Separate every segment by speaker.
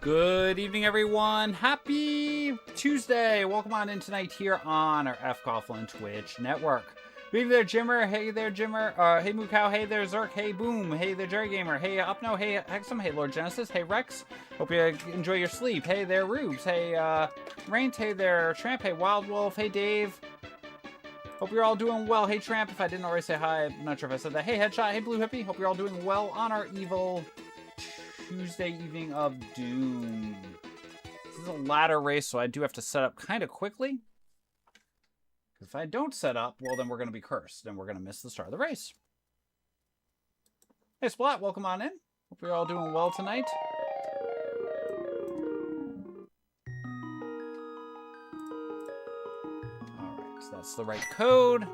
Speaker 1: Good evening, everyone. Happy Tuesday. Welcome on in tonight here on our F. Coughlin Twitch network. Hey there, Jimmer. Hey there, Jimmer. Hey, Moo Cow. Hey there, Zerk. Hey, Boom. Hey there, Jerry Gamer. Hey, Upno. Hey, Hexum. Hey, Lord Genesis. Hey, Rex. Hope you enjoy your sleep. Hey there, Rubes. Hey, Rain. Hey there, Tramp. Hey, Wild Wolf. Hey, Dave. Hope you're all doing well. Hey, Tramp. If I didn't already say hi, I'm not sure if I said that. Hey, Headshot. Hey, Blue Hippie. Hope you're all doing well on our evil Tuesday evening of doom. This is a ladder race, so I do have to set up kind of quickly. If I don't set up, well, then we're going to be cursed, and we're going to miss the start of the race. Hey, Splat, welcome on in. Hope you're all doing well tonight. Alright, so that's the right code.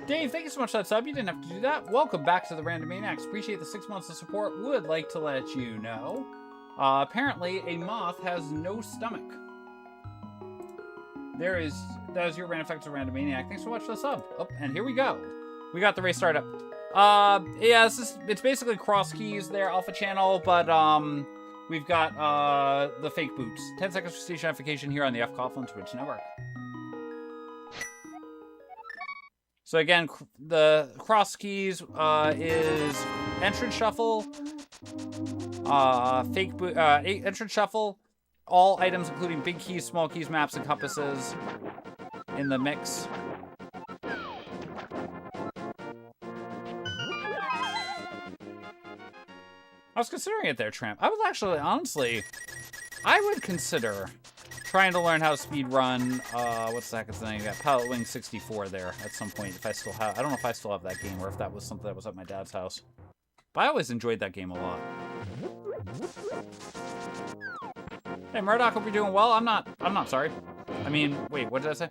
Speaker 1: Dave, thank you so much for that sub. You didn't have to do that. Welcome back to the Random Maniacs. Appreciate the 6 months of support. Would like to let you know. Apparently, a moth has no stomach. That is your Random Effects of Random Maniac. Thanks so much for the sub. Oh, and here we go. We got the race started up. Yeah, it's basically Crosskey's their alpha channel, but we've got the fake boots. 10 seconds for station identification here on the F. Coughlin Twitch network. So again, the Crosskey's is entrance shuffle, fake boot, entrance shuffle, all items including big keys, small keys, maps, and compasses in the mix. I was considering it there, Tramp. I was actually, honestly, I would consider trying to learn how to speed run, what's the heck is the name? I got Pilot Wing 64 there at some point, if I still have, I don't know if I still have that game, or if that was something that was at my dad's house. But I always enjoyed that game a lot. Hey, Murdoch, hope you're doing well. I'm not sorry. I mean, wait, what did I say?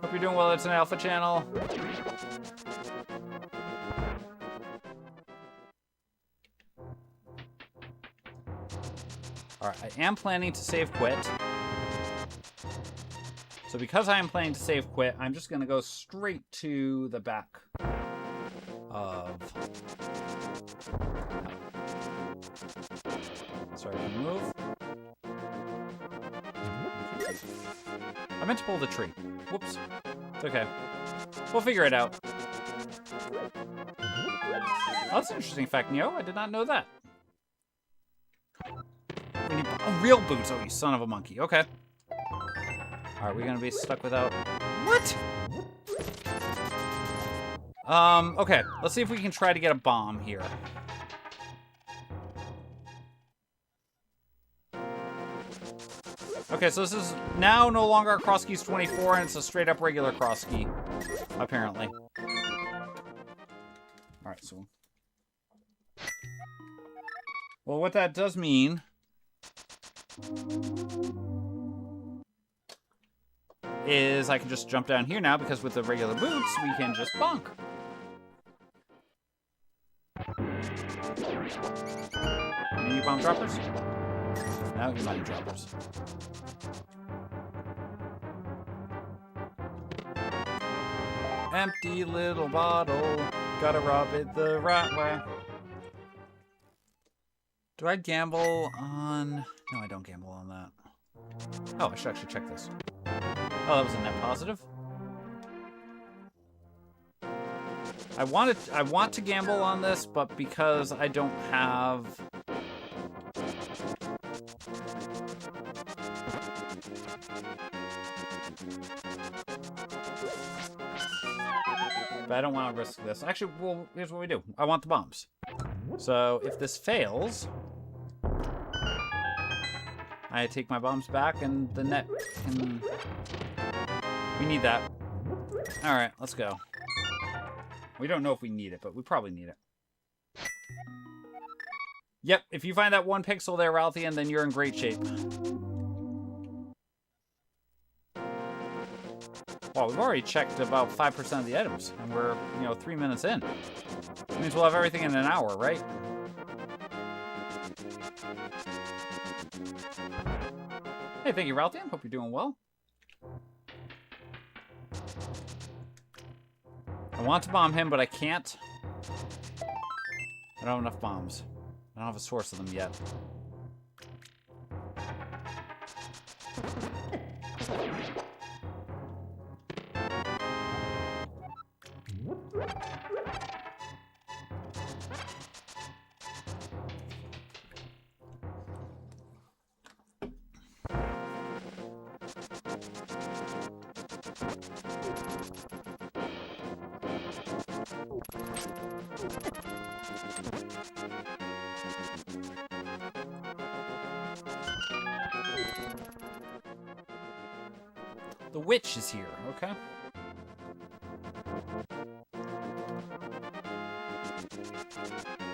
Speaker 1: Hope you're doing well, it's an alpha channel. Alright, I am planning to save quit. So because I am planning to save quit, I'm just going to go straight to the back of... Sorry, move. I meant to pull the tree. Whoops. It's okay. We'll figure it out. Oh, that's an interesting fact, Neo. I did not know that. We need real boots. Oh, you son of a monkey. Okay. Are we gonna be stuck without... What? Okay. Let's see if we can try to get a bomb here. Okay, so this is now no longer a Crosskey's 24, and it's a straight up regular Crosskey, apparently. Alright, so... Well, what that does mean... is I can just jump down here now, because with the regular boots, we can just bonk. Any new bomb droppers? No, you're money droppers. Empty little bottle, gotta rub it the right way. Do I gamble on... No, I don't gamble on that. Oh, I should actually check this. Oh, that was a net positive. I want to gamble on this, but because I don't have... But I don't want to risk this. Actually, well, here's what we do. I want the bombs. So, if this fails... I take my bombs back, and the net can... We need that. Alright, let's go. We don't know if we need it, but we probably need it. Yep, if you find that one pixel there, Ralphian, then you're in great shape. Well, we've already checked about 5% of the items, and we're, 3 minutes in. That means we'll have everything in an hour, right? Hey, thank you, Ralthian. Hope you're doing well. I want to bomb him, but I can't. I don't have enough bombs. I don't have a source of them yet. The witch is here, okay?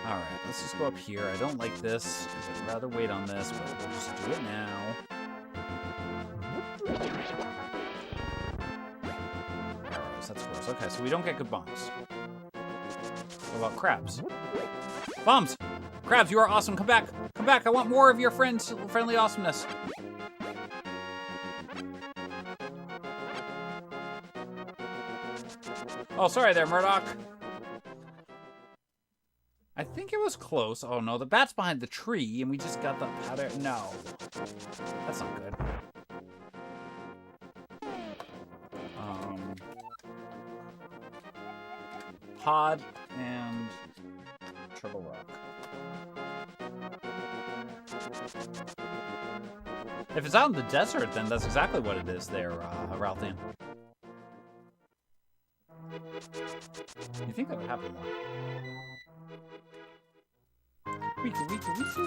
Speaker 1: Alright, let's just go up here. I don't like this. I'd rather wait on this, but we'll just do it now. Arrows, that's worse. Okay, so we don't get good bombs. What about crabs? Bombs! Crabs, you are awesome. Come back. Come back. I want more of your friendly awesomeness. Oh, sorry there, Murdoch. I think it was close. Oh, no, the bat's behind the tree, and we just got the powder. No. That's not good. Pod and Turtle Rock. If it's out in the desert, then that's exactly what it is there, Ralthian. You think that would happen more? Weeku, weeku, weeku.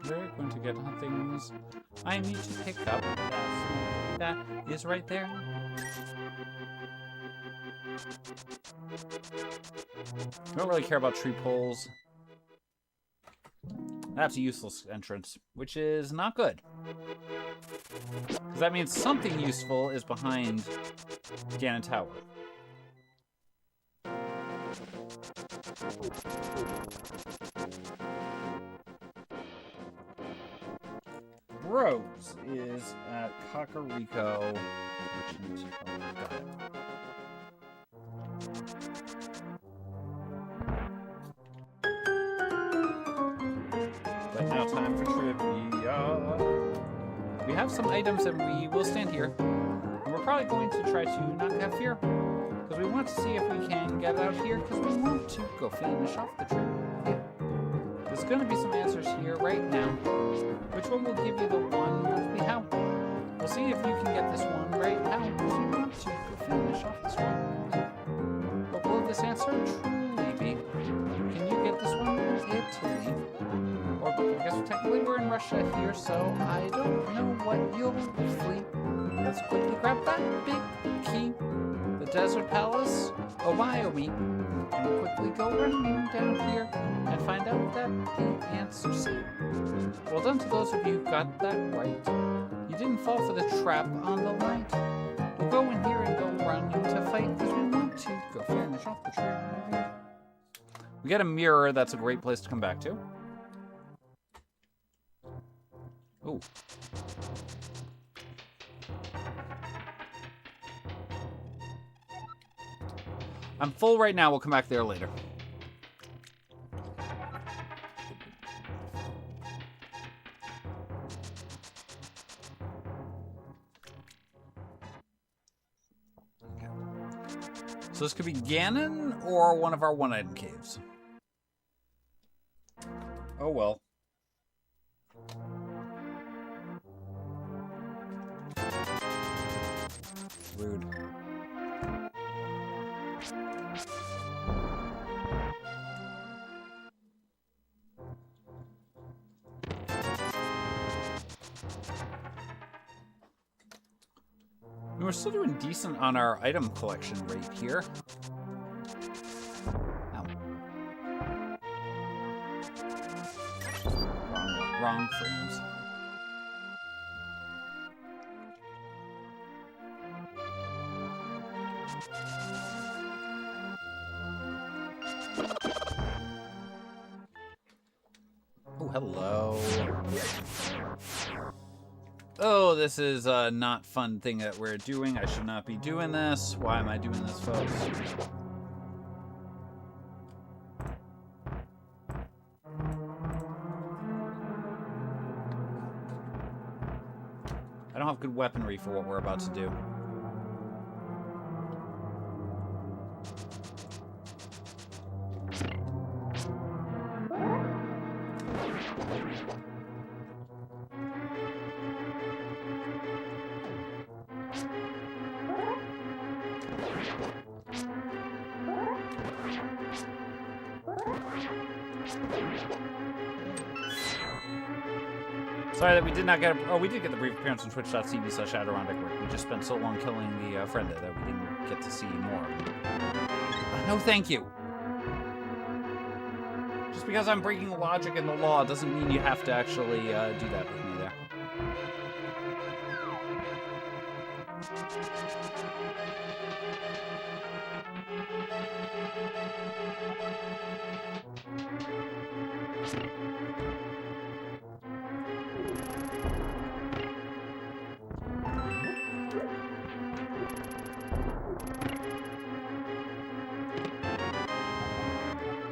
Speaker 1: We're going to get things I need to pick up. That is right there. I don't really care about tree poles. That's a useless entrance, which is not good. Because that means something useful is behind Ganon Tower. Rose is at Kakariko. Got it. But now time for trivia. We have some items and we will stand here. And we're probably going to try to not have fear. Because we want to see if we can get out here. Because we want to go finish off the trip. Yeah. There's going to be some answers here right now. Which one will give you the one with the how? We'll see if you can get this one right now. Because we want to go finish off this one. But will this answer truly be? Can you get this one in Italy? Or I guess technically we're in Russia here, so I don't know what you'll flee. Let's quickly grab that big key. The Desert Palace, oh my, oh me. And we'll quickly go running down here and find out that the answer's well done to those of you who got that right. You didn't fall for the trap on the light. We'll go in here and go run to fight because we want to go finish off the trip. We get a mirror, that's a great place to come back to. Ooh. I'm full right now, we'll come back there later. Okay. So this could be Ganon or one of our one-item caves. Oh well. Rude. We're still doing decent on our item collection rate here. Ow. Wrong frames. Oh, hello. Oh, this is a not fun thing that we're doing. I should not be doing this. Why am I doing this, folks? I don't have good weaponry for what we're about to do. Sorry that we did not get a... Oh, we did get the brief appearance on twitch.tv/Adirondack. We just spent so long killing the friend that we didn't get to see more. No, thank you. Just because I'm breaking logic and the law doesn't mean you have to actually do that with me there.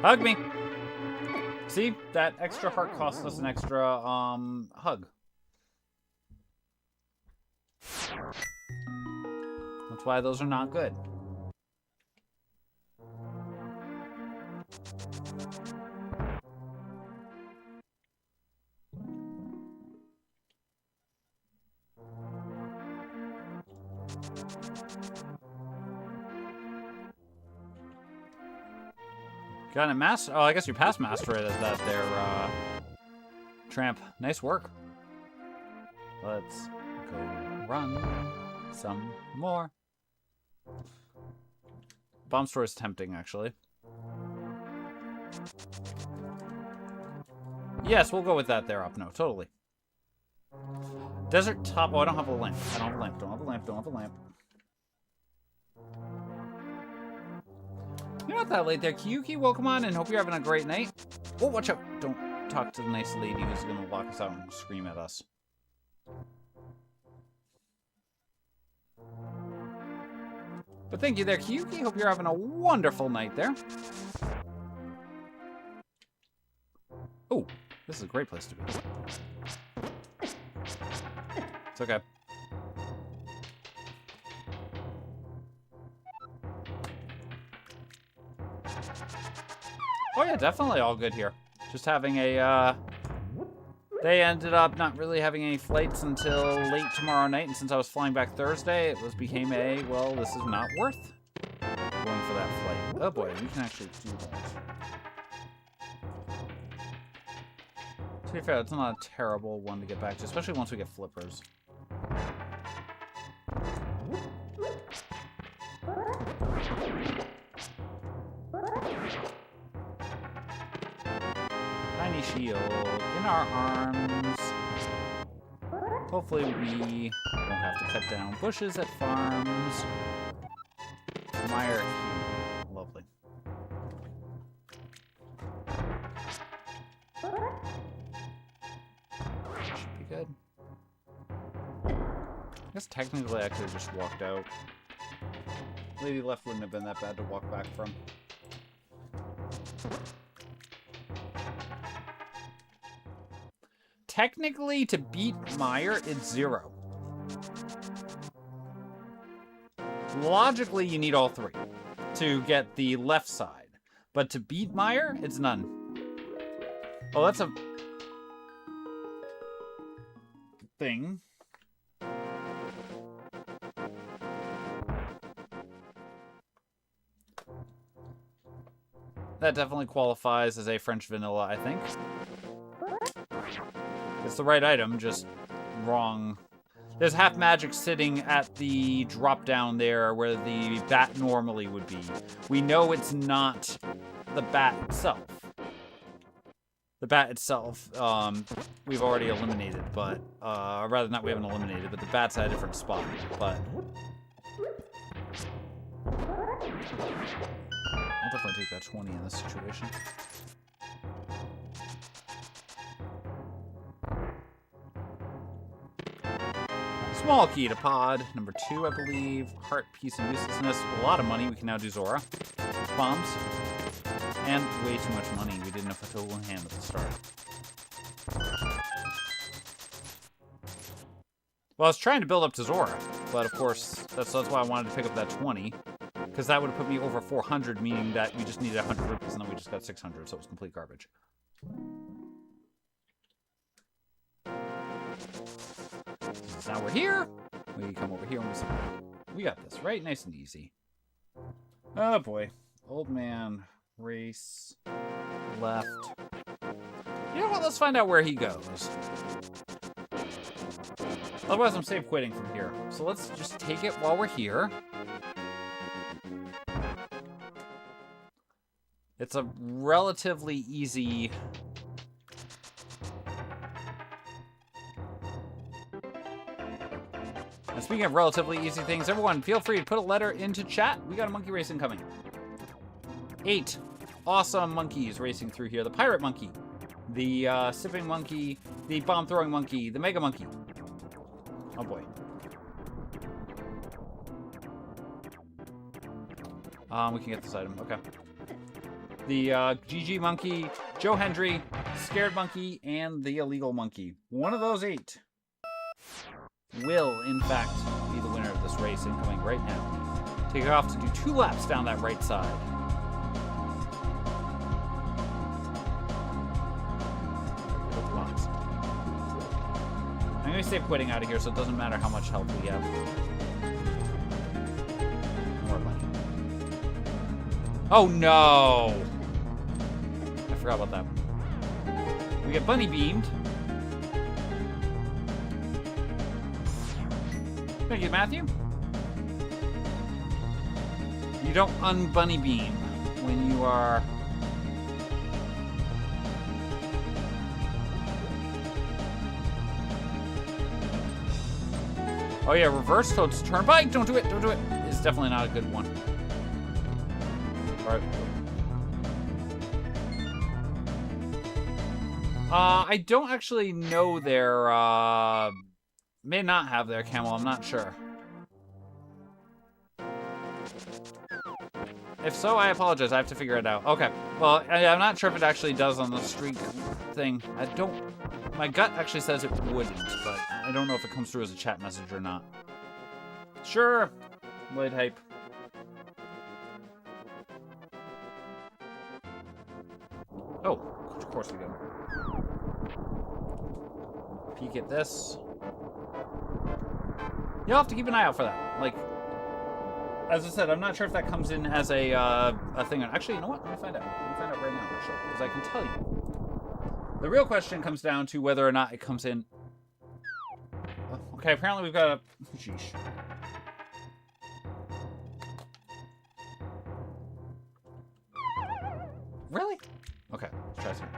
Speaker 1: Hug me! See? That extra heart cost us an extra, hug. That's why those are not good. Got a master. Oh, I guess you passed master it as that there, tramp. Nice work. Let's go run some more. Bomb store is tempting, actually. Yes, we'll go with that there up. No, totally. Desert top. Oh, I don't have a lamp. I don't have a lamp. Don't have a lamp. Don't have a lamp. You're not that late there, Kyuki. Welcome on and hope you're having a great night. Oh, watch out. Don't talk to the nice lady who's going to lock us out and scream at us. But thank you there, Kyuki. Hope you're having a wonderful night there. Oh, this is a great place to be. It's okay. Oh yeah, definitely all good here. Just having a, they ended up not really having any flights until late tomorrow night, and since I was flying back Thursday, it became a, well, this is not worth going for that flight. Oh boy, we can actually do that. To be fair, it's not a terrible one to get back to, especially once we get flippers. Tiny shield in our arms. Hopefully we won't have to cut down bushes at farms. Meyer here. Lovely. Should be good. I guess technically I could have just walked out. Lady left wouldn't have been that bad to walk back from. Technically, to beat Meyer, it's 0. Logically, you need all 3 to get the left side. But to beat Meyer, it's none. Oh, that's a thing. That definitely qualifies as a French vanilla, I think. It's the right item, just wrong. There's half magic sitting at the drop down there where the bat normally would be. We know it's not the bat itself. The bat itself, we've already eliminated, but, rather not we haven't eliminated, but the bat's at a different spot, but... I'll definitely take that 20 in this situation. Small key to pod. Number 2, I believe. Heart, peace, and uselessness. A lot of money. We can now do Zora. Bombs. And way too much money. We didn't have a total in hand at the start. Well, I was trying to build up to Zora, but of course, that's why I wanted to pick up that 20. Because that would have put me over 400, meaning that we just needed 100 rupees, and then we just got 600, so it was complete garbage. Now we're here. We come over here and we say, we got this, right? Nice and easy. Oh boy. Old man. Race. Left. You know what? Let's find out where he goes. Otherwise, I'm safe quitting from here. So let's just take it while we're here. It's a relatively easy... And speaking of relatively easy things, everyone, feel free to put a letter into chat. We got a monkey racing coming. 8 awesome monkeys racing through here. The pirate monkey, the sipping monkey, the bomb-throwing monkey, the mega monkey. Oh boy. We can get this item. Okay. The GG monkey, Joe Hendry, scared monkey, and the illegal monkey. One of those 8 will, in fact, be the winner of this race incoming right now. Take it off to do 2 laps down that right side. I'm going to save quitting out of here so it doesn't matter how much health we have. More money. Oh no! I forgot about that. We get bunny beamed. Thank you, Matthew. You don't un-bunny beam when you are... Oh yeah, reverse Toad's turnpike. Don't do it. Don't do it. It's definitely not a good one. All right. I don't actually know their, may not have their camel, I'm not sure. If so, I apologize, I have to figure it out. Okay, well, I'm not sure if it actually does on the streak thing. My gut actually says it wouldn't, but I don't know if it comes through as a chat message or not. Sure, Blade Hype. Oh, of course we do. Peek at this. You'll have to keep an eye out for that. Like, as I said, I'm not sure if that comes in as a thing. Actually, you know what? Let me find out. Let me find out right now, actually, because I can tell you. The real question comes down to whether or not it comes in. Okay, apparently we've got a... Sheesh. Really? Okay, let's try some.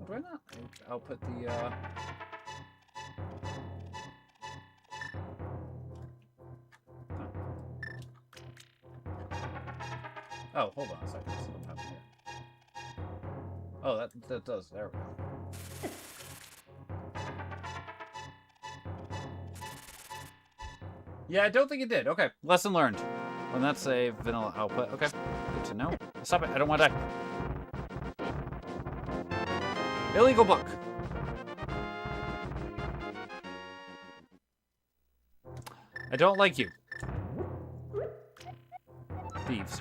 Speaker 1: Why not? I'll put the, Oh, hold on a second. This is what happened here. Oh, that does. There we go. Yeah, I don't think it did. Okay, lesson learned. Well, that's a vanilla output. Okay, good to know. Stop it. I don't want to die. Illegal book. I don't like you. Thieves.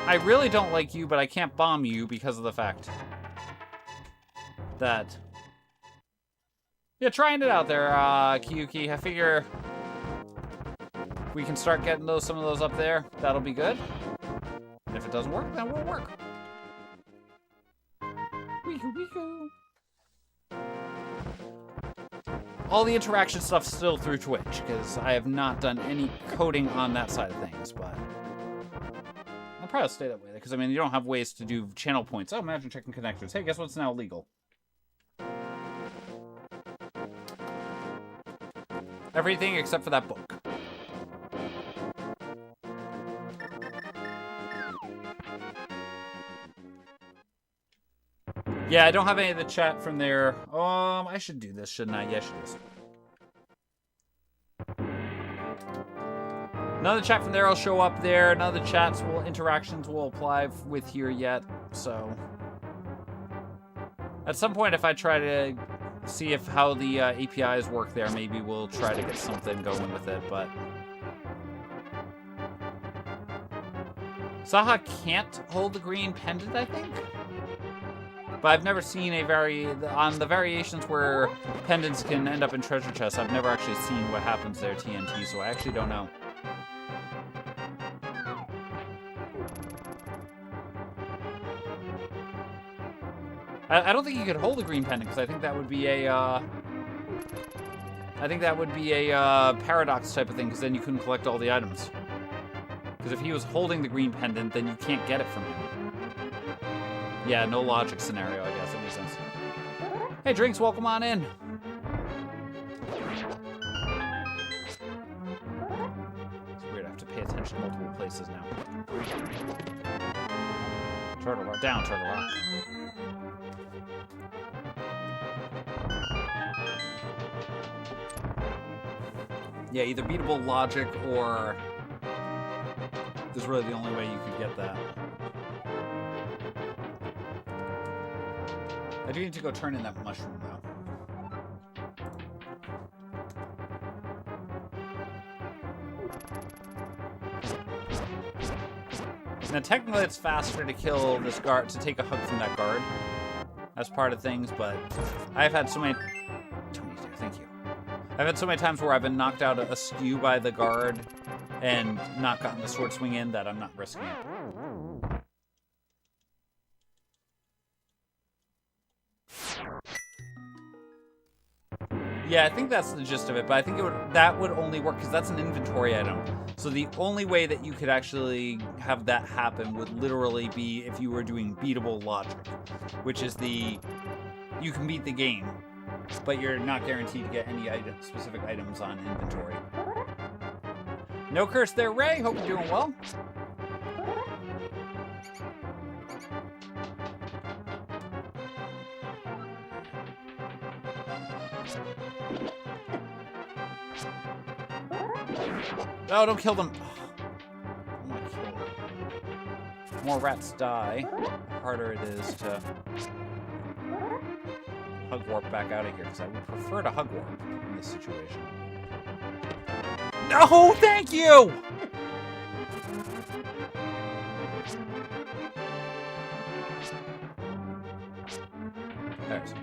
Speaker 1: I really don't like you, but I can't bomb you because of the fact that Yeah, trying it out there, Kiyuki. I figure we can start getting some of those up there. That'll be good. And if it doesn't work, then it won't work. Weehoo, weehoo. All the interaction stuff's still through Twitch, because I have not done any coding on that side of things, but I'll probably stay that way, because, I mean, you don't have ways to do channel points. Oh, imagine checking connectors. Hey, guess what's now illegal? Everything except for that book. Yeah, I don't have any of the chat from there. I should do this, shouldn't I? Yeah, I should do this. None of the chat from there will show up there. None of the interactions will apply with here yet. So, at some point, if I try to see how the APIs work there, maybe we'll try to get something going with it. But Saha can't hold the green pendant, I think. But I've never seen on the variations where pendants can end up in treasure chests, I've never actually seen what happens there, TNT, so I actually don't know. I don't think you could hold a green pendant, because I think that would be a paradox type of thing, because then you couldn't collect all the items. Because if he was holding the green pendant, then you can't get it from him. Yeah, no logic scenario, I guess. That makes sense. Hey, Drinks, welcome on in. It's weird, I have to pay attention to multiple places now. Turtle Rock. Down, Turtle Rock. Yeah, either beatable logic or this is really the only way you could get that. I do need to go turn in that mushroom, though. Now, technically, it's faster to kill this guard, to take a hug from that guard. That's part of things, but I've had so many... Thank you. I've had so many times where I've been knocked out askew by the guard and not gotten the sword swing in that I'm not risking it. Yeah, I think that's the gist of it, but I think that would only work because that's an inventory item. So the only way that you could actually have that happen would literally be if you were doing beatable logic, which is you can beat the game, but you're not guaranteed to get any specific items on inventory. No curse there, Ray. Hope you're doing well. Oh, don't kill them. Oh, my God. The more rats die, the harder it is to hug warp back out of here, because I would prefer to hug warp in this situation. No, thank you! There's.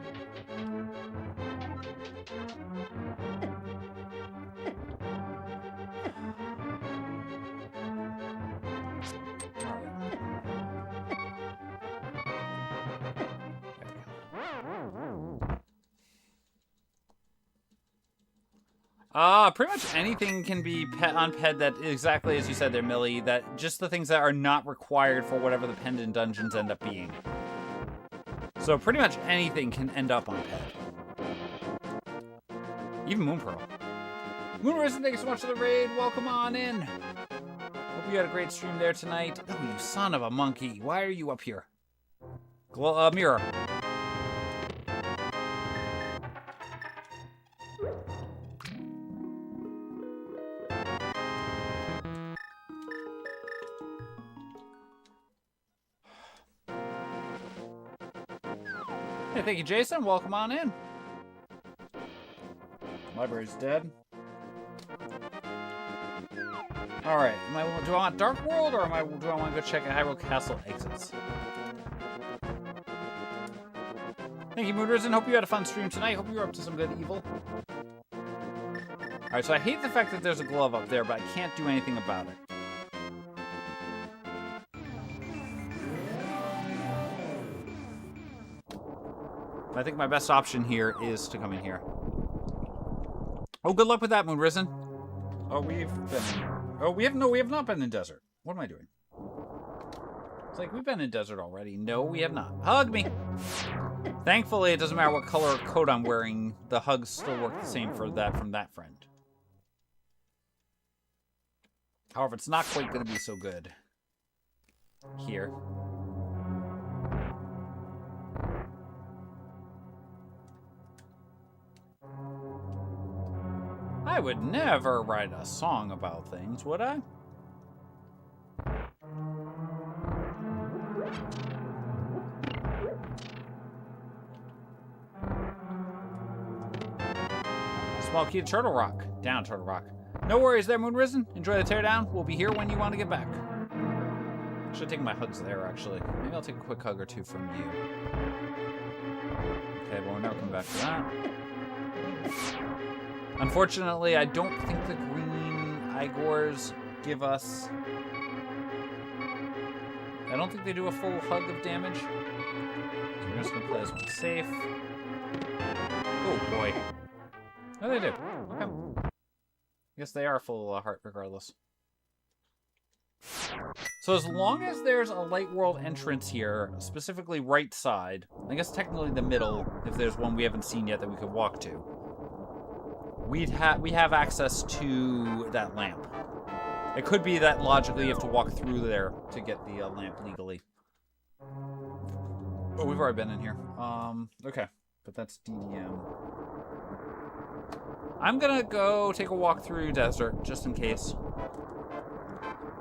Speaker 1: Pretty much anything can be on Ped that, exactly as you said there, Millie, that just the things that are not required for whatever the pendant dungeons end up being. So pretty much anything can end up on Ped. Even Moonpearl. Moonrisen, thank you so much for the raid. Welcome on in. Hope you had a great stream there tonight. Oh, you son of a monkey. Why are you up here? Mirror. Hey, thank you, Jason. Welcome on in. Library's dead. All right. Do I want Dark World, or do I want to go check out Hyrule Castle exits? Thank you, Moonrisen. Hope you had a fun stream tonight. Hope you were up to some good evil. Alright, so I hate the fact that there's a glove up there, but I can't do anything about it. I think my best option here is to come in here. Oh, good luck with that, Moonrisen. Oh, we have not been in desert. What am I doing? It's like, we've been in desert already. No, we have not. Hug me! Thankfully, it doesn't matter what color coat I'm wearing. The hugs still work the same for that from that friend. However, it's not quite going to be so good here. I would never write a song about things, would I? Small key to Turtle Rock. Down, Turtle Rock. No worries there, Moonrisen. Enjoy the teardown. We'll be here when you want to get back. I should take my hugs there, actually. Maybe I'll take a quick hug or two from you. Okay, well, we're never coming back to that. Unfortunately, I don't think the green Igors give us... I don't think they do a full hug of damage. So we're just going to play this one safe. Oh, boy. Oh, they do. Okay. I guess they are full heart regardless. So as long as there's a light world entrance here, specifically right side, I guess technically the middle, if there's one we haven't seen yet that we could walk to, we have access to that lamp. It could be that logically you have to walk through there to get the lamp legally. Oh, we've already been in here. Okay. But that's DDM. I'm gonna go take a walk through desert, just in case.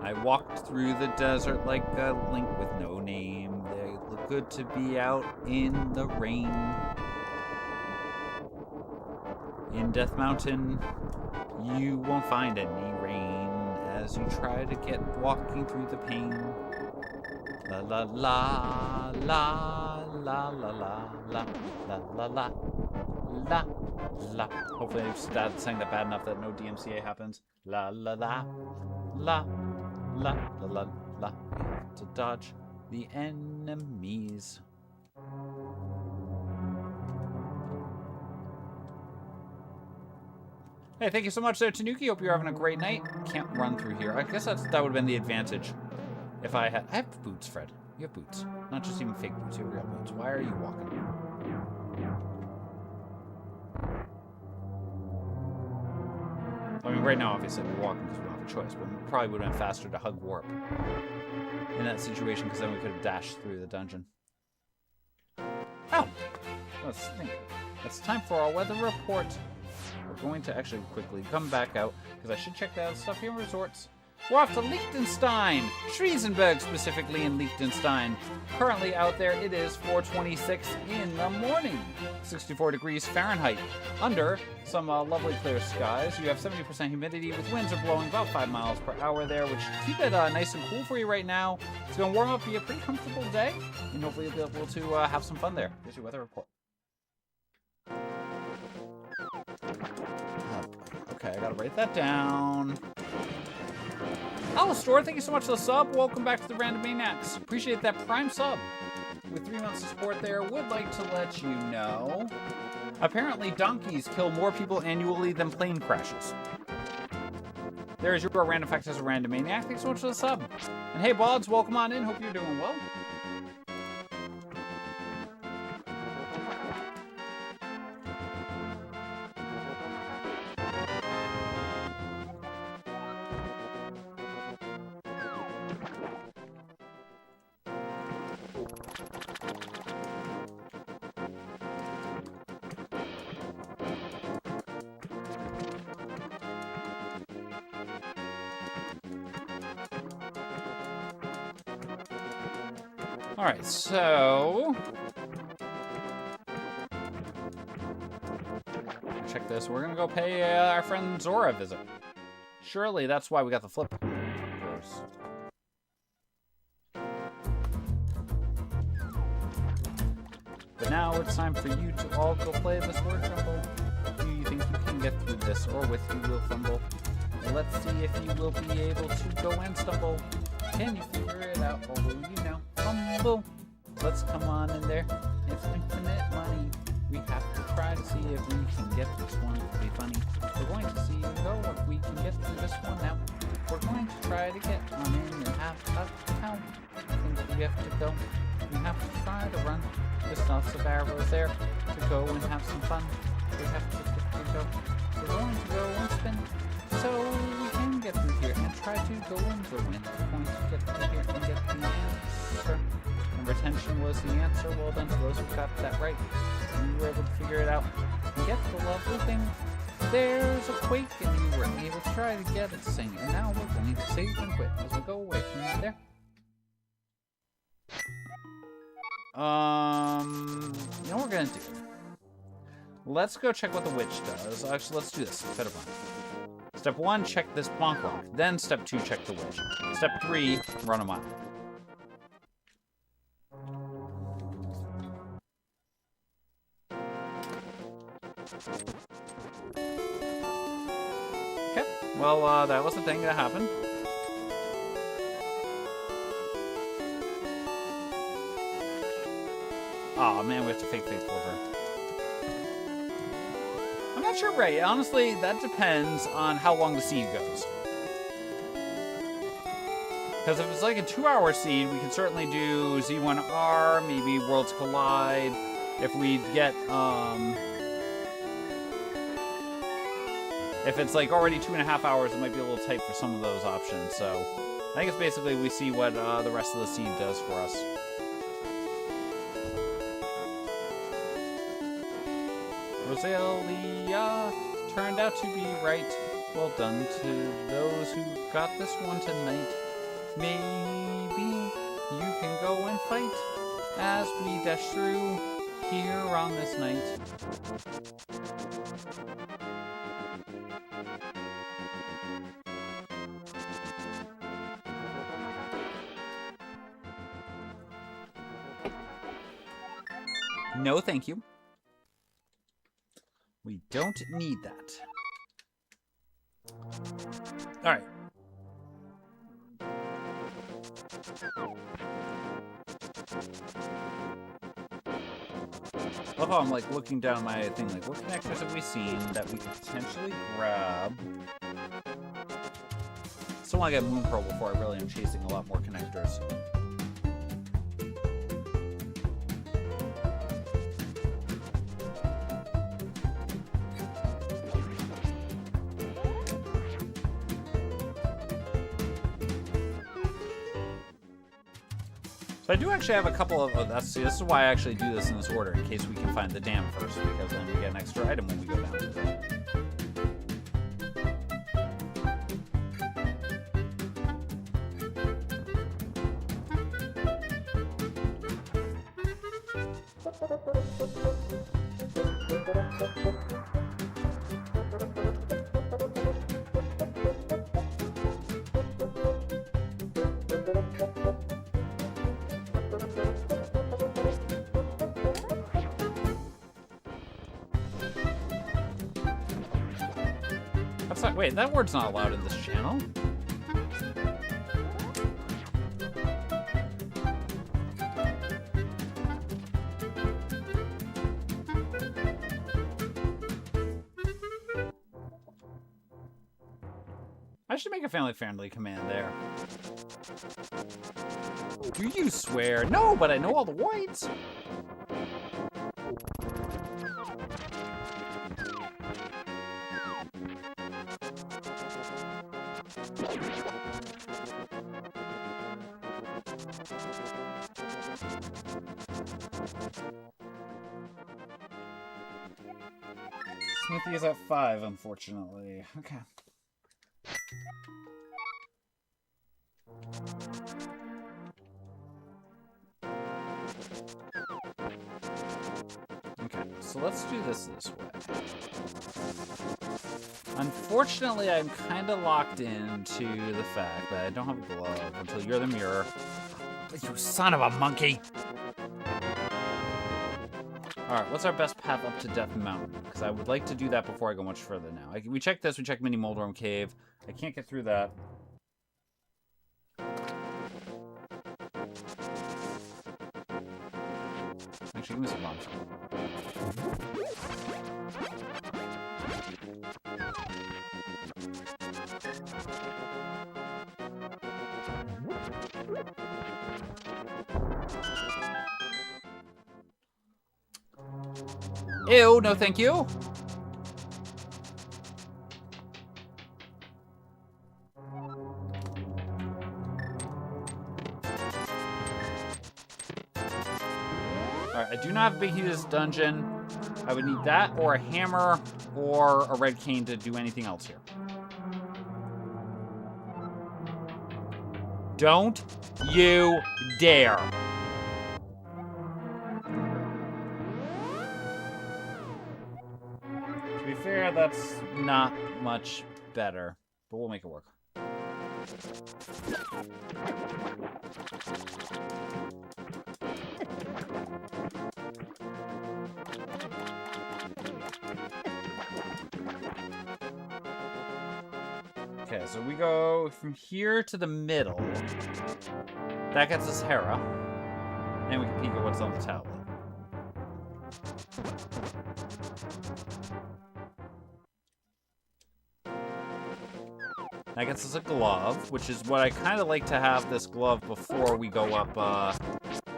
Speaker 1: I walked through the desert like a link with no name. They look good to be out in the rain. In Death Mountain, you won't find any rain as you try to get walking through the pain. La la la la la la la la la la la la la. Hopefully I've sang that bad enough that no DMCA happens. La la la la la la la la. We have to dodge the enemies. Hey, thank you so much there, Tanuki. Hope you're having a great night. Can't run through here. I guess that would have been the advantage. If I have boots, Fred. You have boots. Not just even fake boots, you have real boots. Why are you walking? I mean, right now, obviously, we're walking because we don't have a choice, but it probably would have been faster to hug warp in that situation, because then we could have dashed through the dungeon. Oh! Let's think. It's time for our weather report. We're going to actually quickly come back out, because I should check out stuff here in resorts. We're off to Liechtenstein, Schwiesenberg specifically in Liechtenstein. Currently out there, it is 4:26 in the morning, 64 degrees Fahrenheit. Under some lovely clear skies. You have 70% humidity with winds are blowing about 5 miles per hour there, which keep it nice and cool for you right now. It's going to warm up, be a pretty comfortable day, and hopefully you'll be able to have some fun there. Here's your weather report. Okay, I gotta write that down. Alastor, thank you so much for the sub. Welcome back to the Random Maniacs. Appreciate that prime sub. With 3 months of support there, would like to let you know, apparently donkeys kill more people annually than plane crashes. There's your random fact as a Random Maniac. Thanks so much for the sub. And hey, Bods, welcome on in. Hope you're doing well. Alright, so... check this. We're gonna go pay our friend Zora a visit. Surely that's why we got the flip first. But now it's time for you to all go play this word jumble. Do you think you can get through this, or with you will fumble? Let's see if you will be able to go and stumble. Can you figure it out, or will you now fumble? Let's come on in there. It's infinite money. We have to try to see if we can get this one to be funny. We're going to see go if we can get through this one now. We're going to try to get on in and have a count. I think we have to go. We have to try to run. There's lots of arrows there to go and have some fun. We have to go. We're going to go and spin. So we can get through here and try to go and go in. We're going to get through here and get the answer. And retention was the answer. Well done to those who got that right. And you were able to figure it out and get the lovely thing. There's a quake and you were able to try to get it to sing. And now we're going to save and quit as we go away from there. You know what we're going to do? Let's go check what the witch does. Actually, let's do this. Better fun. Step 1, check this bonk rock. Then step 2, check the witch. Step 3, run a mile. Okay, well, that was the thing that happened. Aw, oh, man, we have to fake faithful over. I'm not sure, Ray. Honestly, that depends on how long the seed goes. Because if it's like a 2-hour seed, we can certainly do Z1R, maybe Worlds Collide. If we get, if it's like already 2.5 hours, it might be a little tight for some of those options. So I think it's basically we see what the rest of the seed does for us. Rosalia turned out to be right. Well done to those who got this one tonight. Maybe you can go and fight as we dash through here on this night. No, thank you. We don't need that. All right. Oh, I'm like looking down my thing, like what connectors have we seen that we could potentially grab? Still want to get Moon Pearl before I really am chasing a lot more connectors. So I do actually have a couple of, this is why I actually do this in this order, in case we can find the dam first, because then we get an extra item when we go down to it. Wait, that word's not allowed in this channel. I should make a family-friendly command there. Do you swear? No, but I know all the whites. Smithy is at 5, unfortunately. Okay. Okay, so let's do this way. Unfortunately, I'm kind of locked into the fact that I don't have a glove until you're the mirror. You son of a monkey! Alright, what's our best path up to Death Mountain? Because I would like to do that before I go much further now. We checked this, we checked Mini Moldworm Cave. I can't get through that. Actually, give me some bombs. Ew, no thank you. Alright, I do not have a big key to this dungeon. I would need that, or a hammer, or a red cane to do anything else here. Don't you dare. To be fair, that's not much better, but we'll make it work. Okay, so we go from here to the middle. That gets us Hera. And we can peek at what's on the tablet. That gets us a glove, which is what I kind of like to have this glove before we go up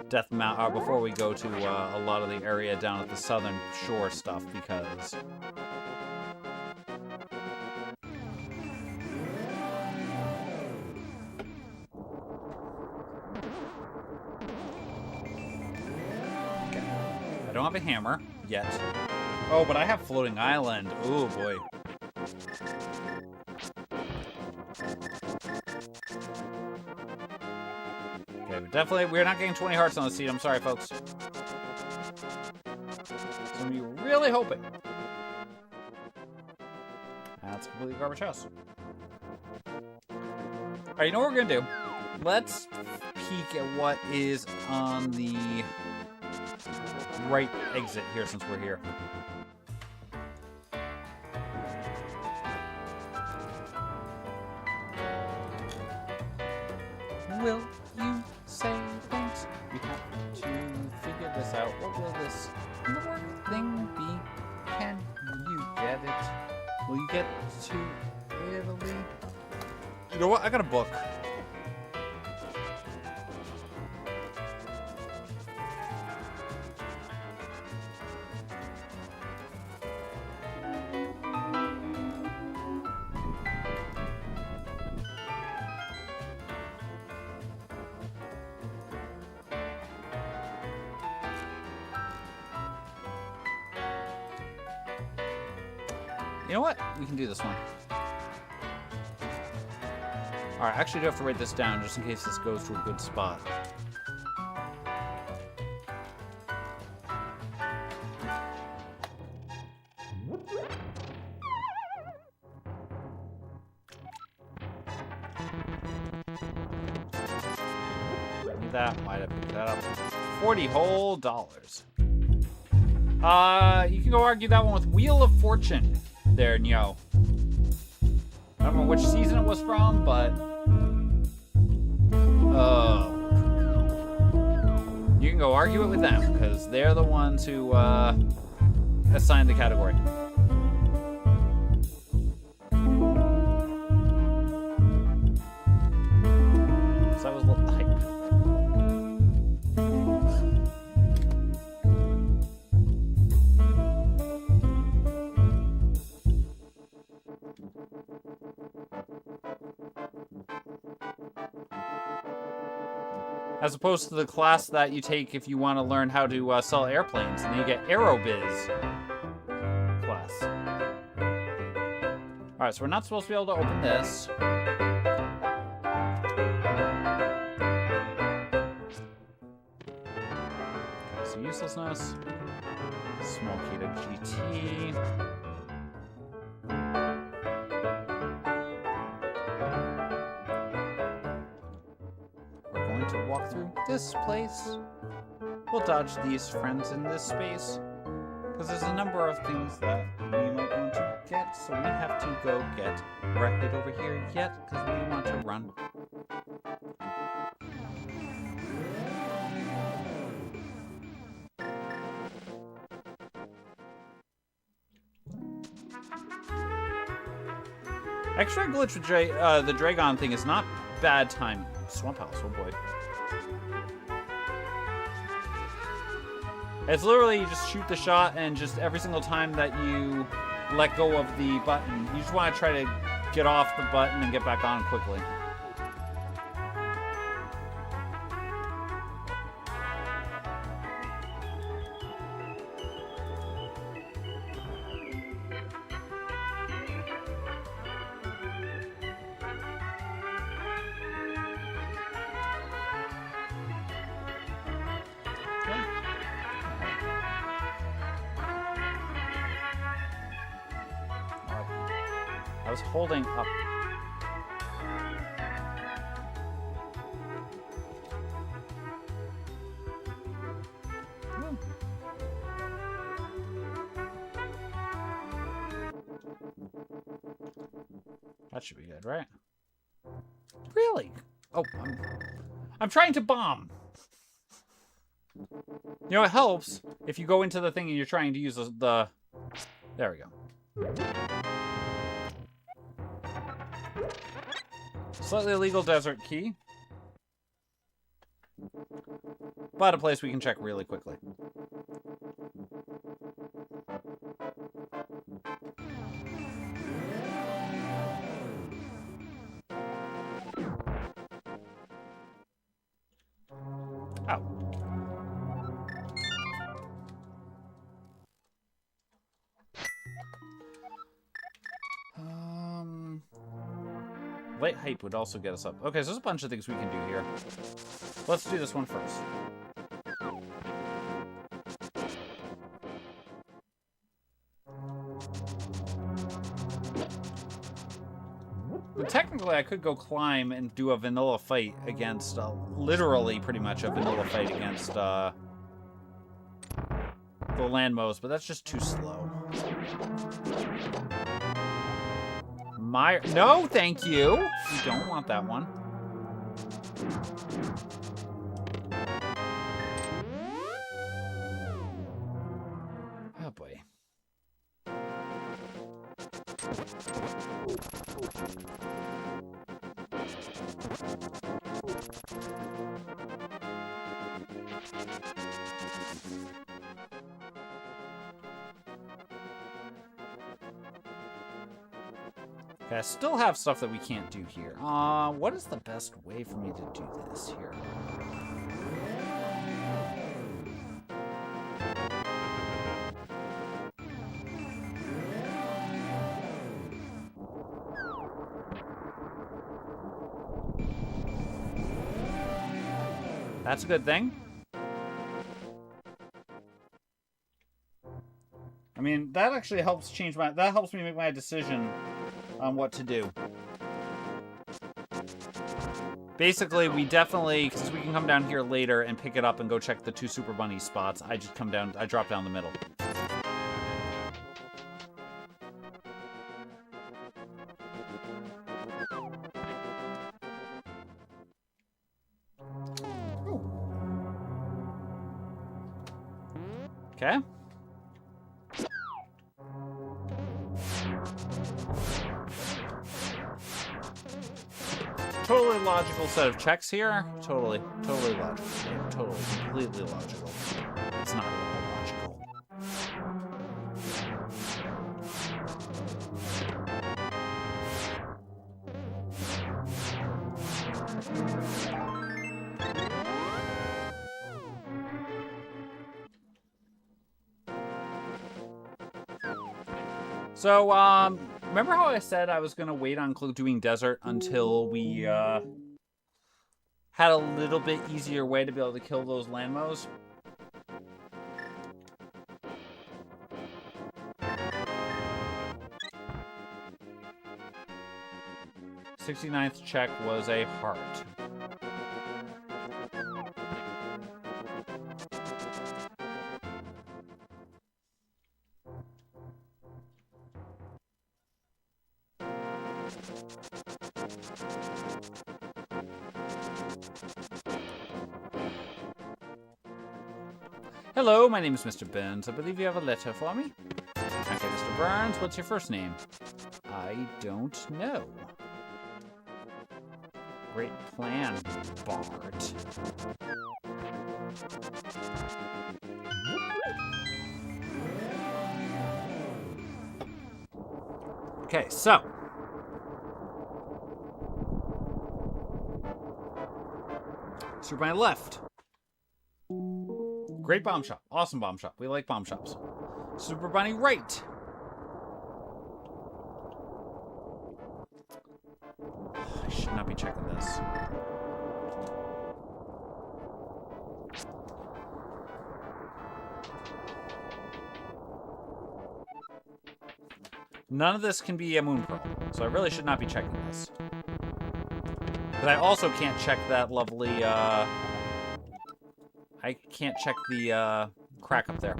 Speaker 1: Death Mountain, before we go to a lot of the area down at the southern shore stuff, because I don't have a hammer yet. Oh, but I have Floating Island. Oh boy. Okay, we're not getting 20 hearts on the seat. I'm sorry, folks. So we were really hoping. That's completely garbage house. Alright, you know what we're gonna do? Let's peek at what is on the right exit here since we're here. Will you say thanks? We have to figure this out. What will this thing be? Can you get it? Will you get to Italy? You know what? I got a book. You know what? We can do this one. Alright, I actually do have to write this down just in case this goes to a good spot. Need that. Might have picked that up. $40 whole dollars. You can go argue that one with Wheel of Fortune there, Nyo. I don't remember which season it was from, but you can go argue it with them, because they're the ones who assigned the category. So that was a little hype. As opposed to the class that you take if you want to learn how to sell airplanes, and then you get Aerobiz class. Alright, so we're not supposed to be able to open this. Okay, so uselessness. Small key to GT. To walk through this place. We'll dodge these friends in this space. Because there's a number of things that we might want to get, so we have to go get right over here yet, because we want to run. Extra glitch with the Dragon thing is not bad time. Swamp House, oh boy. It's literally you just shoot the shot, and just every single time that you let go of the button, you just want to try to get off the button and get back on quickly. I was holding up. That should be good, right? Really? Oh, I'm trying to bomb. You know, it helps if you go into the thing and you're trying to use the... There we go. Slightly illegal desert key. But a place we can check really quickly. Oh. Light hype would also get us up. Okay, so there's a bunch of things we can do here. Let's do this one first. But technically, I could go climb and do a vanilla fight against, literally pretty much a vanilla fight against, the Landmos, but that's just too slow. No, thank you. You don't want that one. Oh boy. Okay, I still have stuff that we can't do here. What is the best way for me to do this here? That's a good thing. I mean, that actually helps change my... That helps me make my decision on what to do. Basically, we definitely... Because we can come down here later and pick it up and go check the 2 Super Bunny spots. I just come down... I drop down the middle. Okay. Totally logical set of checks here. Totally logical. Totally, completely logical. It's not at all logical. So, remember how I said I was going to wait on doing desert until we, had a little bit easier way to be able to kill those Landmos? '69th check was a heart. Hello, my name is Mr. Burns. I believe you have a letter for me. Okay, Mr. Burns, what's your first name? I don't know. Great plan, Bart. Okay, so. Super Bunny left. Great bomb shop. Awesome bomb shop. We like bomb shops. Super Bunny right. I should not be checking this. None of this can be a moon pearl, so I really should not be checking this. But I also can't check that lovely, I can't check the, crack up there.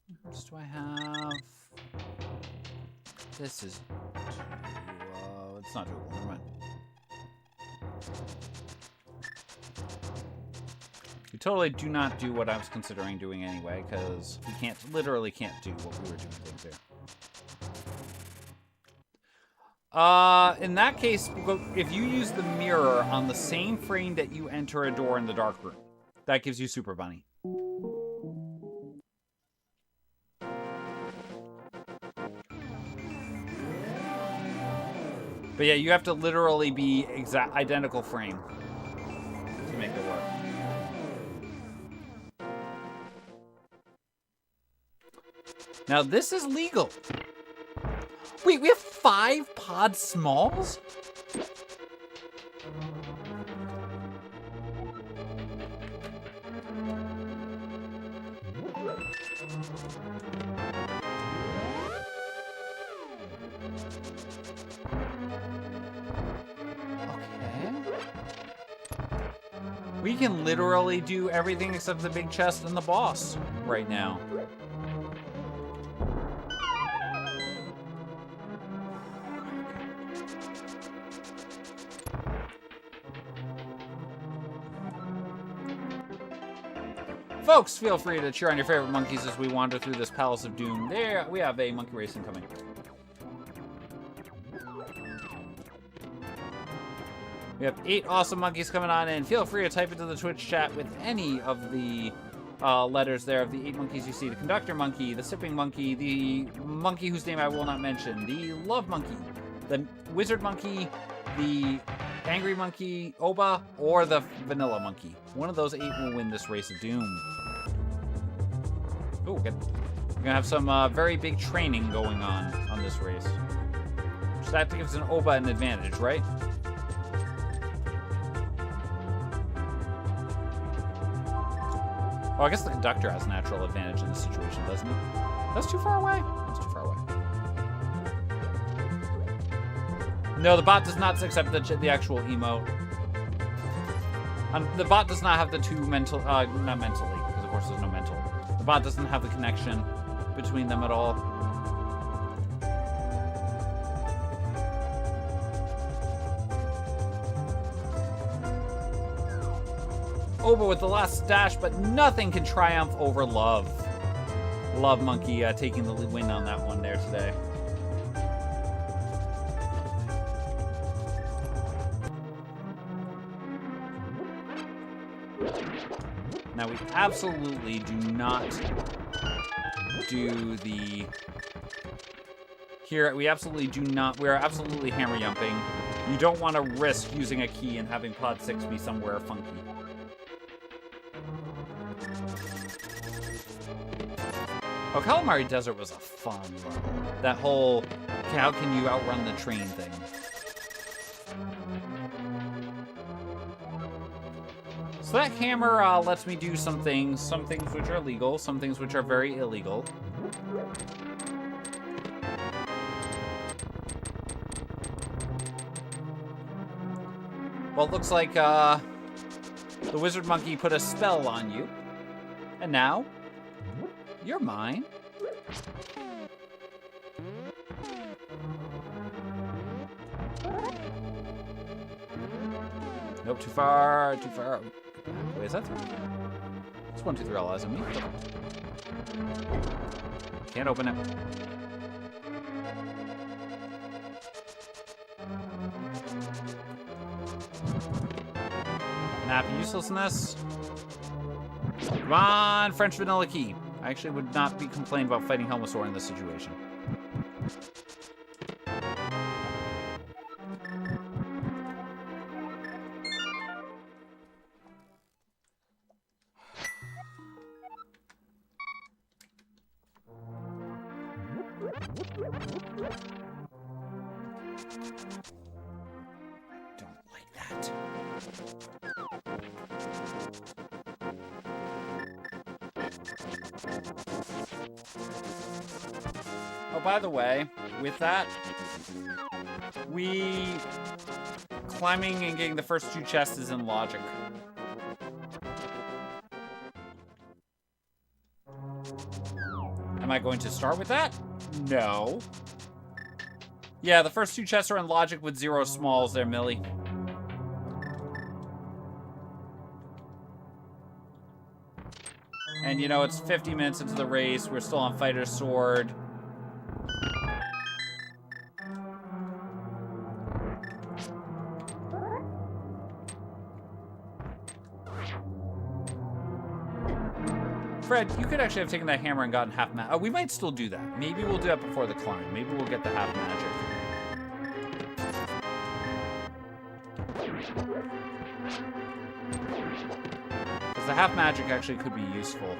Speaker 1: What else do I have? This is... it's not doable. Never mind. We totally do not do what I was considering doing anyway, because we literally can't do what we were doing things here. In that case, if you use the mirror on the same frame that you enter a door in the dark room, that gives you Super Bunny. But yeah, you have to literally be identical frame to make it work. Now this is legal. Wait, we have 5 pod smalls? We can literally do everything except the big chest and the boss right now. Folks, feel free to cheer on your favorite monkeys as we wander through this Palace of Doom. There, we have a monkey racing coming. We have 8 awesome monkeys coming on in. Feel free to type into the Twitch chat with any of the letters there of the 8 monkeys you see. The conductor monkey, the sipping monkey, the monkey whose name I will not mention, the love monkey, the wizard monkey, the angry monkey, Oba, or the vanilla monkey. One of those 8 will win this race of doom. Oh, we're gonna have some very big training going on this race. So that gives an Oba an advantage, right? Oh, I guess the conductor has natural advantage in this situation, doesn't he? That's too far away. That's too far away. No, the bot does not accept the actual emote. The bot does not have the 2 mental, not mentally, because of course there's no mental. The bot doesn't have the connection between them at all. Oba with the last dash, but nothing can triumph over Love. Love Monkey taking the win on that one there today. Now we absolutely do not do the... Here, we absolutely do not... We are absolutely hammer yumping. You don't want to risk using a key and having Pod 6 be somewhere funky. Oh, Calamari Desert was a fun one. That whole, how can you outrun the train thing? So that hammer lets me do some things which are legal, some things which are very illegal. Well, it looks like The wizard monkey put a spell on you. And now, you're mine. Nope, too far, too far. Wait, is that through? It's 1, 2, 3, all eyes on me. Can't open it. Map uselessness. Come on, French vanilla key. I actually would not be complaining about fighting Helmosaur in this situation. Don't like that. Oh, by the way, with that, climbing and getting the first 2 chests is in logic. Am I going to start with that? No. Yeah, the first 2 chests are in logic with 0 smalls there, Millie. And, you know, it's 50 minutes into the race. We're still on Fighter's Sword. Fred, you could actually have taken that hammer and gotten half magic. Oh, we might still do that. Maybe we'll do that before the climb. Maybe we'll get the half magic. Because the half magic actually could be useful.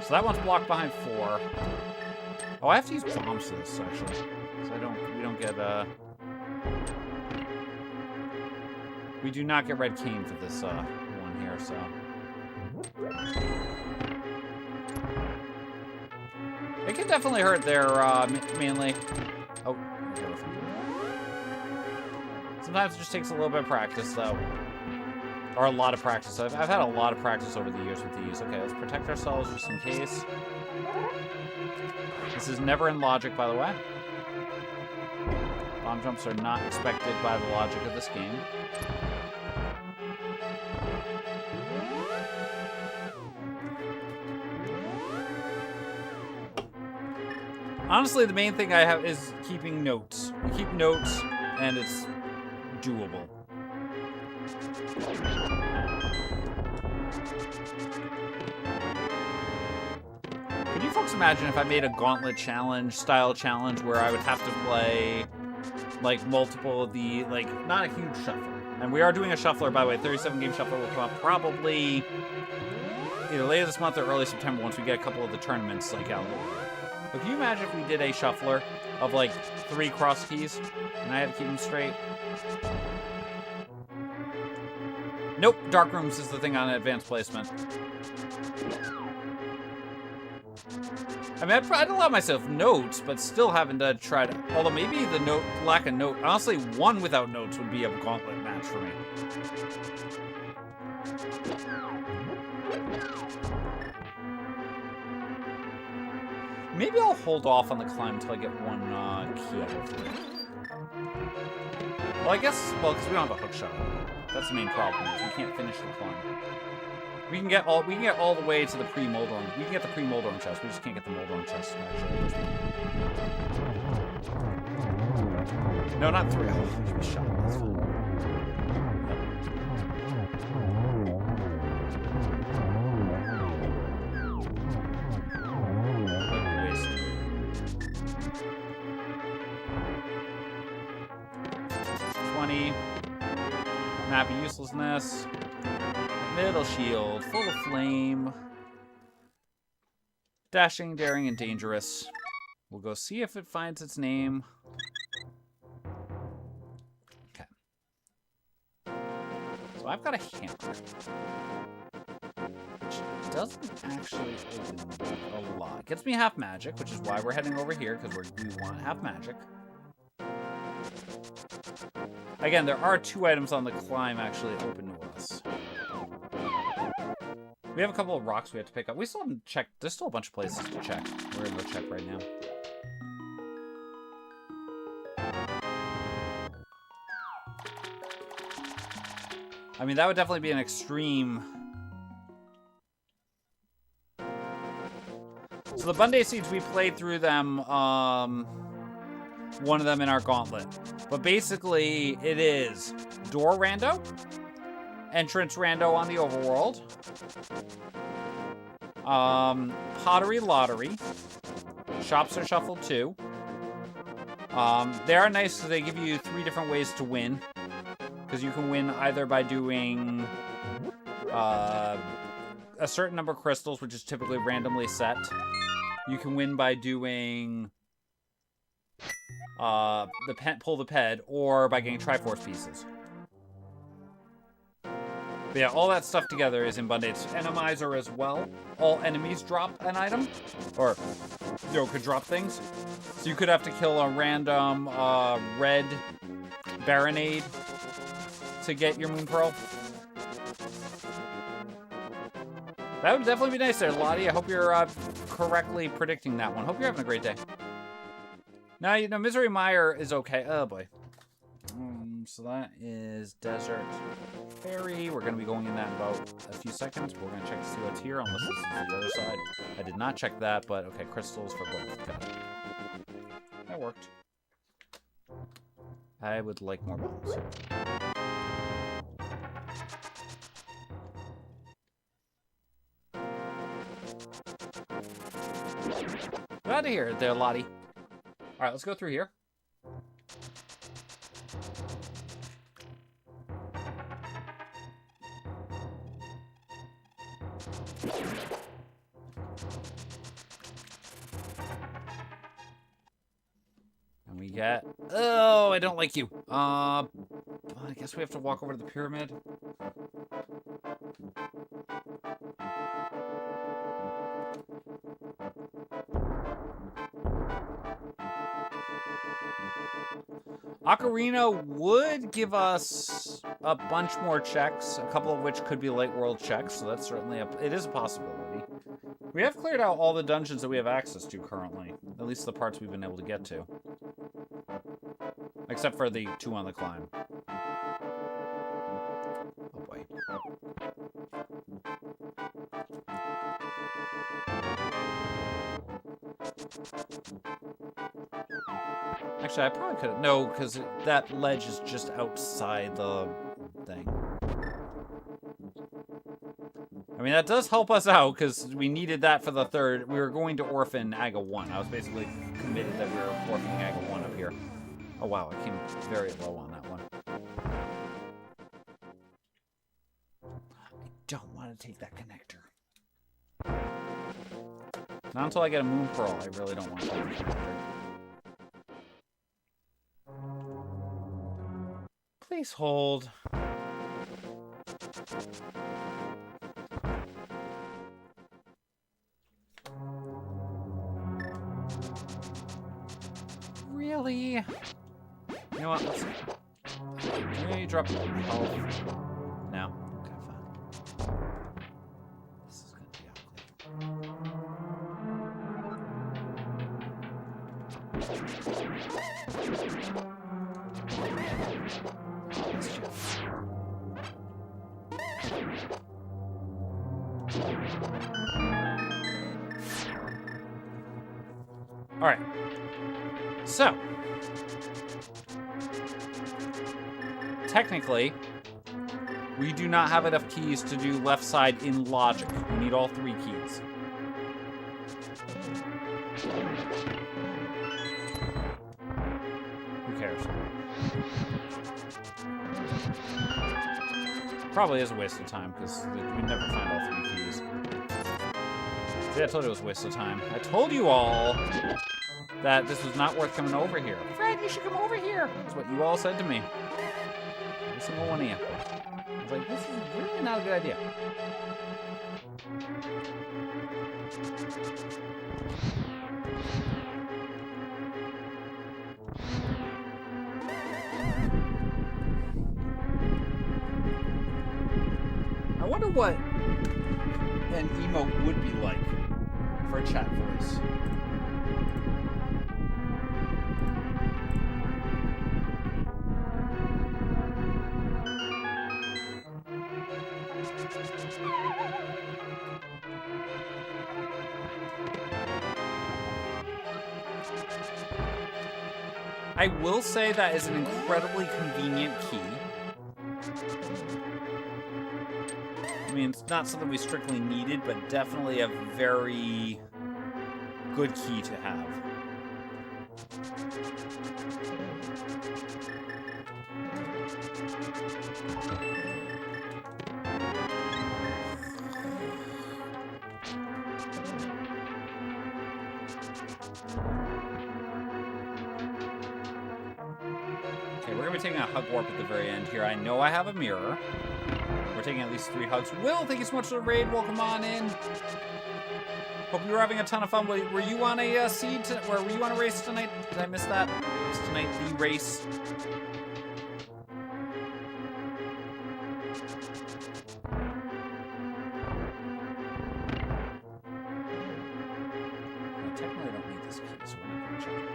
Speaker 1: So that one's blocked behind 4. Oh, I have to use bombs for this, actually. So we don't get, we do not get red cane for this, one here, so. It can definitely hurt there, mainly. Oh, sometimes it just takes a little bit of practice, though. Or a lot of practice. I've had a lot of practice over the years with these. Okay, let's protect ourselves just in case. This is never in logic, by the way. Bomb jumps are not expected by the logic of this game. Honestly, the main thing I have is keeping notes. You keep notes, and it's doable. Could you folks imagine if I made a gauntlet challenge, style challenge, where I would have to play, like, multiple of the, like, not a huge shuffler. And we are doing a shuffler, by the way. 37-game shuffler will come up probably either later this month or early September once we get a couple of the tournaments, like, out. But can you imagine if we did a shuffler of, like, 3 cross keys, and I had to keep them straight? Nope, Dark Rooms is the thing on advanced placement. I mean, I'd allow myself notes, but still having to try to... Although maybe the lack of note... Honestly, 1 without notes would be a gauntlet match for me. Maybe I'll hold off on the climb until I get 1 key out of it. Well, I guess... Well, because we don't have a hook shot. That's the main problem, is we can't finish the climb. We can get all the way to the pre-Moldorm. We can get the pre-Moldorm chest. We just can't get the Moldorm chest, actually. No, not 3. Oh, I should be shot. That's fine. Map of uselessness. Middle shield, full of flame. Dashing, daring, and dangerous. We'll go see if it finds its name. Okay. So I've got a hammer. Which doesn't actually open a lot. It gets me half magic, which is why we're heading over here, because we want half magic. Again, there are 2 items on the climb actually open to us. We have a couple of rocks we have to pick up. We still haven't checked. There's still a bunch of places to check. We're going to go check right now. I mean, that would definitely be an extreme. So the Bunday Seeds, we played through them, one of them in our gauntlet. But basically, it is door rando, entrance rando on the overworld, pottery lottery, shops are shuffled too. They are nice because they give you 3 different ways to win. Because you can win either by doing a certain number of crystals, which is typically randomly set. You can win by doing pull the ped, or by getting Triforce pieces. But yeah, all that stuff together is in Band-Aid's Enemizer as well. All enemies drop an item, or could drop things. So you could have to kill a random red Baronade to get your Moon Pearl. That would definitely be nice there, Lottie. I hope you're correctly predicting that one. Hope you're having a great day. Now, Misery Mire is okay. Oh, boy. So that is Desert Ferry. We're going to be going in that in about a few seconds. We're going to check to see what's here, unless this is the other side. I did not check that, but okay, crystals for both. Got it. That worked. I would like more bombs. Get out of here there, Lottie. Alright, let's go through here. And we get... Oh, I don't like you. I guess we have to walk over to the pyramid. Ocarina would give us a bunch more checks, a couple of which could be late world checks, so that's certainly it is a possibility. We have cleared out all the dungeons that we have access to currently, at least the parts we've been able to get to. Except for the 2 on the climb. Oh boy. Actually, I probably could have... No, because that ledge is just outside the thing. I mean, that does help us out, because we needed that for the 3rd. We were going to orphan Aga 1. I was basically committed that we were orphaning Aga 1 up here. Oh, wow, I came very low on that one. I don't want to take that connector. Not until I get a Moon Pearl, I really don't want to take the connector. Please hold. Really? You know what? Let's see. Can you drop health? No. Okay, fine. This is gonna be ugly. All right. So, technically, we do not have enough keys to do left side in logic. We need all 3 keys. Who cares? Probably is a waste of time, because we never find all 3 keys. See, I told you it was a waste of time. I told you all that this was not worth coming over here. Fred, you should come over here. That's what you all said to me. Every single one of you. I was like, this is really not a good idea. I wonder what an emote would be like for a chat voice. I will say that is an incredibly convenient key. I mean, it's not something we strictly needed, but definitely a very good key to have. Okay, we're going to be taking a hug warp at the very end here. I know I have a mirror. We're taking at least 3 hugs. Will, thank you so much for the raid. Welcome on in. Hope you were having a ton of fun. Were you on a seed? Were you on a race tonight? Did I miss that? Was tonight the race? I technically don't need this key, so we're not going to check it.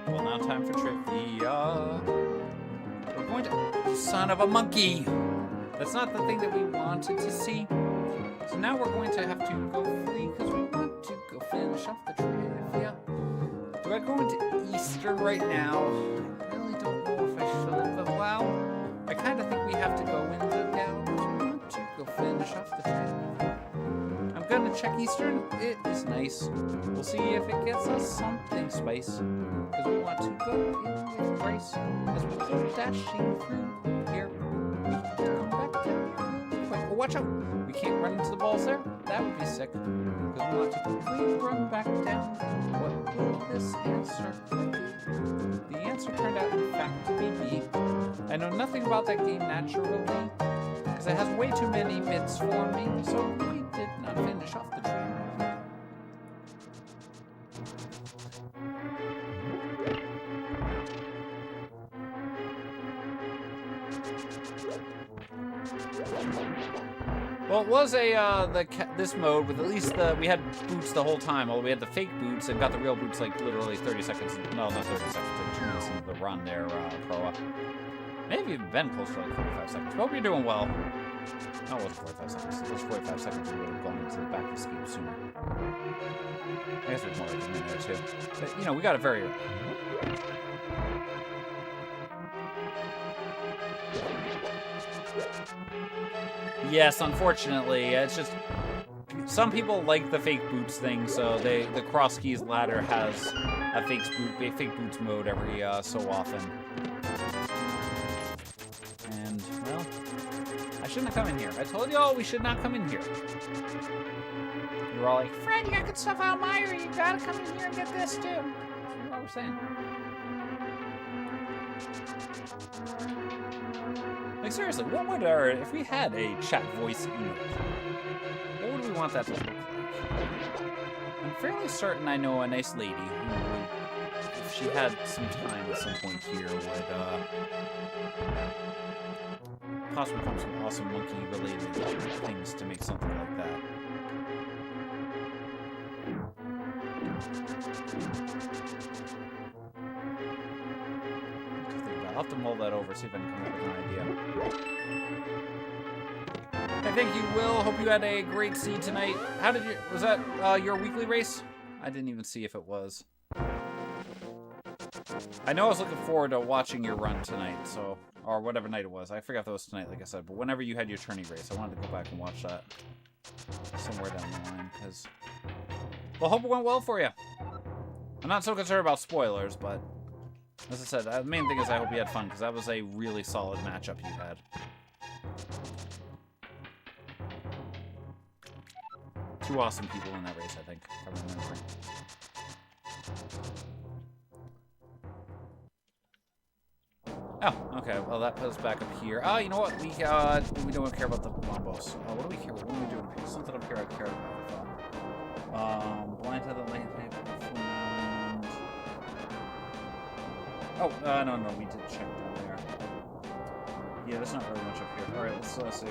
Speaker 1: Well, now time for trivia. We're going to... Son of a monkey! That's not the thing that we wanted to see. So now we're going to have to go flee because we want to go finish off the trivia. Do I go into Eastern right now? I really don't know if I should, but wow. I kind of think we have to go into down. We want to go finish off the trivia. I'm going to check Eastern. It is nice. We'll see if it gets us something spice. Because we want to go in with grace as we keep dashing through here. Watch out! We can't run into the balls there. That would be sick. Because we want to quickly run back down. What will this answer be? The answer turned out, in fact, to be B. I know nothing about that game naturally, because it has way too many bits for me, so we did not finish off the train. Well, it was this mode with at least we had boots the whole time. Although we had the fake boots and got the real boots like literally 30 seconds. No, not 30 seconds. Like 2 minutes into the run there, Proa. Maybe even been close to like 45 seconds. Hope you're doing well. No, it wasn't 45 seconds. It was 45 seconds. We would have gone into the back escape sooner. I guess there's more like a minute there too. But, you know, we got it very early. Yes, unfortunately, it's just some people like the fake boots thing, so the Crosskey's ladder has a fake boots mode every so often. And well, I shouldn't have come in here. I told you all we should not come in here. You were all like, Fred, you got good stuff out of Meyer. You gotta come in here and get this too. That's what we're saying. Like, seriously, what would if we had a chat voice emote, what would we want that to look like? I'm fairly certain I know a nice lady who would, if she had some time at some point here, would possibly come some awesome monkey-related things to make something like that. I'll have to mull that over, see if I can come up with an idea. Hey, thank you, Will. Hope you had a great seed tonight. How did you... Was that your weekly race? I didn't even see if it was. I know I was looking forward to watching your run tonight, so... Or whatever night it was. I forgot if that was tonight, like I said. But whenever you had your tourney race, I wanted to go back and watch that somewhere down the line, because... Well, hope it went well for you. I'm not so concerned about spoilers, but... As I said, the main thing is I hope you had fun, because that was a really solid matchup you had. two awesome people in that race, I think. If I'm remembering. Oh, okay. Well, that puts us back up here. Oh, you know what? We don't care about the bombos. What do we care about? What are we doing? Something up here I care about. Blind to the lane. Oh, no, we did check down there. Yeah, there's not really much up here. Alright, let's see.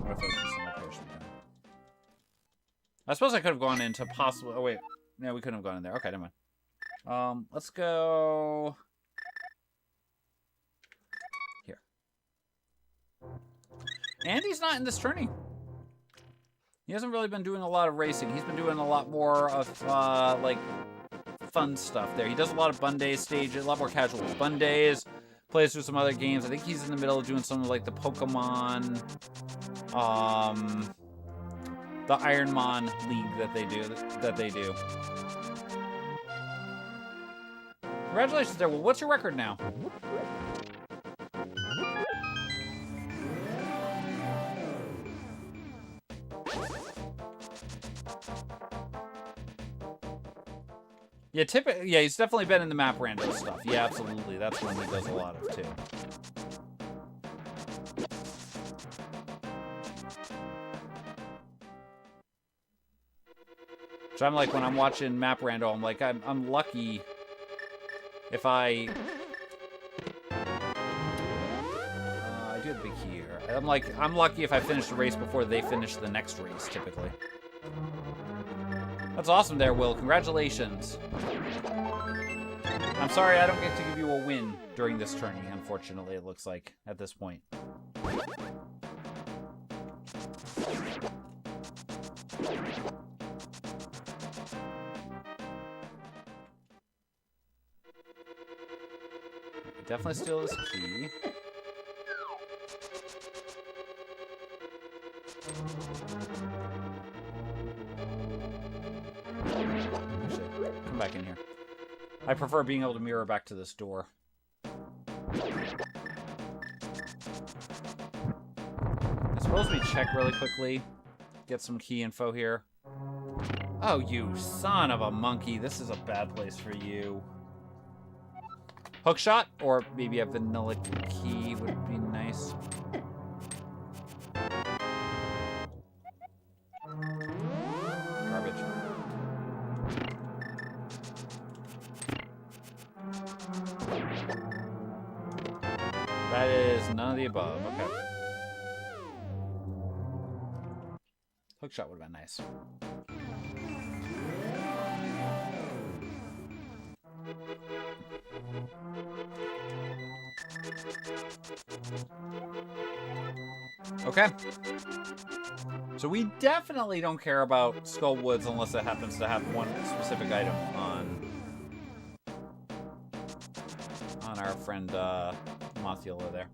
Speaker 1: What if I do some location there? I suppose I could have gone into possibly... Oh, wait. No, we couldn't have gone in there. Okay, never mind. Let's go... here. Andy's not in this tourney. He hasn't really been doing a lot of racing. He's been doing a lot more of, like... fun stuff there. He does a lot of Bun Days stages, a lot more casual Bun Days, plays through some other games. I think he's in the middle of doing some of like the Pokemon, the Ironmon League that they do. Congratulations there. Well, what's your record now? Yeah, he's definitely been in the map random stuff. Yeah, absolutely. That's one he does a lot of, too. So I'm like, when I'm watching map rando, I'm like, I'm lucky if I do have a big key here. I'm lucky if I finish the race before they finish the next race, typically. That's awesome there, Will. Congratulations. I'm sorry I don't get to give you a win during this tourney, unfortunately, it looks like, at this point. Definitely steal this key. Actually, come back in here. I prefer being able to mirror back to this door. I suppose we check really quickly. Get some key info here. Oh, you son of a monkey. This is a bad place for you. Hookshot? Or maybe a vanilla key would be nice. Garbage. That is none of the above. Okay. Hookshot would have been nice. Okay. So we definitely don't care about Skull Woods unless it happens to have one specific item on our friend Mothula there.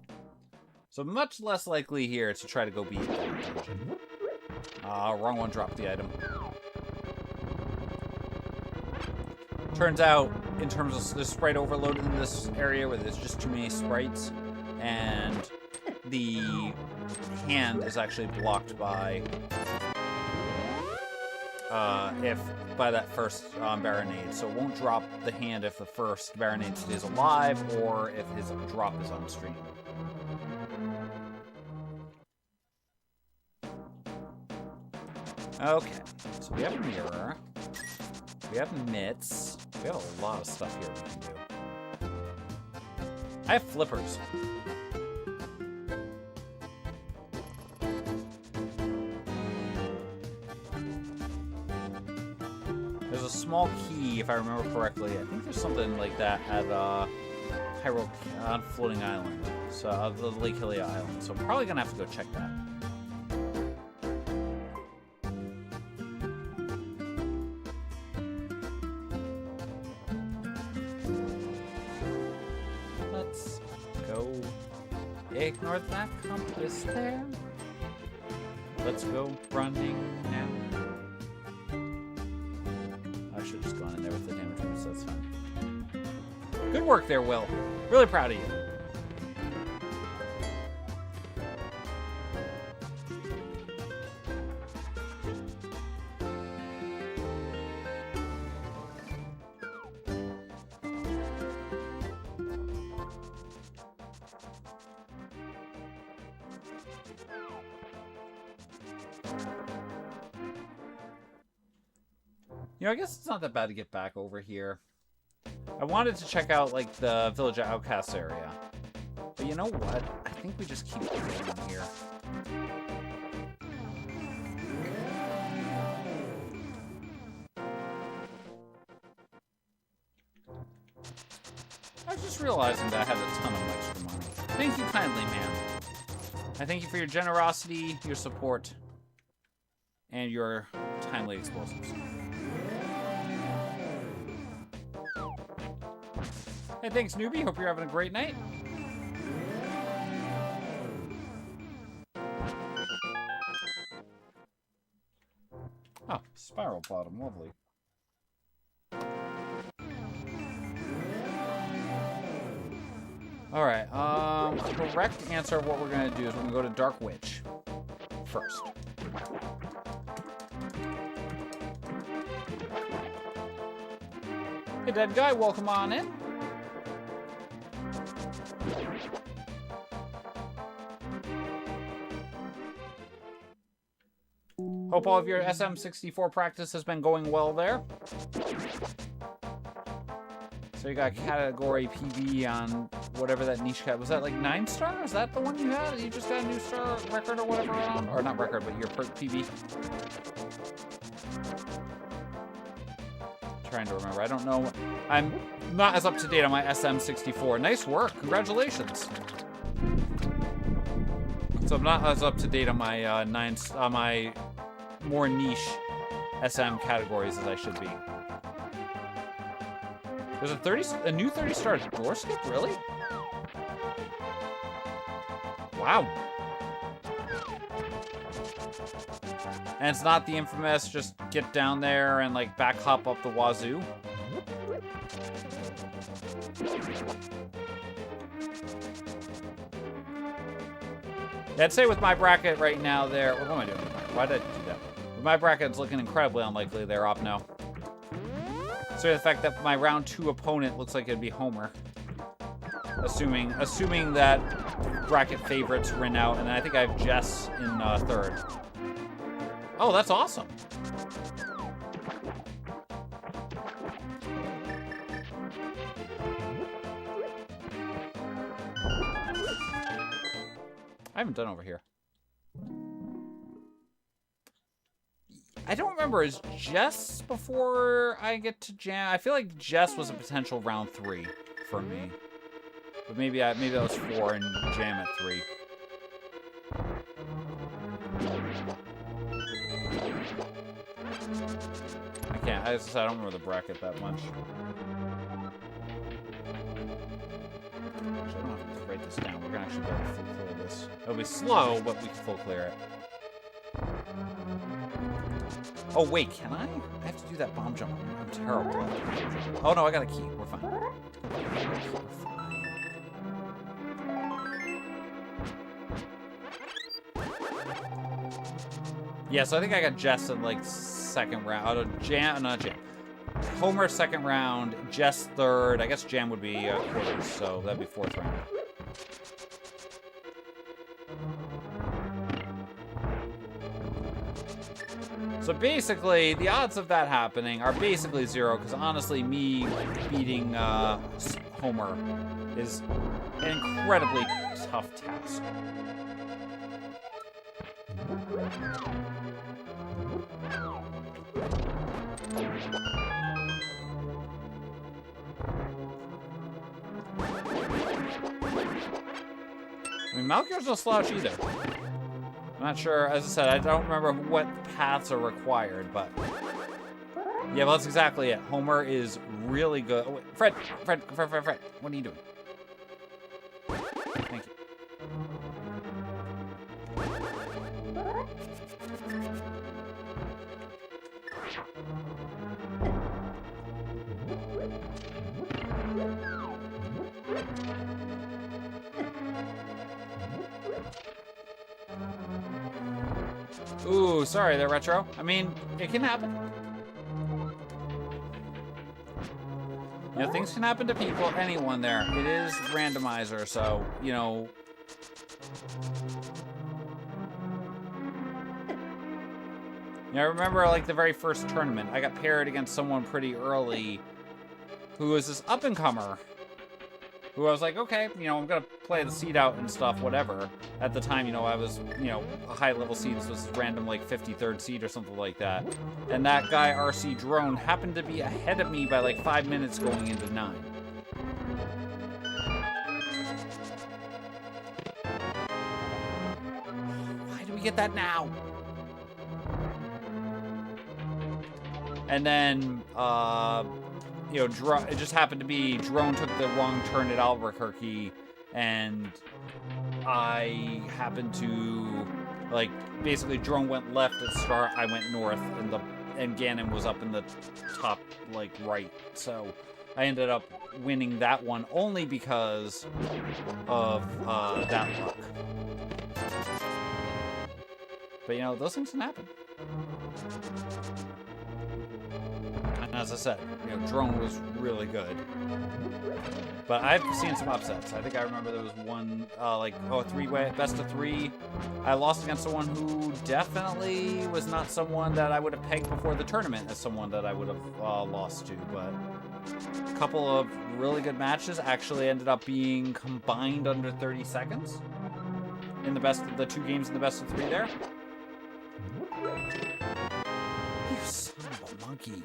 Speaker 1: So much less likely here to try to go beat the dungeon. Wrong one, dropped the item. Turns out, in terms of the sprite overload in this area where there's just too many sprites, and the hand is actually blocked by that first Baronade. So it won't drop the hand if the first Baronade stays alive or if his drop is on stream. Okay, so we have a mirror. We have mitts. We have a lot of stuff here we can do. I have flippers. There's a small key, if I remember correctly. I think there's something like that at Hyrule on Floating Island. So the Lake Hylia Island. So I'm probably gonna have to go check that. Ignore that compass there. Let's go running now. I should have just gone in there with the damage boost, that's fine. Good work there, Will. Really proud of you. You know, I guess it's not that bad to get back over here. I wanted to check out, like, the Village of Outcasts area. But you know what? I think we just keep going here. I was just realizing that I had a ton of extra money. Thank you kindly, ma'am. I thank you for your generosity, your support, and your timely explosives. Hey, thanks, newbie. Hope you're having a great night. Oh, spiral bottom. Lovely. Alright, correct answer of what we're going to do is we're going to go to Dark Witch first. Hey, dead guy, welcome on in. Hope all of your SM64 practice has been going well there. So you got category PB on whatever that niche cat was. That like 9-star? Is that the one you had? You just got a new star record or whatever on? Or not record, but your PB. Trying to remember. I don't know. I'm not as up to date on my SM64. Nice work. Congratulations. So I'm not as up to date on my my more niche SM categories as I should be. There's a new 30-star door skip, really? Wow. And it's not the infamous just get down there and like back hop up the wazoo. Yeah, I'd say with my bracket right now there, what am I doing? Why did I do that? With my bracket, it's looking incredibly unlikely they're up now. So the fact that my round 2 opponent looks like it'd be Homer. Assuming that bracket favorites win out, and then I think I have Jess in 3rd. Oh, that's awesome. I haven't done over here. I don't remember. Is Jess before I get to Jam? I feel like Jess was a potential round 3 for me. But maybe that was 4 and Jam at 3. I can't. I don't remember the bracket that much. Actually, I don't have to write this down. We're gonna actually be able to full clear this. It'll be slow, but we can full clear it. Oh wait, can I? I have to do that bomb jump. I'm terrible at it. Oh no, I got a key. We're fine. We're fine. Yeah, so I think I got Jess in like 2nd round. Out of Jam, not Jam. Homer 2nd round, Jess 3rd. I guess Jam would be quarters, so that'd be 4th round. So basically, the odds of that happening are basically 0, because honestly, me beating Homer is an incredibly tough task. I mean, Malkior's no slouch either. I'm not sure, as I said, I don't remember what paths are required, but... Yeah, well, that's exactly it. Homer is really good. Oh, wait, Fred, what are you doing? Thank you. Ooh, sorry there, Retro. I mean, it can happen. You know, things can happen to people, anyone there. It is randomizer, so, you know... You know, I remember, like, the very first tournament, I got paired against someone pretty early who was this up-and-comer who I was like, okay, you know, I'm gonna play the seed out and stuff, whatever. At the time, you know, I was, you know, a high-level seed, so this was random, like, 53rd seed or something like that. And that guy, RC Drone, happened to be ahead of me by, like, 5 minutes going into 9. Why do we get that now? And then, you know, it just happened to be Drone took the wrong turn at Albuquerque, and I happened to, like, basically Drone went left at start, I went north, and Ganon was up in the top, like, right. So I ended up winning that one only because of that luck. But, you know, those things can happen. And as I said, you know, Drone was really good. But I've seen some upsets. I think I remember there was one, three-way, best of 3. I lost against someone who definitely was not someone that I would have pegged before the tournament as someone that I would have lost to. But a couple of really good matches actually ended up being combined under 30 seconds in the 2 games in the best of 3 there. You son of a monkey.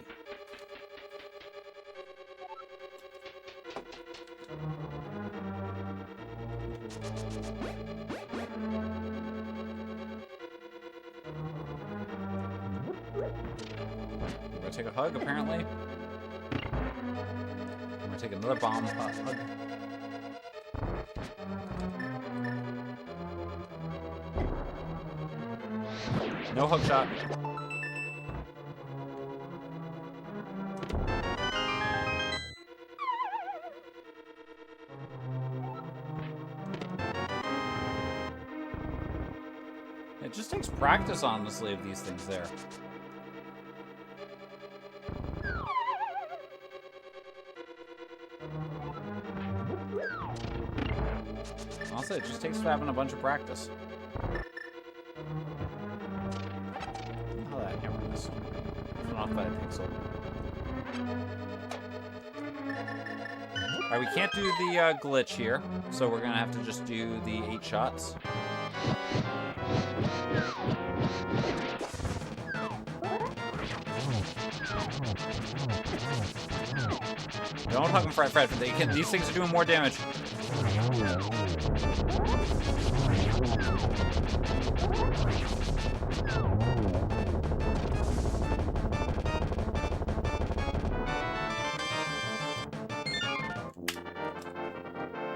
Speaker 1: I'm gonna take a hug, apparently. I'm gonna take another bomb hug. No hook shot. It just takes practice, honestly, of these things there. Honestly, it just takes having a bunch of practice. Oh, that hammer missed. It's off by a pixel. Alright, we can't do the glitch here, so we're gonna have to just do the 8 shots. Don't hug him, Fred. These things are doing more damage.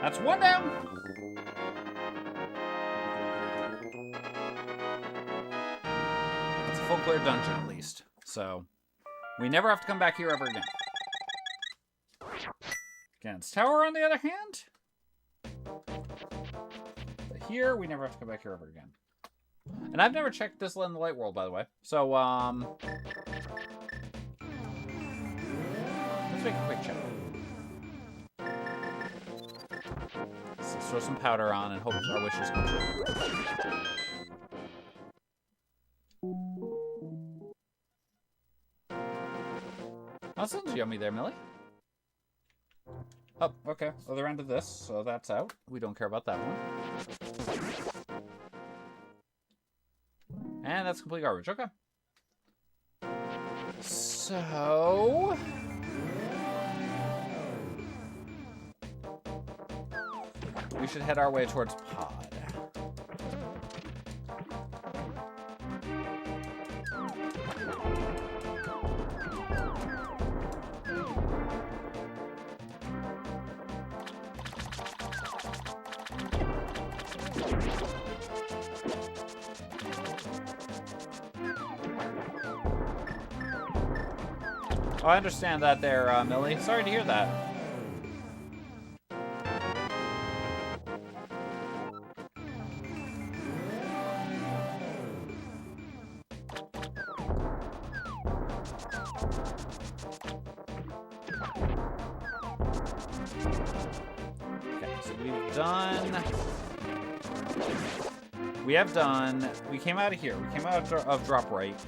Speaker 1: That's 1 down. That's a full clear dungeon, at least. So, we never have to come back here ever again. Against Tower, on the other hand. But here, we never have to come back here ever again. And I've never checked this in the light world, by the way. So, let's make a quick check. Let's throw some powder on and hope our wishes come true. That sounds yummy there, Millie. Oh, okay. Other end of this, so that's out. We don't care about that one. And that's complete garbage. Okay. So... we should head our way towards Pod. Oh, I understand that there, Millie. Sorry to hear that. We have done, we came out of here. We came out of drop right.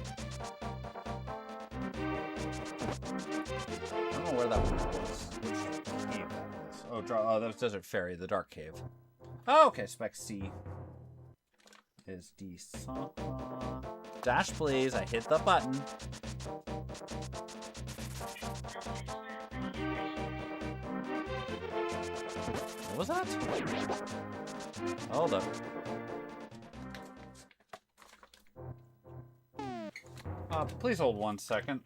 Speaker 1: that one was. Which cave that was? Oh, that was Desert Fairy, the Dark Cave. Oh, okay, spec C is D. Dash, please. I hit the button. What was that? Hold up. Please hold 1 second.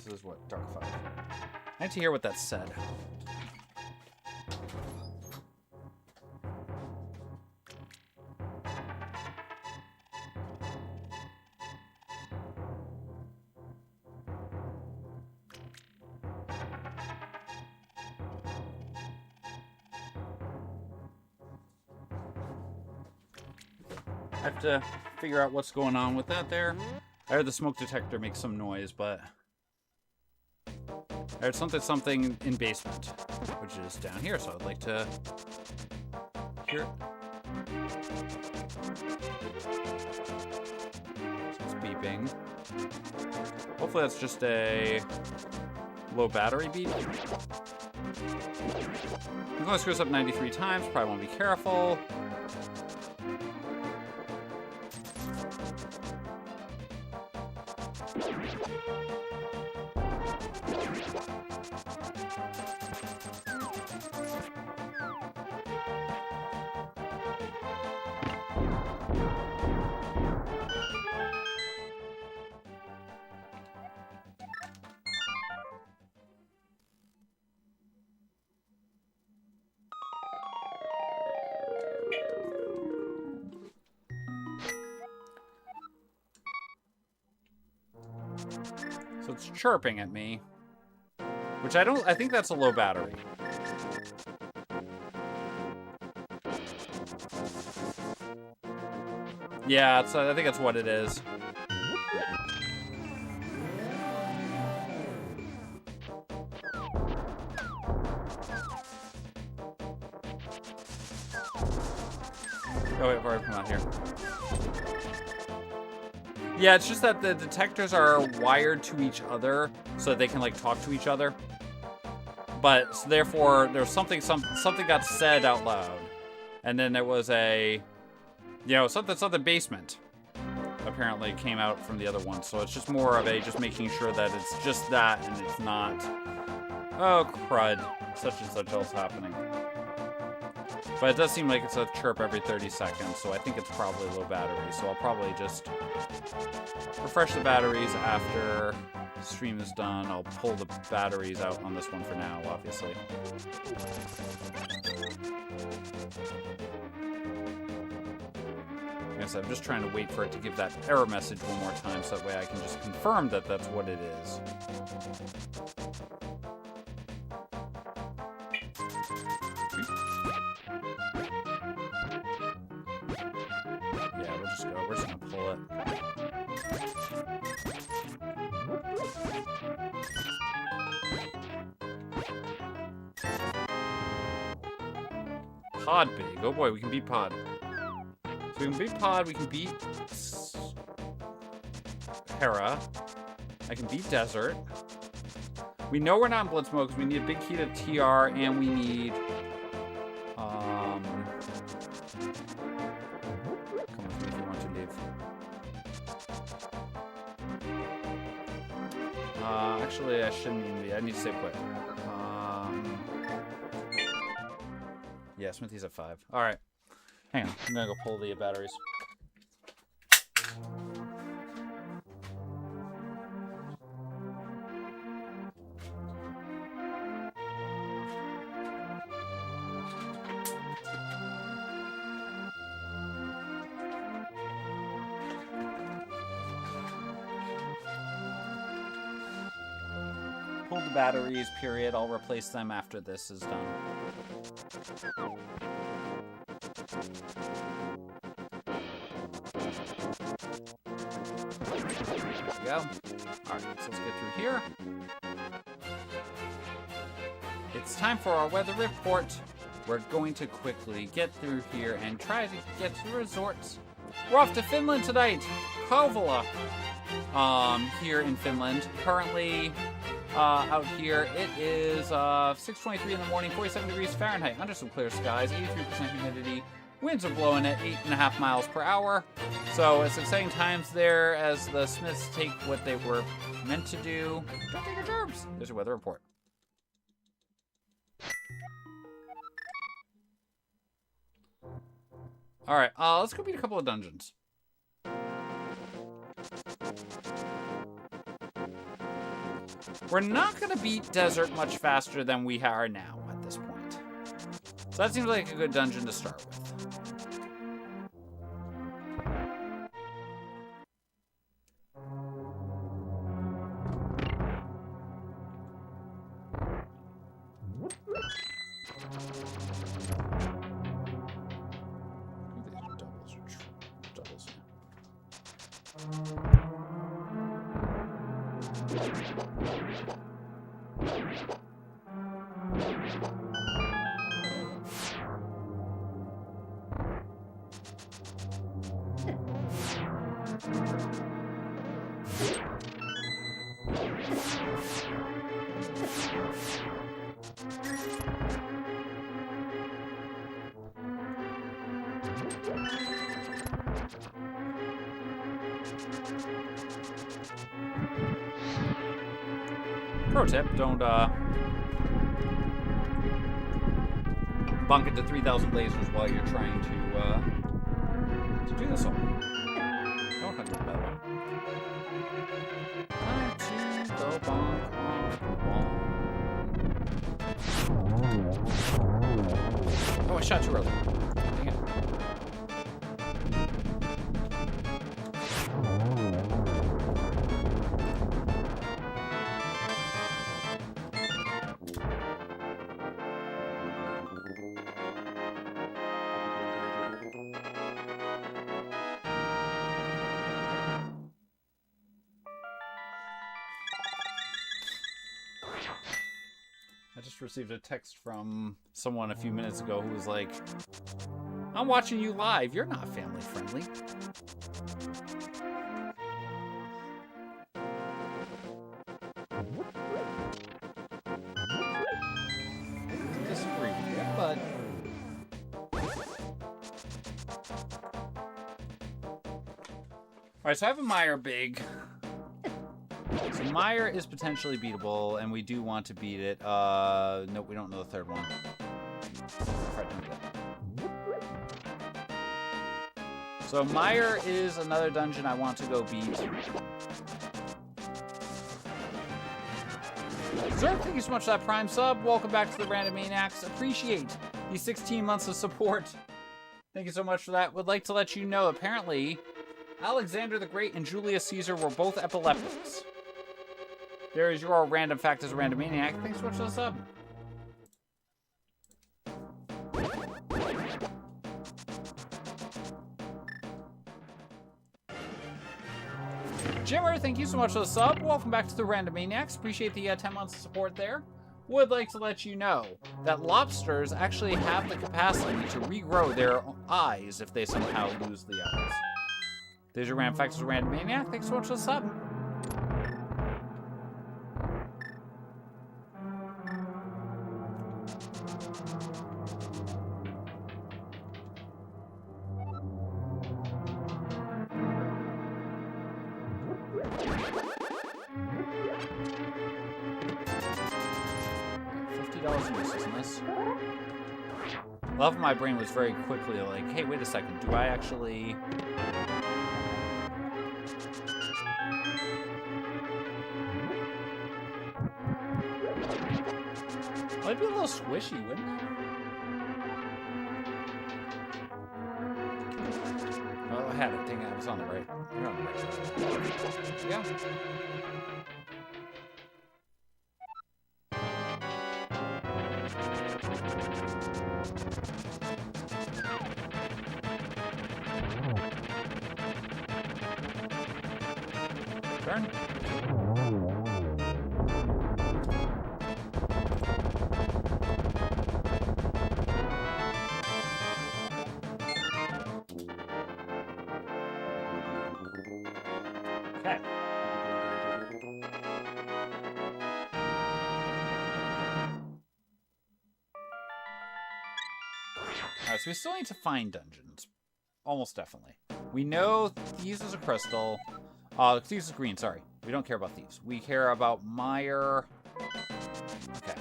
Speaker 1: This is what? Dark 5. I need to hear what that said. I have to figure out what's going on with that there. I heard the smoke detector make some noise, but I heard something in basement, which is down here, so I'd like to hear it. So it's beeping. Hopefully that's just a low battery beep. I'm going to screw this up 93 times, probably want to be careful. So it's chirping at me, which I think that's a low battery. Yeah, I think that's what it is. Oh wait, before I come out here. Yeah, it's just that the detectors are wired to each other so that they can like talk to each other. But so therefore, there's something got said out loud, and then there was a, something basement apparently came out from the other one. So it's just more of a just making sure that it's just that and it's not, oh crud, such and such else happening. But it does seem like it's a chirp every 30 seconds, so I think it's probably low battery. So I'll probably just refresh the batteries after the stream is done. I'll pull the batteries out on this one for now, obviously. Yes, I'm just trying to wait for it to give that error message one more time, so that way I can just confirm that that's what it is. We're just gonna pull it. Pod big. Oh boy, we can beat Pod. So we can beat Pod, we can beat Hera. I can beat Desert. We know we're not in Blitz mode because we need a big key to TR and we need actually, I shouldn't even be. I need to save quick. Yeah, Smithy's at 5. All right. Hang on. I'm going to go pull the batteries. Pull the batteries, period. I'll replace them after this is done. There we go. Alright, so let's get through here. It's time for our weather report. We're going to quickly get through here and try to get to the resort We're off to Finland tonight. Kouvola. Here in Finland. Currently, out here, it is 6:23 in the morning, 47 degrees Fahrenheit, under some clear skies, 83% humidity. Winds are blowing at 8.5 miles per hour. So it's exciting times there as the Smiths take what they were meant to do. Don't take your germs. There's your weather report. All right, let's go beat a couple of dungeons. We're not going to beat Desert much faster than we are now at this point. So that seems like a good dungeon to start with. Pro tip, don't bunk into 3,000 lasers while you're trying to do this all. Don't hug me, by the way. Time to go bonk on the wall. Oh, I shot too early. Dang it. I just received a text from someone a few minutes ago who was like, I'm watching you live. You're not family friendly. I disagree with you, but... Alright, so I have a Meyer big. So Meyer is potentially beatable, and we do want to beat it. Nope, we don't know the third one. So Meyer is another dungeon I want to go beat. Zerk, thank you so much for that Prime sub. Welcome back to the Random Maniacs. Appreciate the 16 months of support. Thank you so much for that. Would like to let you know, apparently, Alexander the Great and Julius Caesar were both epileptics. There is your random fact as a Random Maniac. Thanks so much for the sub. Jimmer, thank you so much for the sub. Welcome back to the Random Maniacs. Appreciate the 10 months of support there. Would like to let you know that lobsters actually have the capacity to regrow their eyes if they somehow lose the eyes. There's your random fact as a Random Maniac. Thanks so much for the sub. Love of my brain was very quickly like, hey, wait a second, do I actually... Well, it'd be a little squishy, wouldn't it? Oh, I had it. Dang it, I was on the right. You're on the right side. Yeah. Turn. Alright, so we still need to find dungeons. Almost definitely. We know Thieves is a crystal. Thieves is green, sorry. We don't care about Thieves. We care about Mire. Okay.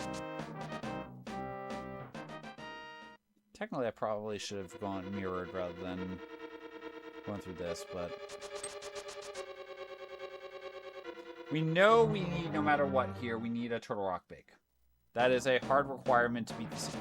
Speaker 1: Technically, I probably should have gone mirrored rather than going through this, but... We know we need, no matter what here, we need a Turtle Rock Bake. That is a hard requirement to beat the scene.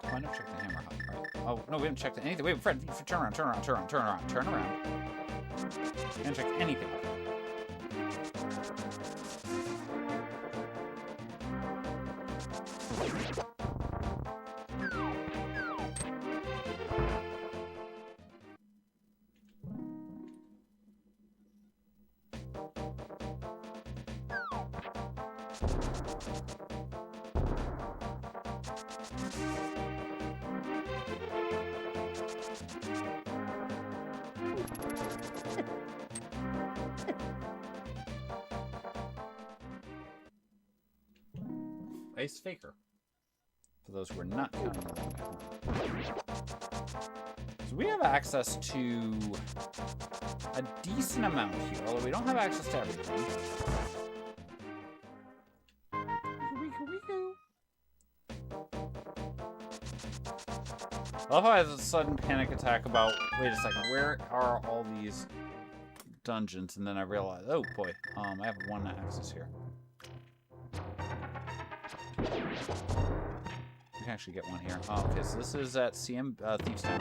Speaker 1: Oh, I never checked the hammer hut. Right. Oh, no, we haven't checked anything. Wait, Fred, turn around. We haven't checked anything. Ice Faker. For those who are not counting along at home. So we have access to a decent amount here, although we don't have access to everything. I love how I have a sudden panic attack about, wait a second, where are all these dungeons? And then I realize, oh boy, I have one access here. We can actually get one here. Oh, okay, so this is at CM Thieves Town.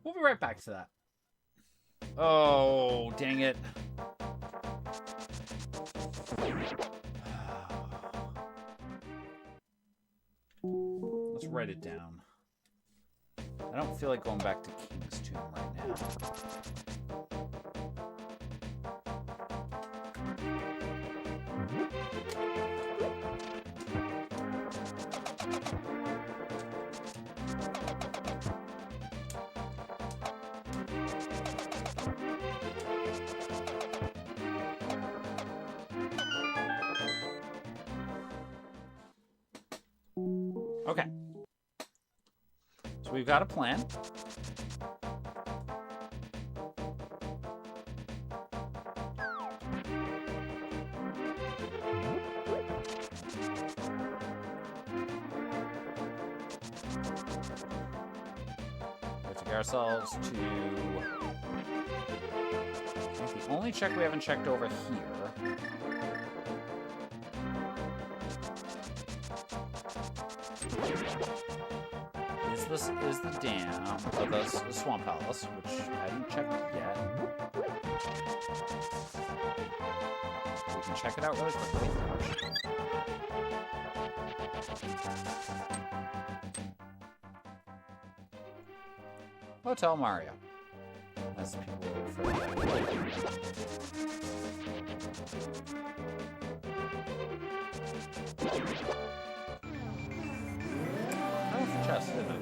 Speaker 1: We'll be right back to that. Oh, dang it. Let's write it down. I don't feel like going back to King's Tomb right now. Okay. So we've got a plan. We have to get ourselves to... I think the only check we haven't checked over here... This is the dam, or the Swamp Palace, which I haven't checked yet. We can check it out really quickly. Hotel Mario. As people refer to it. Oh, it's a chest, isn't it?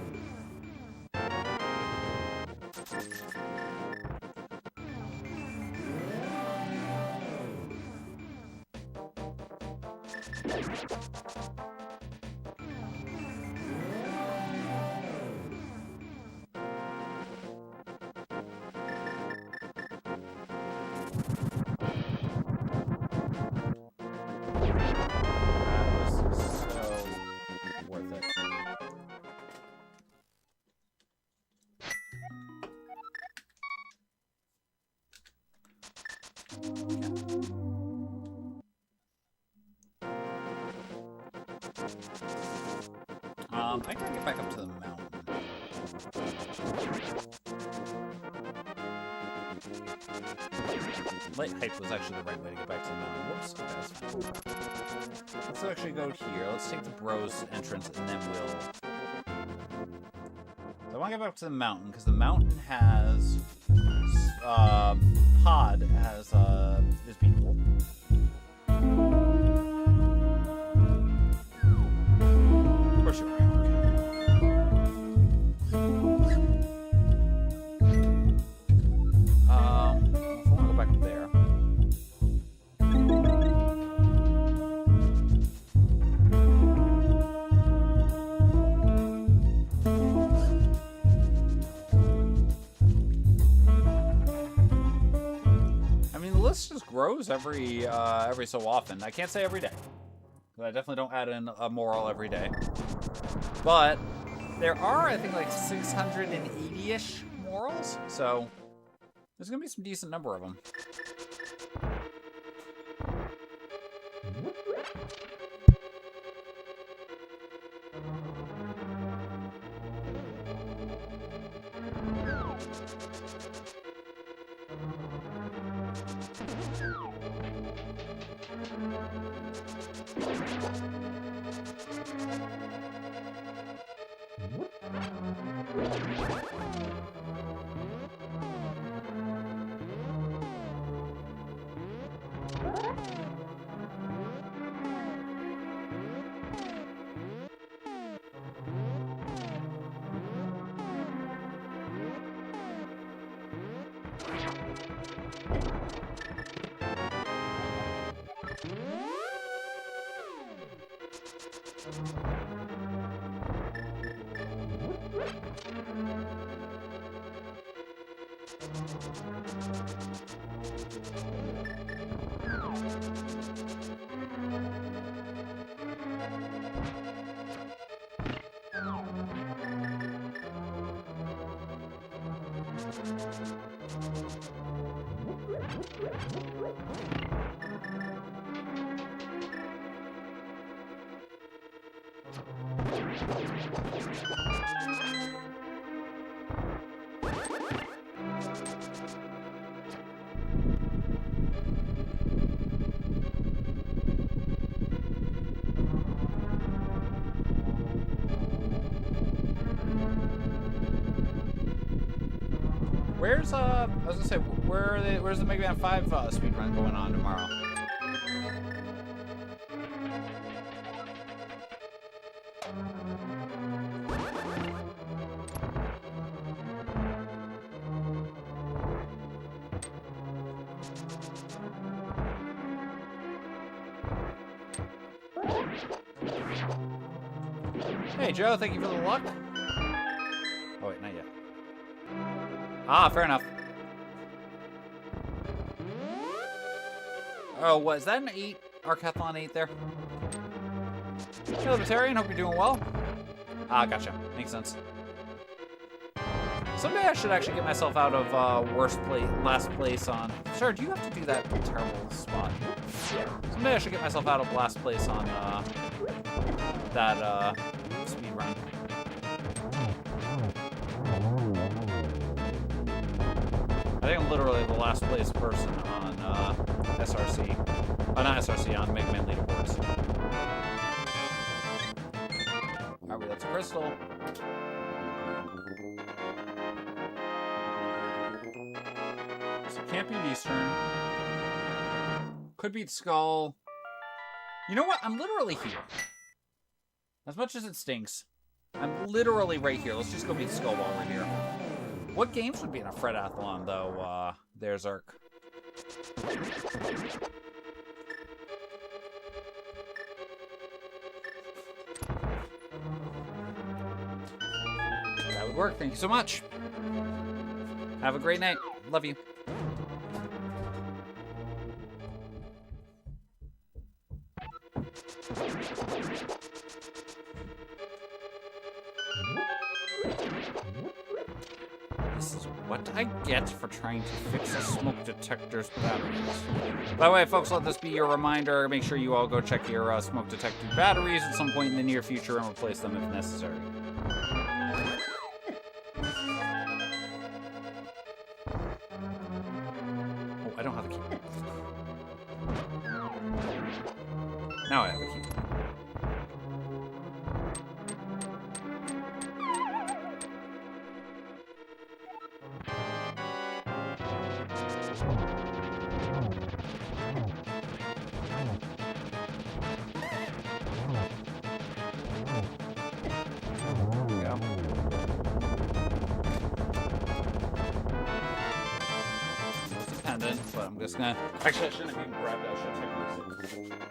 Speaker 1: I gotta get back up to the mountain. Light height was actually the right way to get back to the mountain. Whoops. Okay, that's fine. Let's actually go here. Let's take the bros entrance and then we'll... So I want to get back to the mountain because the mountain has... pod has, is beautiful. Of course you are. Grows every so often. I can't say every day. I definitely don't add in a moral every day. But there are, I think, like 680-ish morals. So there's going to be some decent number of them. Where's I was gonna say, where's the Mega Man 5 speedrun going on tomorrow? Hey Joe, thank you for the luck. Oh wait, not yet. Ah, fair enough. Oh, was that an 8? Arcathlon 8 there? Hey, Libertarian, hope you're doing well. Ah, gotcha. Makes sense. Someday I should actually get myself out of last place on... Sir, do you have to do that terrible spot? Someday I should get myself out of last place on that speed run. I think I'm literally the last place person on SRC. Not SRC, on Mega Man leaderboards. Alright, that's a crystal. So can't beat Eastern. Could beat Skull. You know what? I'm literally here. As much as it stinks, I'm literally right here. Let's just go beat Skull while we're here. What games would be in a Fredathlon, though, there's Ark? That would work. Thank you so much. Have a great night. Love you. This is what I get for trying to fix a smoke detector's batteries. By the way, folks, let this be your reminder. Make sure you all go check your smoke detector batteries at some point in the near future and replace them if necessary. I have the key. But I'm just gonna. Actually, I shouldn't have even grabbed that. I should have taken this.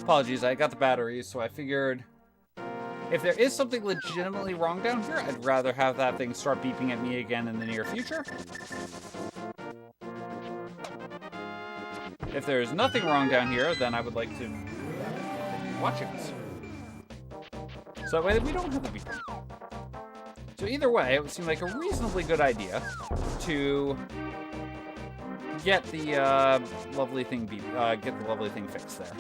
Speaker 1: Apologies, I got the batteries, so I figured if there is something legitimately wrong down here, I'd rather have that thing start beeping at me again in the near future. If there is nothing wrong down here, then I would like to watch it. So that way we don't have the beep. So either way, it would seem like a reasonably good idea to get the lovely thing fixed there.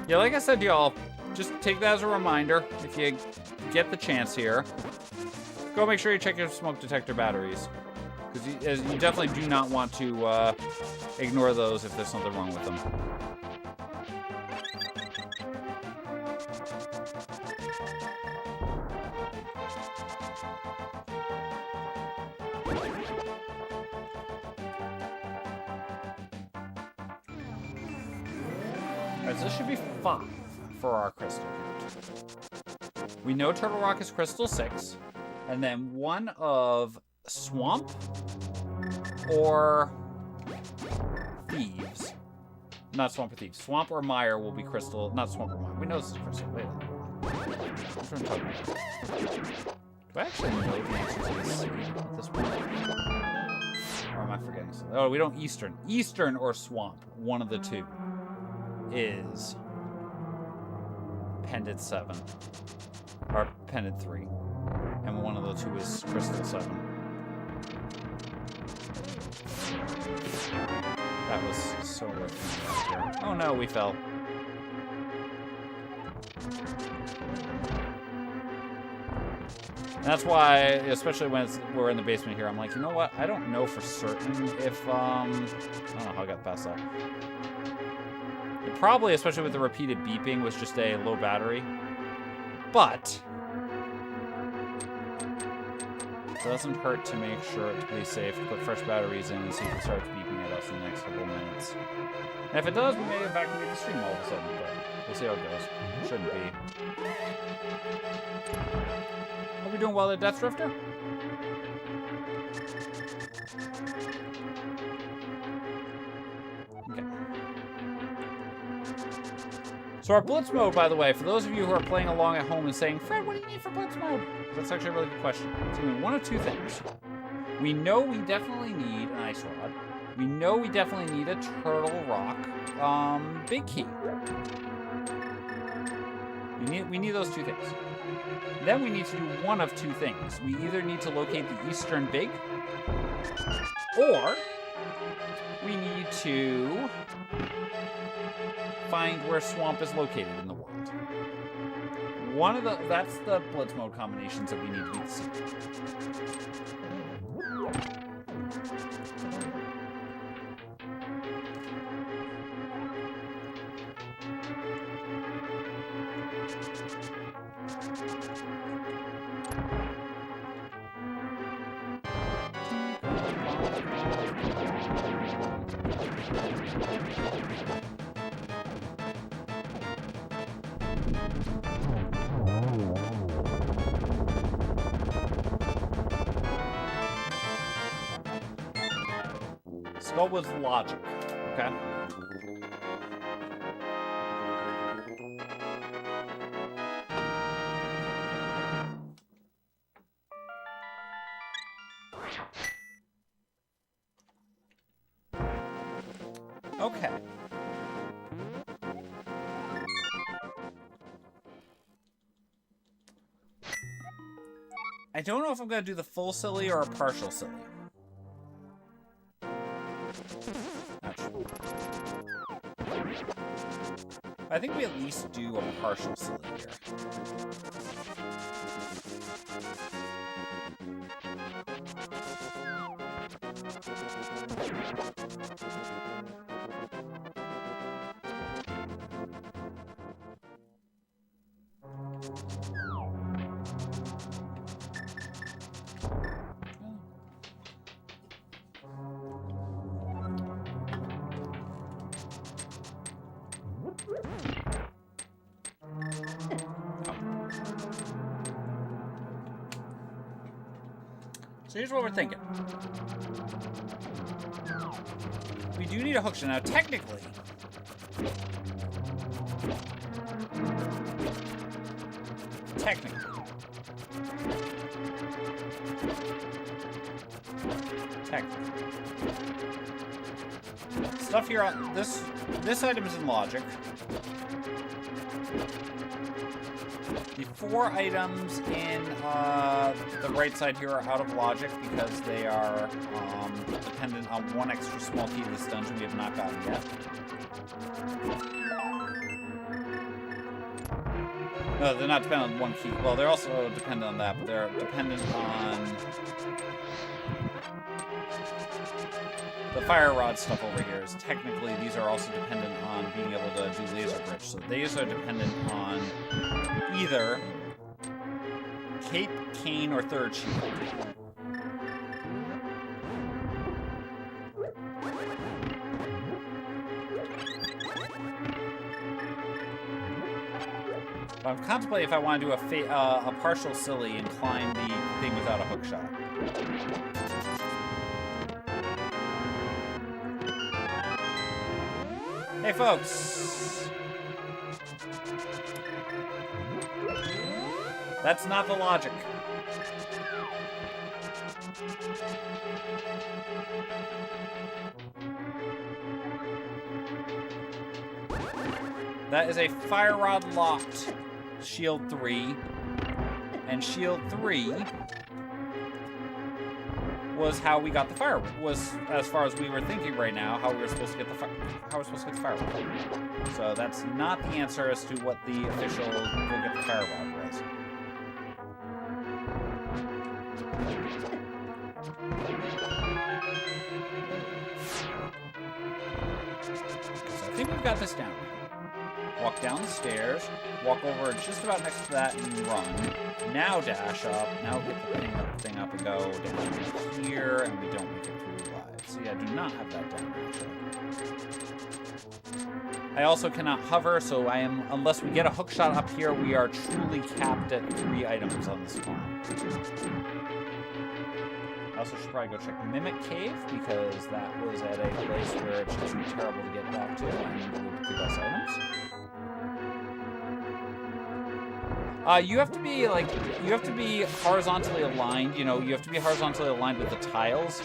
Speaker 1: Yeah, like I said to y'all, just take that as a reminder. If you get the chance here, go make sure you check your smoke detector batteries. Because you definitely do not want to ignore those if there's something wrong with them. Alright, so this should be 5 for our crystal count. We know Turtle Rock is crystal 6, and then one of Swamp or Thieves. Not Swamp or Thieves. Swamp or Mire will be crystal. Not Swamp or Mire. We know this is crystal. Wait. Which one talking about? Do I actually know the answer to this at this point? Or am I forgetting something? Oh, we don't Eastern. Eastern or Swamp. One of the two is Pendant 7. Or Pendant 3. And one of the two is Crystal 7. That was so worth it. Oh no, we fell. And that's why, especially when we're in the basement here, I'm like, you know what? I don't know for certain if, I don't know how I got past that. It probably, especially with the repeated beeping, was just a low battery. But it doesn't hurt to make sure to be safe, put fresh batteries in and see if it starts beeping at us in the next couple of minutes. And if it does, we may evacuate the stream all of a sudden, but we'll see how it goes. Shouldn't be. Hope you're doing well there, Death Drifter. Okay. So our Blitz mode, by the way, for those of you who are playing along at home and saying, Fred, what do you need for Blitz mode? That's actually a really good question. It's going to be one of two things. We know we definitely need an Ice Rod. We know we definitely need a Turtle Rock Big Key. We need those two things. Then we need to do one of two things. We either need to locate the Eastern Big, or we need to find where Swamp is located in the world. That's the Blitz mode combinations that we need to see. go with logic, okay? Okay. I don't know if I'm going to do the full silly or a partial silly. I think we at least do a partial silly here. So here's what we're thinking. We do need a hookshot. Now, technically, stuff here on this item is in logic. The 4 items in the right side here are out of logic because they are dependent on 1 extra small key to this dungeon we have not gotten yet. No, they're not dependent on 1 key. Well, they're also dependent on that, but they're dependent on the fire rod stuff over here. Is technically these are also dependent on being able to do laser bridge. So these are dependent on either cape, cane, or 3rd shield. I'm contemplating if I want to do a partial silly and climb the thing without a hookshot. Hey, folks! That's not the logic. That is a fire rod locked shield 3, and shield 3 was how we got the fire. Was, as far as we were thinking right now, how we were supposed to get the fire rod. So that's not the answer as to what the official go get the fire rod was. So I think we've got this down. Walk down the stairs, walk over just about next to that and run. Now dash up, now get the thing up and go down here, and we don't make it through live. See, I do not have that down actually. I also cannot hover, so I am, unless we get a hookshot up here, we are truly capped at 3 items on the spawn. I also should probably go check Mimic Cave, because that was at a place where it's just terrible to get back to and would give us items. You have to be horizontally aligned, you know, you have to be horizontally aligned with the tiles.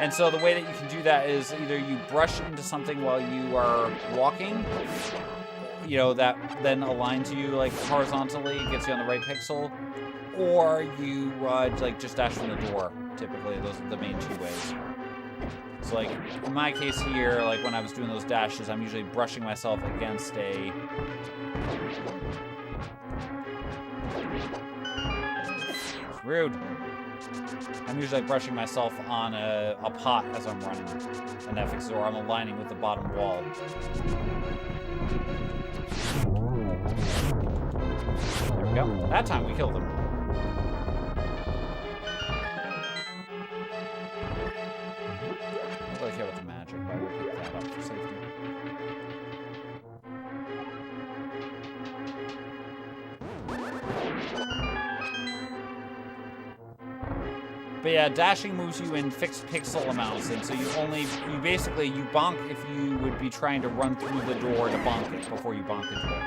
Speaker 1: And so the way that you can do that is either you brush into something while you are walking, you know, that then aligns you like horizontally, gets you on the right pixel, or you like just dash from the door. Typically, those are the main 2 ways. So like in my case here, like when I was doing those dashes, I'm usually brushing myself against a rude. I'm usually brushing myself on a pot as I'm running, and that fixes it, or I'm aligning with the bottom wall. There we go. That time we killed him. I don't really care about the magic, but I will pick that up for safety. But yeah, dashing moves you in fixed pixel amounts, and so you basically bonk if you would be trying to run through the door to bonk it before you bonk into it.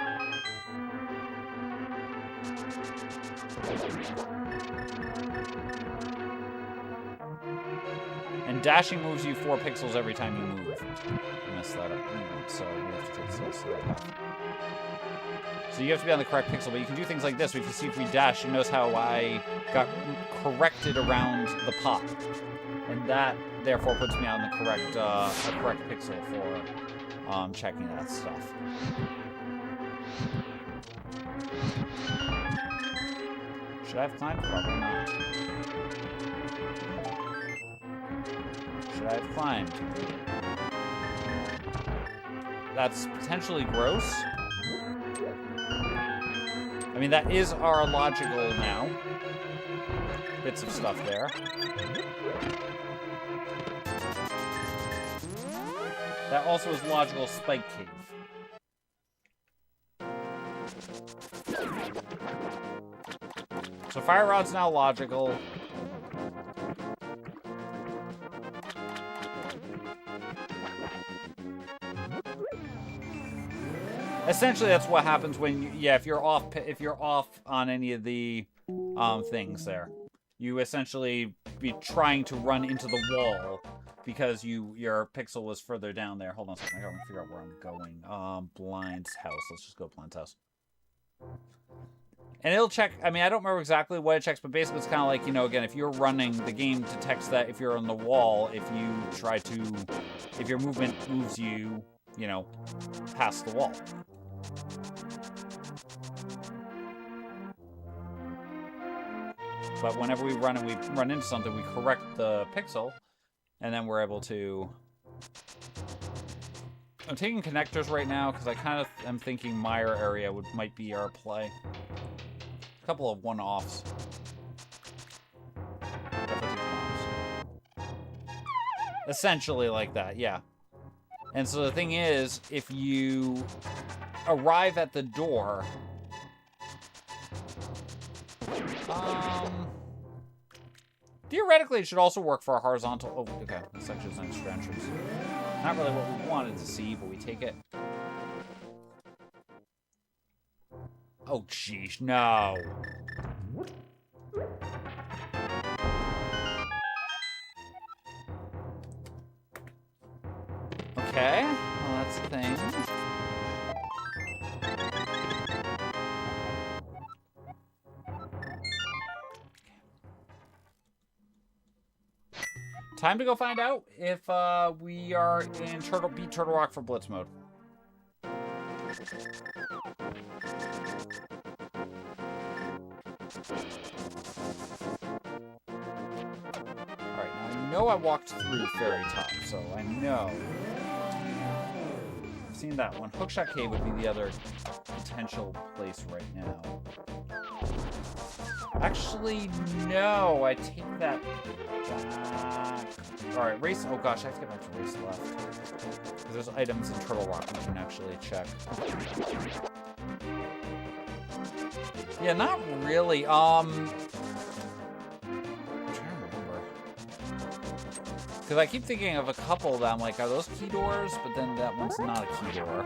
Speaker 1: And dashing moves you 4 pixels every time you move. I messed that up. So we have to take this path. So you have to be on the correct pixel, but you can do things like this. If you see if we dash, you notice how I got corrected around the pot. And that, therefore, puts me on the correct pixel for checking that stuff. Should I have climbed? Probably not. Should I have climbed? That's potentially gross. I mean, that is our logical now. Bits of stuff there. That also is logical spike cave. So fire rod's now logical. Essentially, that's what happens when you, if you're off on any of the things there. You essentially be trying to run into the wall because your pixel was further down there. Hold on a second, I gotta figure out where I'm going. Blind's house. Let's just go to Blind's house. And it'll check, I mean, I don't remember exactly what it checks, but basically it's kind of like, you know, again, if you're running, the game detects that if you're on the wall, if your movement moves you, you know, past the wall. But whenever we run and we run into something, we correct the pixel, and then we're able to... I'm taking connectors right now, because I kind of am thinking Mire area might be our play. A couple of one-offs. Essentially like that, yeah. And so the thing is, if you arrive at the door... theoretically, it should also work for a horizontal... Oh, okay. This actually is an extra entrance. Not really what we wanted to see, but we take it. Oh, jeez, no. Okay, well, that's a thing. Time to go find out if we are in beat Turtle Rock for Blitz mode. Alright, now I know I walked through Fairy Top, so I know. I've seen that one. Hookshot Cave would be the other potential place right now. Actually, no. I take that back. Alright, race. Oh gosh, I have to get back to race left. Because there's items in Turtle Rock we can actually check. Yeah, not really. I'm trying to remember. Because I keep thinking of a couple that I'm like, are those key doors? But then that one's not a key door.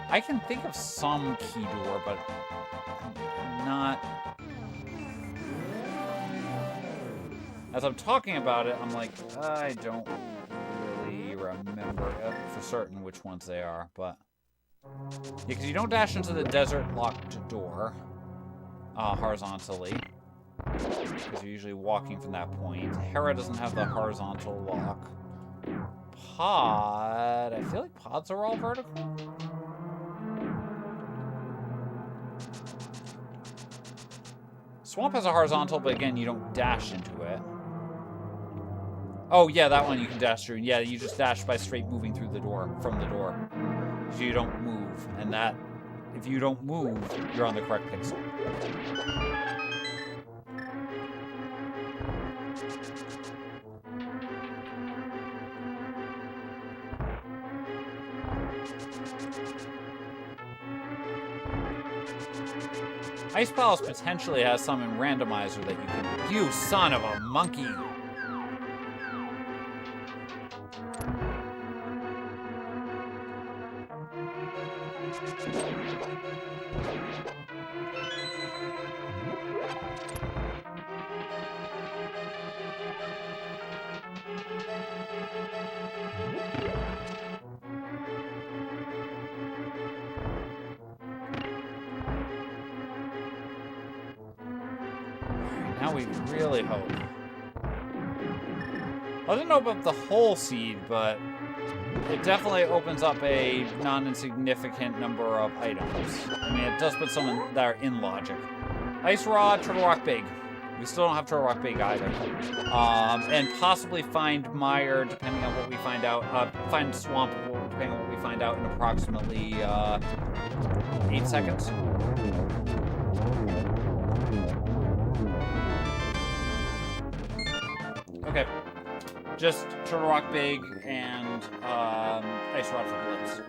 Speaker 1: I can think of some key door, but not... As I'm talking about it, I'm like, I don't really remember for certain which ones they are, but... Yeah, because you don't dash into the desert-locked door horizontally. Because you're usually walking from that point. Hera doesn't have the horizontal lock. Pod... I feel like pods are all vertical. Swamp has a horizontal, but again, you don't dash into it. Oh, yeah, that one you can dash through. Yeah, you just dash by straight moving through the door, from the door. So you don't move. And that, if you don't move, you're on the correct pixel. Ice Palace potentially has some in randomizer that you can... You son of a monkey! Now we really hope. I don't know about the whole seed, but it definitely opens up a non-insignificant number of items. I mean, it does put some in, that are in logic. Ice Rod, Turtle Rock Big. We still don't have Turtle Rock Big either. And possibly find Mire, depending on what we find out. Find Swamp, depending on what we find out in approximately 8 seconds. Okay. Just Turtle Rock Big and Ice Rod for Blitz.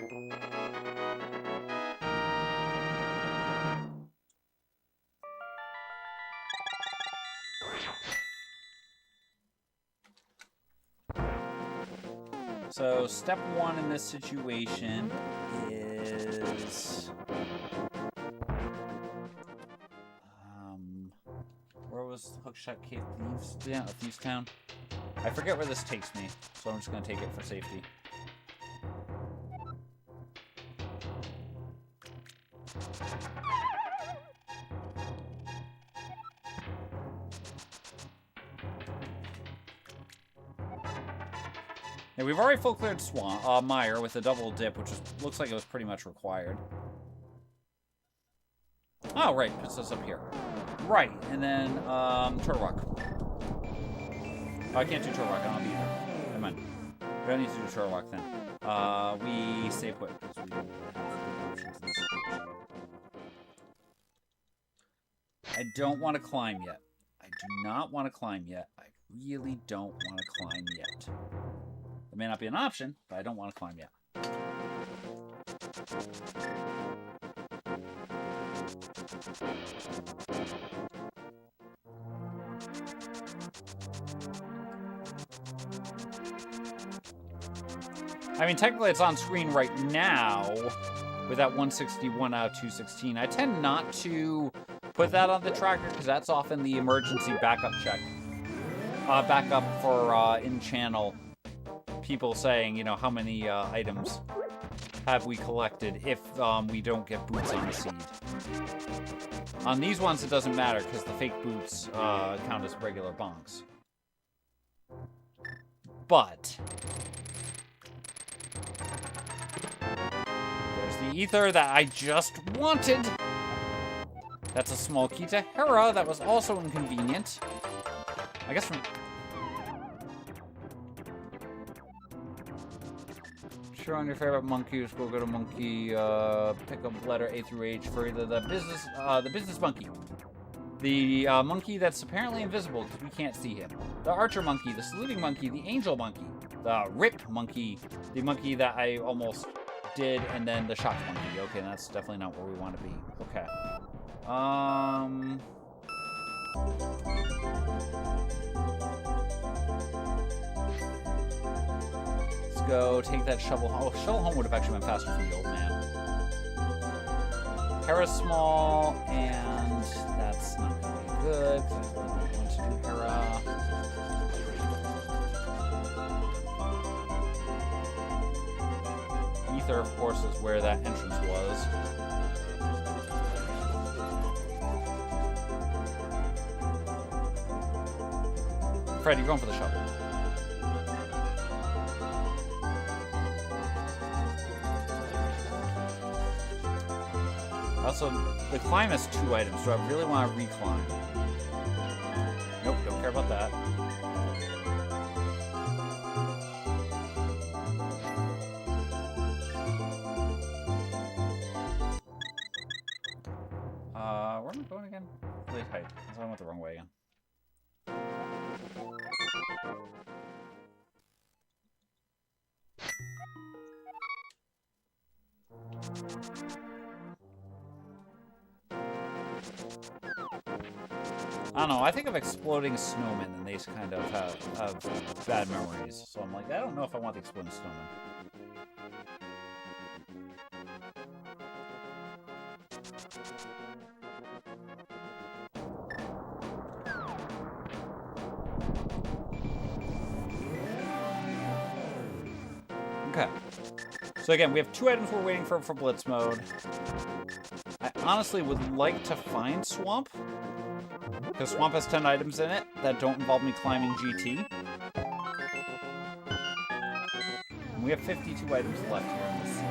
Speaker 1: So step one in this situation is where was Hookshot Cave Thieves? Yeah, Thieves Town. I forget where this takes me, so I'm just gonna take it for safety. Yeah, we've already full cleared Mire with a double dip, which looks like it was pretty much required. Oh, right, puts us up here. Right, and then Turtle Rock. Oh, I can't do Turtle Rock, I don't have either. Never mind. We don't need to do Turtle Rock then. We stay put, because we don't have options in this situation. I don't want to climb yet. I do not want to climb yet. I really don't want to climb yet. It may not be an option, but I don't want to climb yet. I mean, technically it's on screen right now with that 161 out of 216. I tend not to put that on the tracker because that's often the emergency backup check. Backup for in-channel people saying, you know, how many items have we collected if we don't get boots on the seed. On these ones, it doesn't matter because the fake boots count as regular bonks. But there's the ether that I just wanted. That's a small key to Hera that was also inconvenient. I guess from... Sure, on your favorite monkey, just go to monkey, pick up letter A through H for either the business monkey. The monkey that's apparently invisible because we can't see him. The archer monkey, the saluting monkey, the angel monkey, the rip monkey, the monkey that I almost did, and then the shock monkey. Okay, that's definitely not where we want to be. Okay. Let's go take that shovel home. Oh, shovel home would have actually been faster for the old man. Hera's small, and that's not going to be good, because I really don't want to do Hera. Ether, of course, is where that entrance was. Fred, you're going for the shovel. Also, the climb has 2 items, so I really want to reclimb. Nope, don't care about that. Where am I going again? Really tight. I went the wrong way again. I don't know. I think of exploding snowmen, and they kind of have bad memories. So I'm like, I don't know if I want the exploding snowman. Okay. So again, we have 2 items we're waiting for Blitz mode. I honestly would like to find Swamp, because Swamp has 10 items in it that don't involve me climbing GT. And we have 52 items left here in this.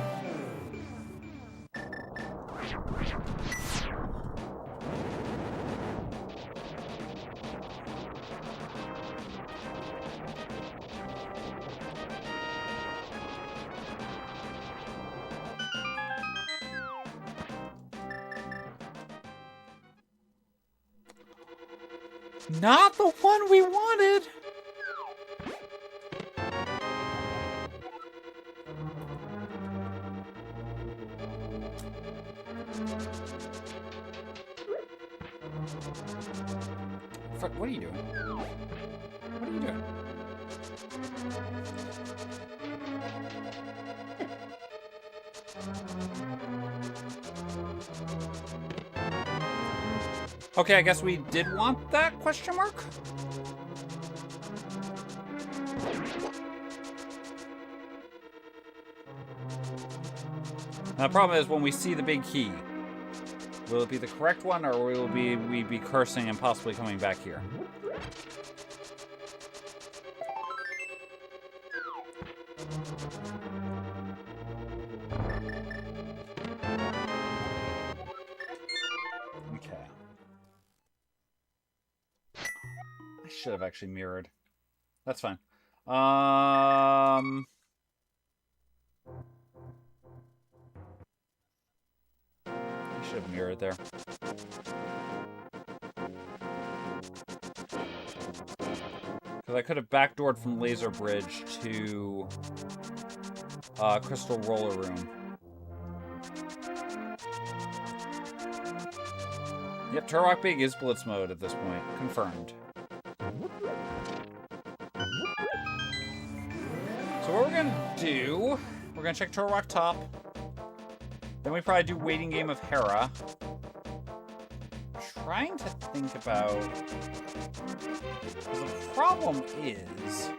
Speaker 1: Not the one we wanted! What are you doing? What are you doing? Okay, I guess we did want that, question mark? Now, the problem is when we see the big key, will it be the correct one, or will we be cursing and possibly coming back here? Okay. I should have actually mirrored. That's fine. I should have mirrored there. Because I could have backdoored from Laser Bridge to Crystal Roller Room. Yep, Turok Big is Blitz mode at this point. Confirmed. So what we're gonna do, we're gonna check Turok Top. Then we probably do Waiting Game of Hera. Trying to think about... The problem is...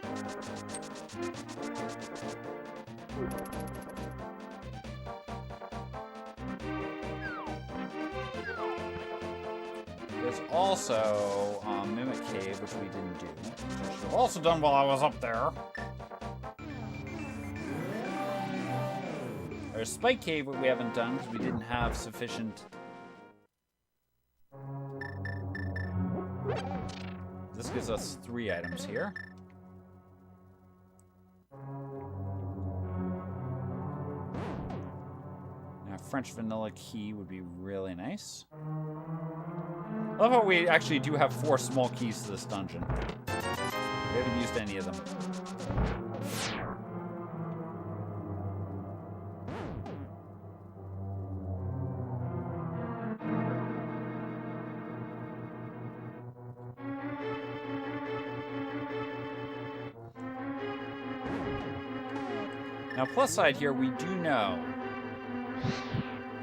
Speaker 1: There's also Mimic Cave, which we didn't do. Which I should have also done while I was up there. There's Spike Cave, which we haven't done because we didn't have sufficient... This gives us 3 items here. Now, French Vanilla Key would be really nice. I love how we actually do have 4 small keys to this dungeon. We haven't used any of them. Now, plus side here, we do know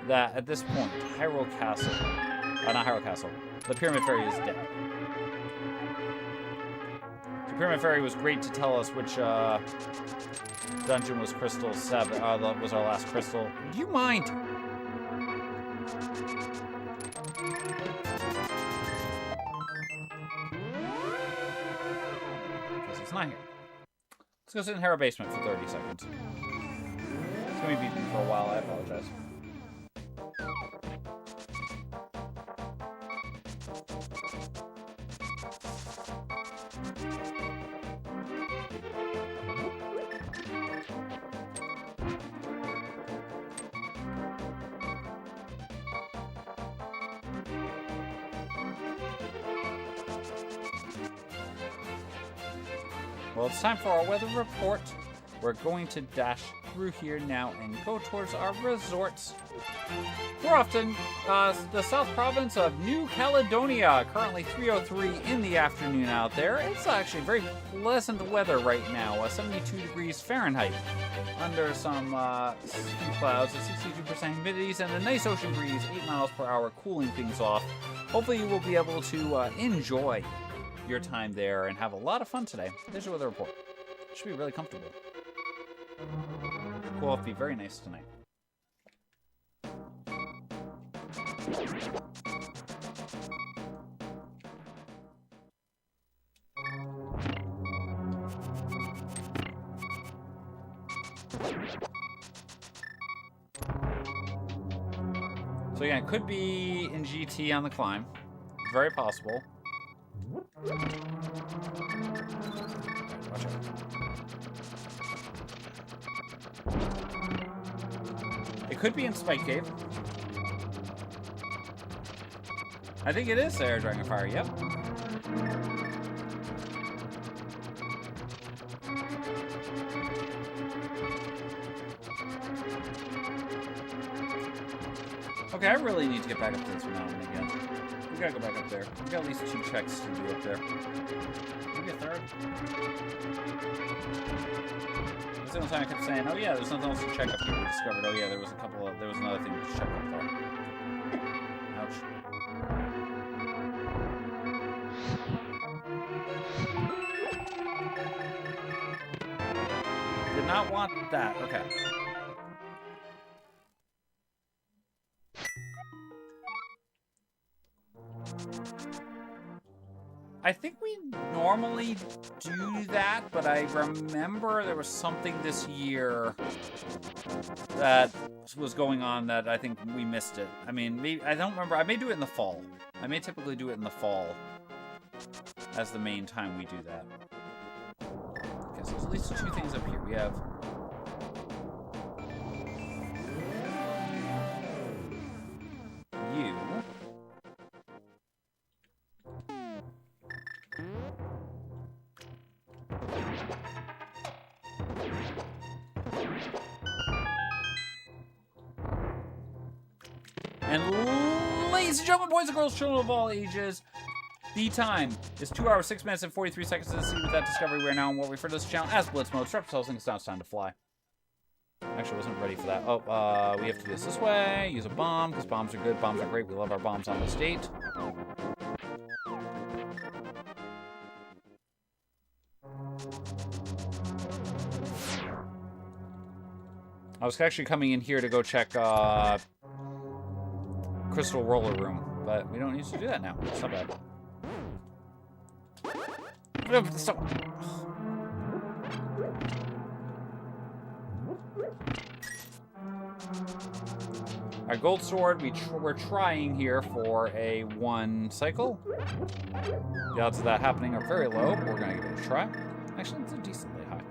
Speaker 1: that at this point, Hyrule Castle, not Hyrule Castle, the Pyramid Fairy is dead. The Pyramid Fairy was great to tell us which dungeon was Crystal 7, was our last crystal. Do you mind? Because it's not here. Let's go sit in Hera Basement for 30 seconds. It's gonna be beaten for a while, I apologize. Well, it's time for our weather report. We're going to dash through here now and go towards our resorts. We're off to the South Province of New Caledonia. Currently 3:03 in the afternoon out there. It's actually very pleasant weather right now, 72 degrees Fahrenheit. Under some few clouds, 62% humidities, and a nice ocean breeze, 8 miles per hour, cooling things off. Hopefully you will be able to enjoy your time there and have a lot of fun today. There's your weather report. It should be really comfortable. Cool off, be very nice tonight. So yeah, it could be in GT on the climb. Very possible. Watch out. It could be in Spike Cave. I think it is there, Dragon Fire, yep. Okay, I really need to get back up to this mountain again. We gotta go back up there. We got at least 2 checks to do up there. Maybe a third? That's the only time I kept saying, oh yeah, there's nothing else to check up here. We discovered, oh yeah, there was another thing to check up there. Ouch. Did not want that, okay. I think we normally do that, but I remember there was something this year that was going on that I think we missed it. I mean, maybe, I don't remember. I may do it in the fall. I may typically do it in the fall as the main time we do that. Okay, so there's at least 2 things up here. We have... you. And ladies and gentlemen, boys and girls, children of all ages, the time is 2 hours, 6 minutes, and 43 seconds to see with that discovery. We are now on what we refer to this channel as Blitz Mode. Strap yourselves in, it's now time to fly. Actually, wasn't ready for that. Oh, we have to do this way. Use a bomb, because bombs are good. Bombs are great. We love our bombs on the state. I was actually coming in here to go check Crystal Roller Room, but we don't need to do that now. It's not bad. Stop. Our gold sword, we're trying here for a 1 cycle. The odds of that happening are very low, but we're going to give it a try. Actually, it's decently high.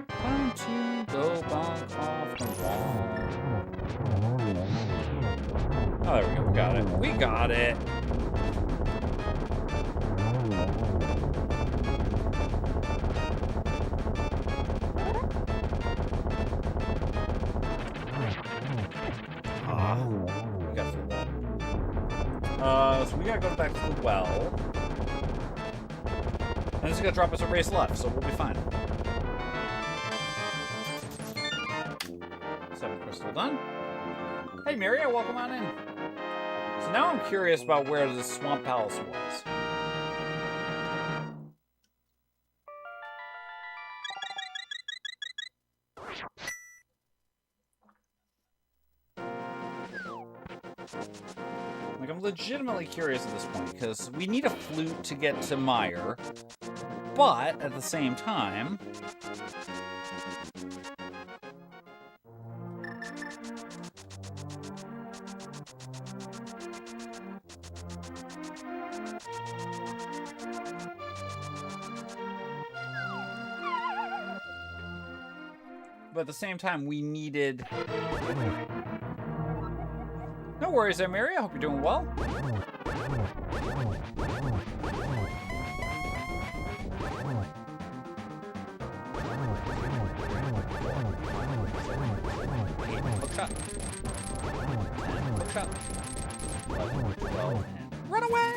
Speaker 1: Time to go bonk off the wall. Oh, there we go. We got it. We got it. We got through that. So we gotta go back to the well. And this is gonna drop us a race left, so we'll be fine. 7 crystal done. Hey, Maria, welcome on in. So now I'm curious about where the Swamp Palace was. Like, I'm legitimately curious at this point, because we need a flute to get to Meyer, but at the same time... But at the same time, we needed... No worries there, Mary. I hope you're doing well. Hook shot. 10, hook shot. 11, 12, and run away!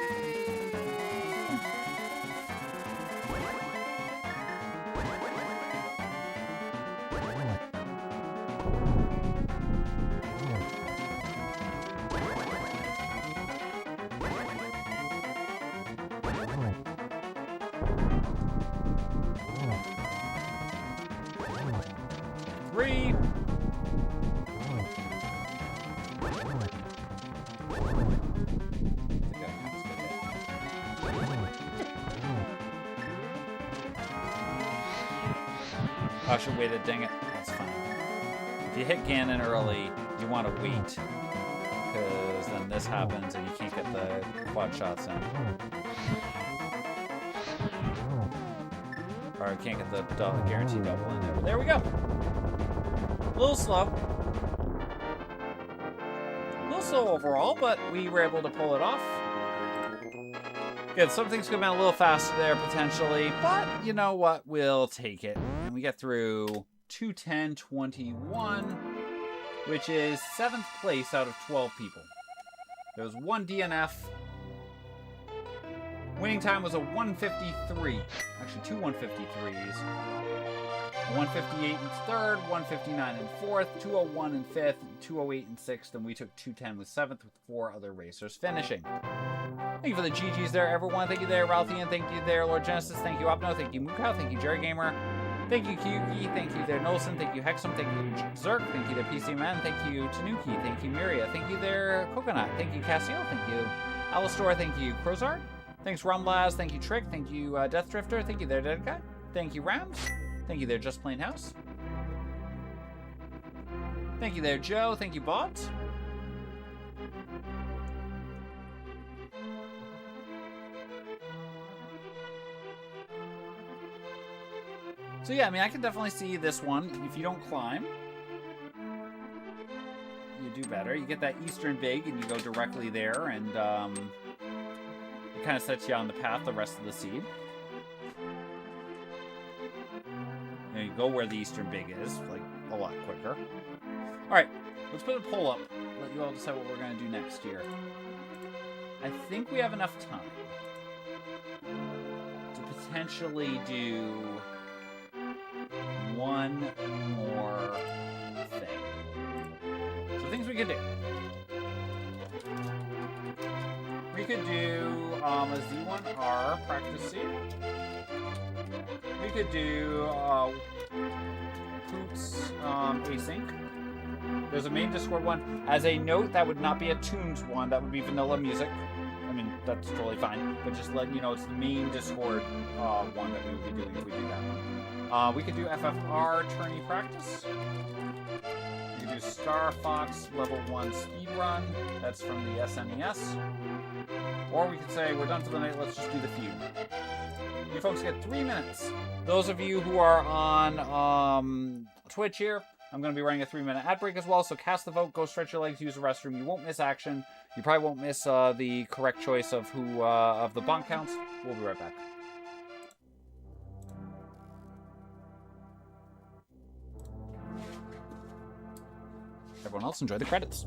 Speaker 1: Three. Oh, I should wait it, dang it. That's fine. If you hit Ganon early, you want to wait. Because then this happens and you can't get the quad shots in. Or you can't get the guaranteed double in there. There we go. A little slow. A little slow overall, but we were able to pull it off. Good, some things could have been a little faster there potentially, but you know what? We'll take it. And we get through 210.21, which is 7th place out of 12 people. There was one DNF. Winning time was a 153. Actually, two 153s. 158 in 3rd, 159 in 4th, 201 in 5th, 208 in 6th, and we took 210 with 7th with 4 other racers finishing. Thank you for the GGs there, everyone. Thank you there, Ralphian. Thank you there, Lord Genesis. Thank you, Opno. Thank you, Mukau. Thank you, Jerry Gamer. Thank you, Kyuki. Thank you there, Nolson. Thank you, Hexum. Thank you, Zerk. Thank you there, PCMN. Thank you, Tanuki. Thank you, Miria. Thank you there, Coconut. Thank you, Cassio. Thank you, Alistor. Thank you, Crozard. Thanks, Rumblaz. Thank you, Trick. Thank you, Death Drifter. Thank you there, Dead Guy. Thank you, Rams. Thank you there, Just Plain House. Thank you there, Joe. Thank you, Bot. So yeah, I mean, I can definitely see this one. If you don't climb, you do better. You get that Eastern Big, and you go directly there, and it kind of sets you on the path the rest of the seed. You go where the Eastern Big is, like, a lot quicker. Alright, let's put a poll up. Let you all decide what we're going to do next year. I think we have enough time to potentially do one more thing. So things we could do. We could do a Z1R practice seed. We could do Poots async. There's a main Discord one. As a note, that would not be a tunes one. That would be vanilla music. I mean, that's totally fine. But just letting you know, it's the main Discord one that we would be doing if we do that one. We could do FFR tourney practice. We could do Star Fox level 1 speedrun. That's from the SNES. Or we could say, we're done for the night, let's just do the feud. You folks get 3 minutes. Those of you who are on Twitch here, I'm going to be running a 3-minute ad break as well, so cast the vote, go stretch your legs, use the restroom. You won't miss action. You probably won't miss the correct choice of who of the bonk counts. We'll be right back. Everyone else, enjoy the credits.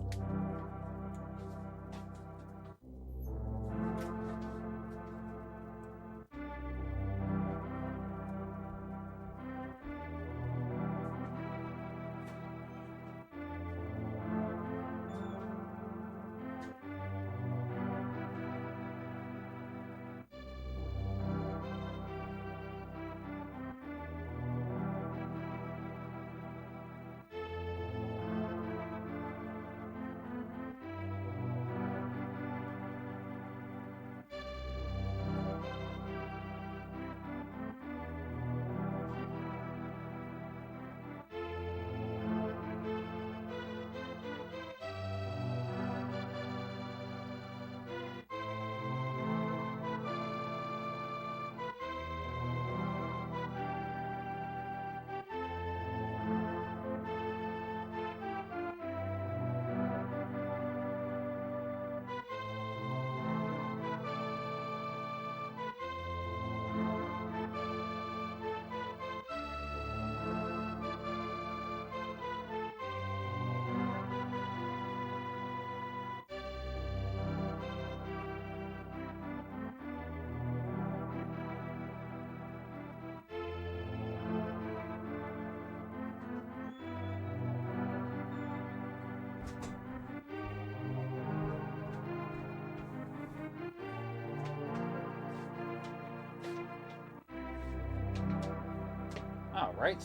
Speaker 1: All right.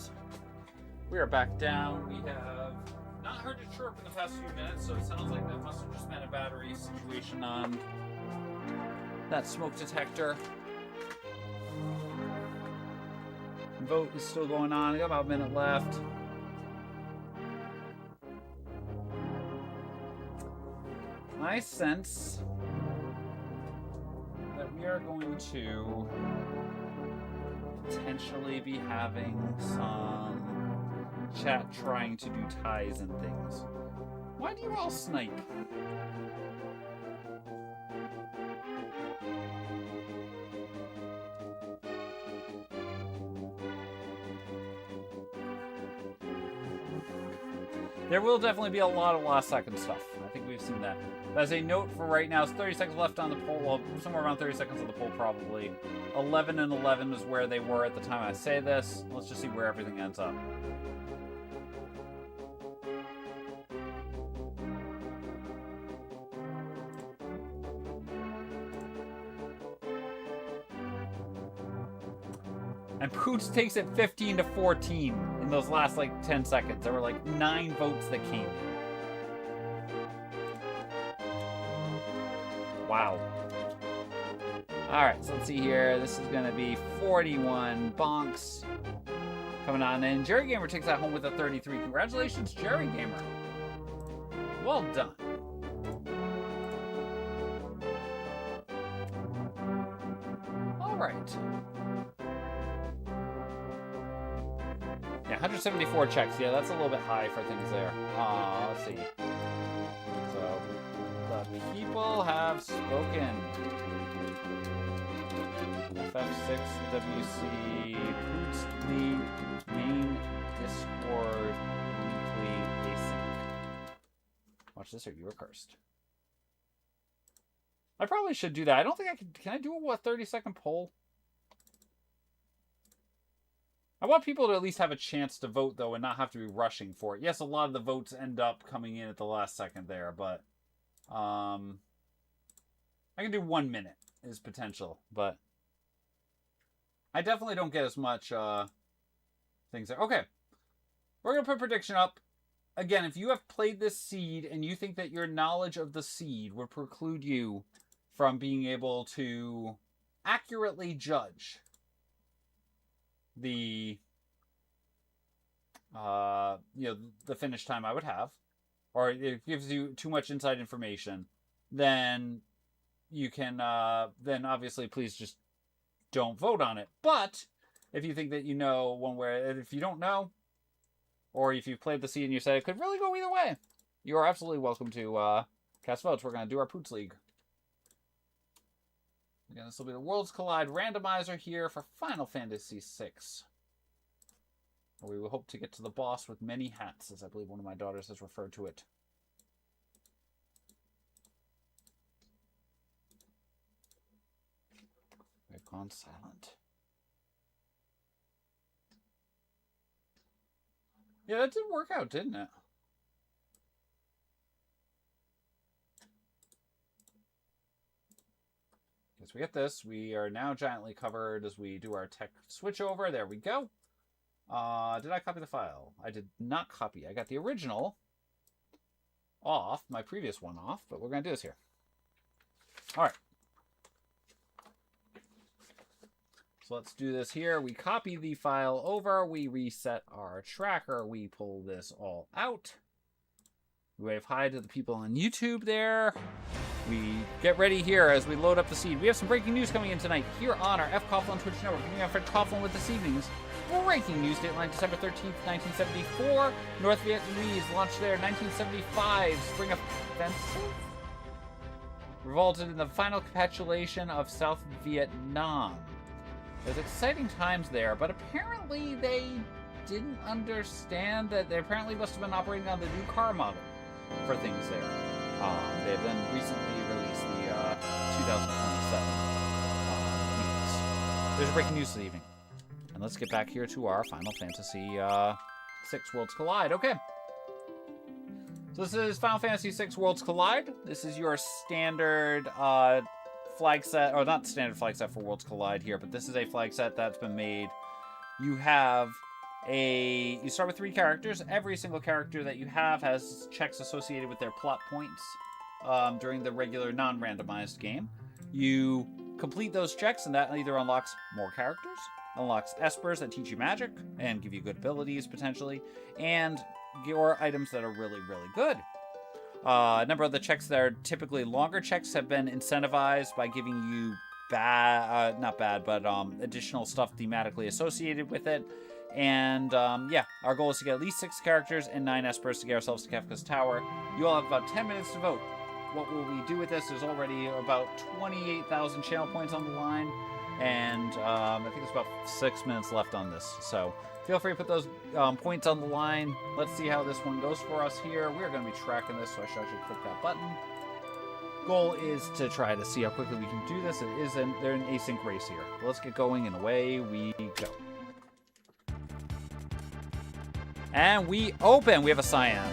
Speaker 1: We are back down. We have not heard it chirp in the past few minutes, so it sounds like that must have just been a battery situation on that smoke detector. Vote is still going on. I got about a minute left. I sense that we are going to potentially be having some chat trying to do ties and things. Why do you all snipe? There will definitely be a lot of last second stuff. I think we've seen that. As a note for right now, it's 30 seconds left on the poll. Well, somewhere around 30 seconds on the poll, probably. 11 and 11 is where they were at the time I say this. Let's just see where everything ends up. And Pooch takes it 15 to 14 in those last, 10 seconds. There were, 9 votes that came in. Wow. Alright, so let's see here. This is going to be 41 bonks coming on in. Jerry Gamer takes that home with a 33. Congratulations, Jerry Gamer. Well done. Alright. Yeah, 174 checks. Yeah, that's a little bit high for things there. Let's see. So, the people have spoken. FF6WC Boots main Discord weekly async. Watch this or you are cursed. I probably should do that. I don't think I can I do a 30-second poll? I want people to at least have a chance to vote, though, and not have to be rushing for it. Yes, a lot of the votes end up coming in at the last second there, but I can do 1 minute is potential, but I definitely don't get as much things there. Okay, we're going to put prediction up. Again, if you have played this seed and you think that your knowledge of the seed would preclude you from being able to accurately judge the the finish time I would have, or it gives you too much inside information, then you can then obviously please just don't vote on it. But if you think that you know one way, if you don't know, or if you've played the seed and you said it could really go either way, you are absolutely welcome to cast votes. We're going to do our Poots League. Again, this will be the Worlds Collide randomizer here for Final Fantasy VI. We will hope to get to the boss with many hats, as I believe one of my daughters has referred to it. We've gone silent. Yeah, that did work out, didn't it? As we get this, we are now giantly covered as we do our tech switch over. There we go. Did I copy the file? I did not copy. I got the original off, my previous one off, but we're going to do this here. All right. So let's do this here. We copy the file over. We reset our tracker. We pull this all out. We wave hi to the people on YouTube there. We get ready here as we load up the seed. We have some breaking news coming in tonight here on our F. Coughlin Twitch Network. We're going Fred Coughlin with this evening's breaking news. Dateline December 13th, 1974. North Vietnamese launched their 1975 Spring Offensive. Revolted in the final capitulation of South Vietnam. There's exciting times there, but apparently they didn't understand that they apparently must have been operating on the new car model for things there. They have then recently released the 2027 news. There's breaking news this evening. And let's get back here to our Final Fantasy VI Worlds Collide. Okay. So this is Final Fantasy VI Worlds Collide. This is your standard flag set, or not standard flag set for Worlds Collide here, but this is a flag set that's been made. You have You start with 3 characters. Every single character that you have has checks associated with their plot points during the regular non-randomized game. You complete those checks, and that either unlocks more characters, unlocks espers that teach you magic and give you good abilities potentially, and your items that are really, really good. A number of the checks that are typically longer checks have been incentivized by giving you additional stuff thematically associated with it. And our goal is to get at least 6 characters and 9 espers to get ourselves to Kefka's Tower. You all have about 10 minutes to vote. What will we do with this? There's already about 28,000 channel points on the line, and I think there's about 6 minutes left on this. So feel free to put those points on the line. Let's see how this one goes for us here. We're going to be tracking this, so I should click that button. Goal is to try to see how quickly we can do this. They're an async race here. Let's get going, and away we go. And we open. We have a Cyan.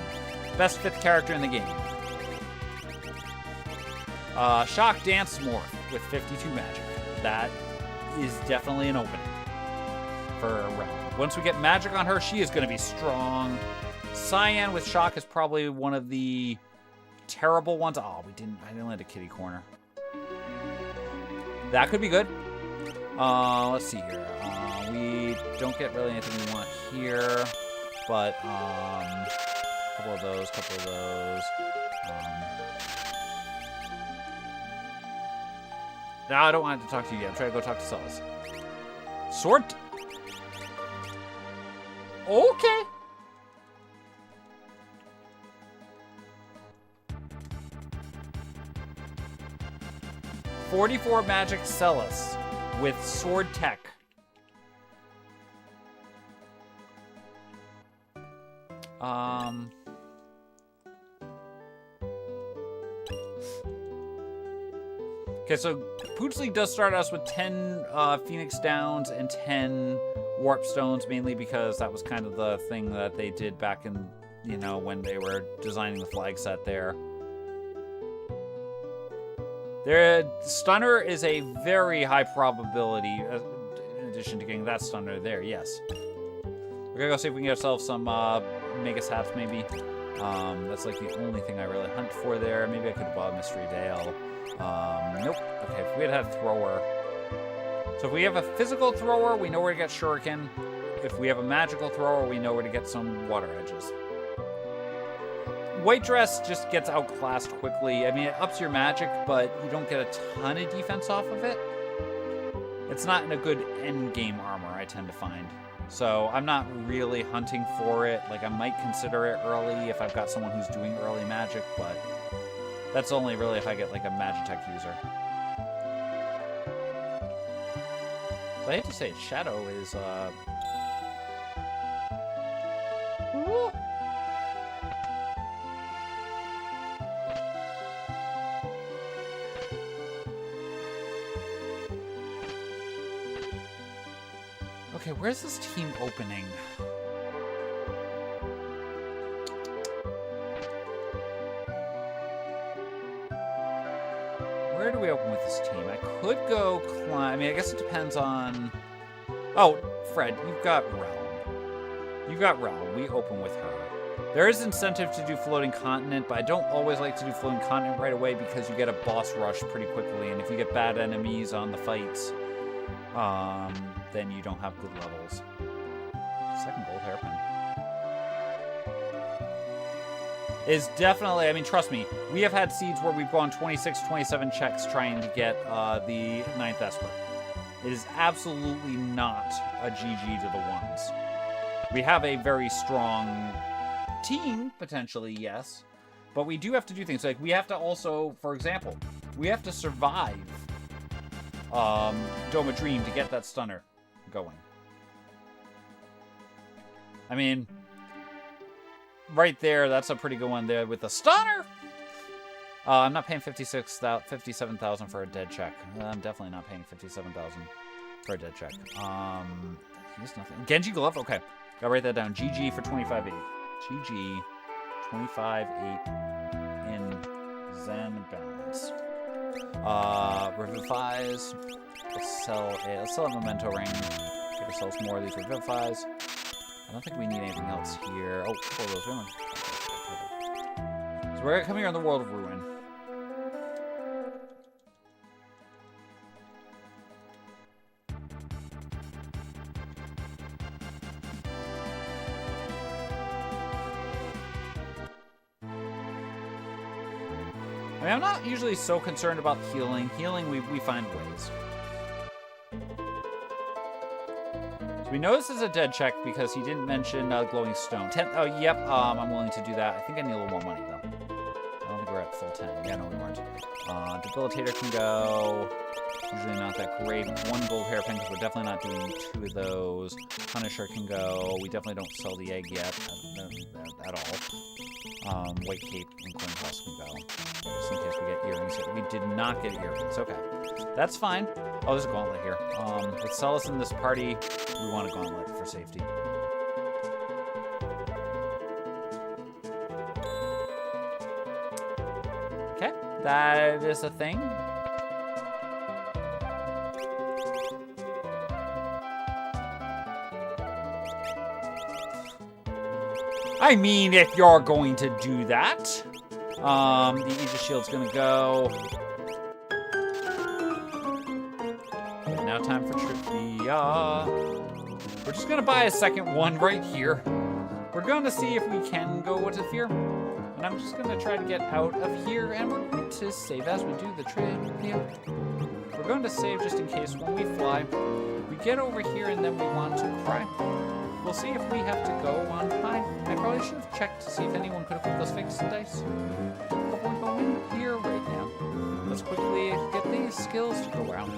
Speaker 1: Best 5th character in the game. Shock Dance Morph with 52 magic. That is definitely an opening for a round. Once we get magic on her, she is going to be strong. Cyan with Shock is probably one of the terrible ones. Oh, I didn't land a kitty corner. That could be good. Let's see here. We don't get really anything we want here, but couple of those. No, I don't want to talk to you yet. I'm trying to go talk to Celis. Sword. Okay. $44 magic Celis with sword tech. Okay, so Pooch League does start us with 10 Phoenix Downs and 10 Warp Stones, mainly because that was kind of the thing that they did back in, when they were designing the flag set there. Their Stunner is a very high probability, in addition to getting that Stunner there, yes. We're gonna go see if we can get ourselves some Mega Sats, maybe. That's like the only thing I really hunt for there. Maybe I could have bought Mystery Veil. Nope. Okay, if we had a thrower. So if we have a physical thrower, we know where to get Shuriken. If we have a magical thrower, we know where to get some water edges. White Dress just gets outclassed quickly. I mean, it ups your magic, but you don't get a ton of defense off of it. It's not in a good endgame armor, I tend to find. So I'm not really hunting for it. Like, I might consider it early if I've got someone who's doing early magic, but that's only really if I get, like, a Magitech user. So I hate to say it, Shadow is, Ooh. Okay, where's this team opening? Where do we open with this team? I could go climb. I mean, I guess it depends on... Oh, Fred, you've got Realm. We open with her. There is incentive to do Floating Continent, but I don't always like to do Floating Continent right away because you get a boss rush pretty quickly, and if you get bad enemies on the fights, then you don't have good levels. Second gold hairpin. Is definitely, I mean, trust me, we have had seeds where we've gone 26, 27 checks trying to get the 9th Esper. It is absolutely not a GG to the ones. We have a very strong team, potentially, yes, but we do have to do things. Like, we have to also, for example, we have to survive Doma Dream to get that stunner going. I mean, right there, that's a pretty good one there with the stunner. I'm not paying 57,000 for a dead check. I'm definitely not paying 57,000 for a dead check. Here's nothing. Genji Glove. Okay, gotta write that down. GG for 25.8. GG 25.8 in Zen balance. I don't think we need anything else here. Oh, four of those women. So we're gonna come here in the World of Ruin. I mean, I'm not usually so concerned about healing. Healing, we find ways. So we know this is a dead check because he didn't mention glowing stone. 10. Oh, yep. I'm willing to do that. I think I need a little more money though. I don't think we're at full 10. Yeah, no, we weren't. Debilitator can go. Usually not that great. One gold hairpin because we're definitely not doing two of those. Punisher can go. We definitely don't sell the egg yet at all. White cape and coin toss can go. Just in case we get earrings here. We did not get earrings. Okay. That's fine. Oh, there's a gauntlet here. With Celis in this party, we want a gauntlet for safety. Okay. That is a thing. I mean, if you're going to do that. The Aegis Shield's gonna go. Okay, now time for trivia. We're just gonna buy a second one right here. We're gonna see if we can go to fear. And I'm just gonna try to get out of here, and we're going to save as we do the trivia. We're going to save just in case when we fly, we get over here and then we want to cry. We'll see if we have to go on high. I probably should have checked to see if anyone could have put those fixed dice. But we're going here right now. Let's quickly get these skills to go around.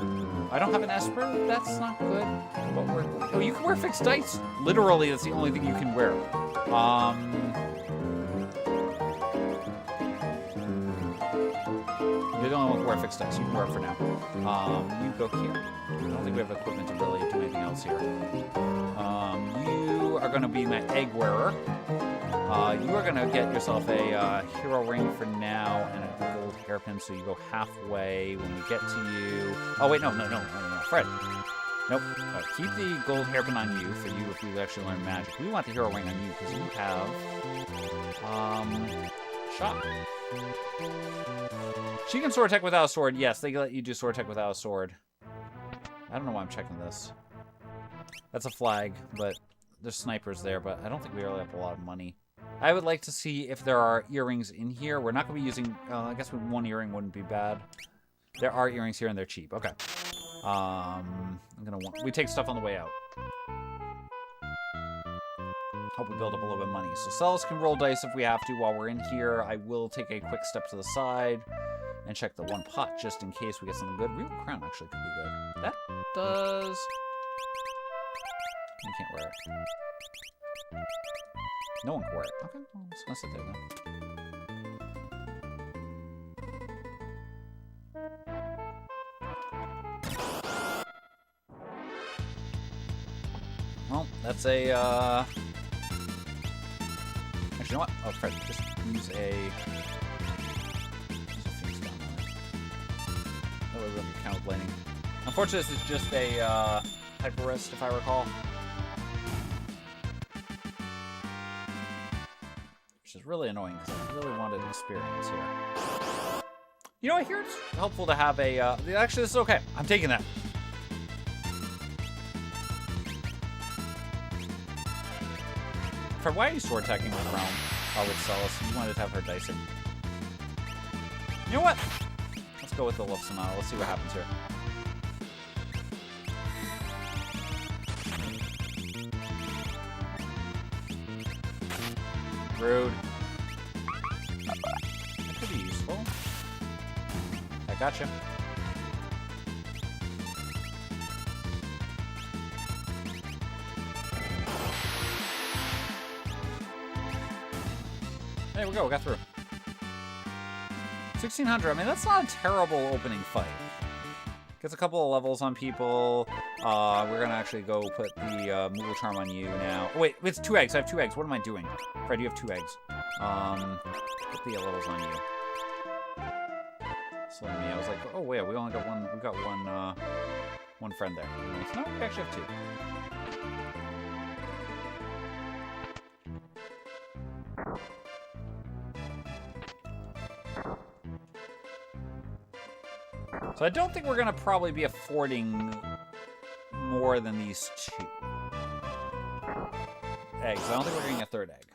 Speaker 1: I don't have an Esper. That's not good. But we're... Oh, you can wear fixed dice. Literally, that's the only thing you can wear. You're the only one who wear fixed dice. You can wear it for now. You go here. I don't think we have equipment to really do anything else here. You are going to be my egg wearer. You are going to get yourself a hero ring for now and a gold hairpin, so you go halfway when we get to you. Oh, wait, no. Fred. Nope. Keep the gold hairpin on you for you if you actually learn magic. We want the hero ring on you because you have... shot. She can sword attack without a sword. Yes, they let you do sword attack without a sword. I don't know why I'm checking this. That's a flag, but there's snipers there, but I don't think we really have a lot of money. I would like to see if there are earrings in here. We're not going to be using... I guess one earring wouldn't be bad. There are earrings here, and they're cheap. Okay. I'm going to want... We take stuff on the way out. Hope we build up a little bit of money. So Celis can roll dice if we have to while we're in here. I will take a quick step to the side and check the one pot just in case we get something good. Real crown actually could be good. That does... You can't wear it. No one can wear it. Okay, well, it's gonna sit there then. Well, that's a, Actually, you know what? Oh, Fred, just use a... That was under count blading. Unfortunately, this is just a, hyper wrist, if I recall. Which is really annoying, because I really wanted experience here. You know, I hear it's helpful to have a, actually, this is okay. I'm taking that. Fred, why are you sword attacking with Realm? With Celis? You wanted to have her dicing. You know what? Let's go with the Love Sonata. Let's see what happens here. Rude. That could be useful. I gotcha. There we go, we got through. 1600, I mean, that's not a terrible opening fight. Gets a couple of levels on people. We're gonna actually go put the Moogle Charm on you now. Oh, wait, it's 2 eggs. I have 2 eggs. What am I doing? Fred, you have 2 eggs. Put the levels on you. So me, I was like, oh wait, we only got one. We got one friend there. No, we actually have 2. So I don't think we're going to probably be affording more than these 2 eggs. I don't think we're getting a 3rd egg.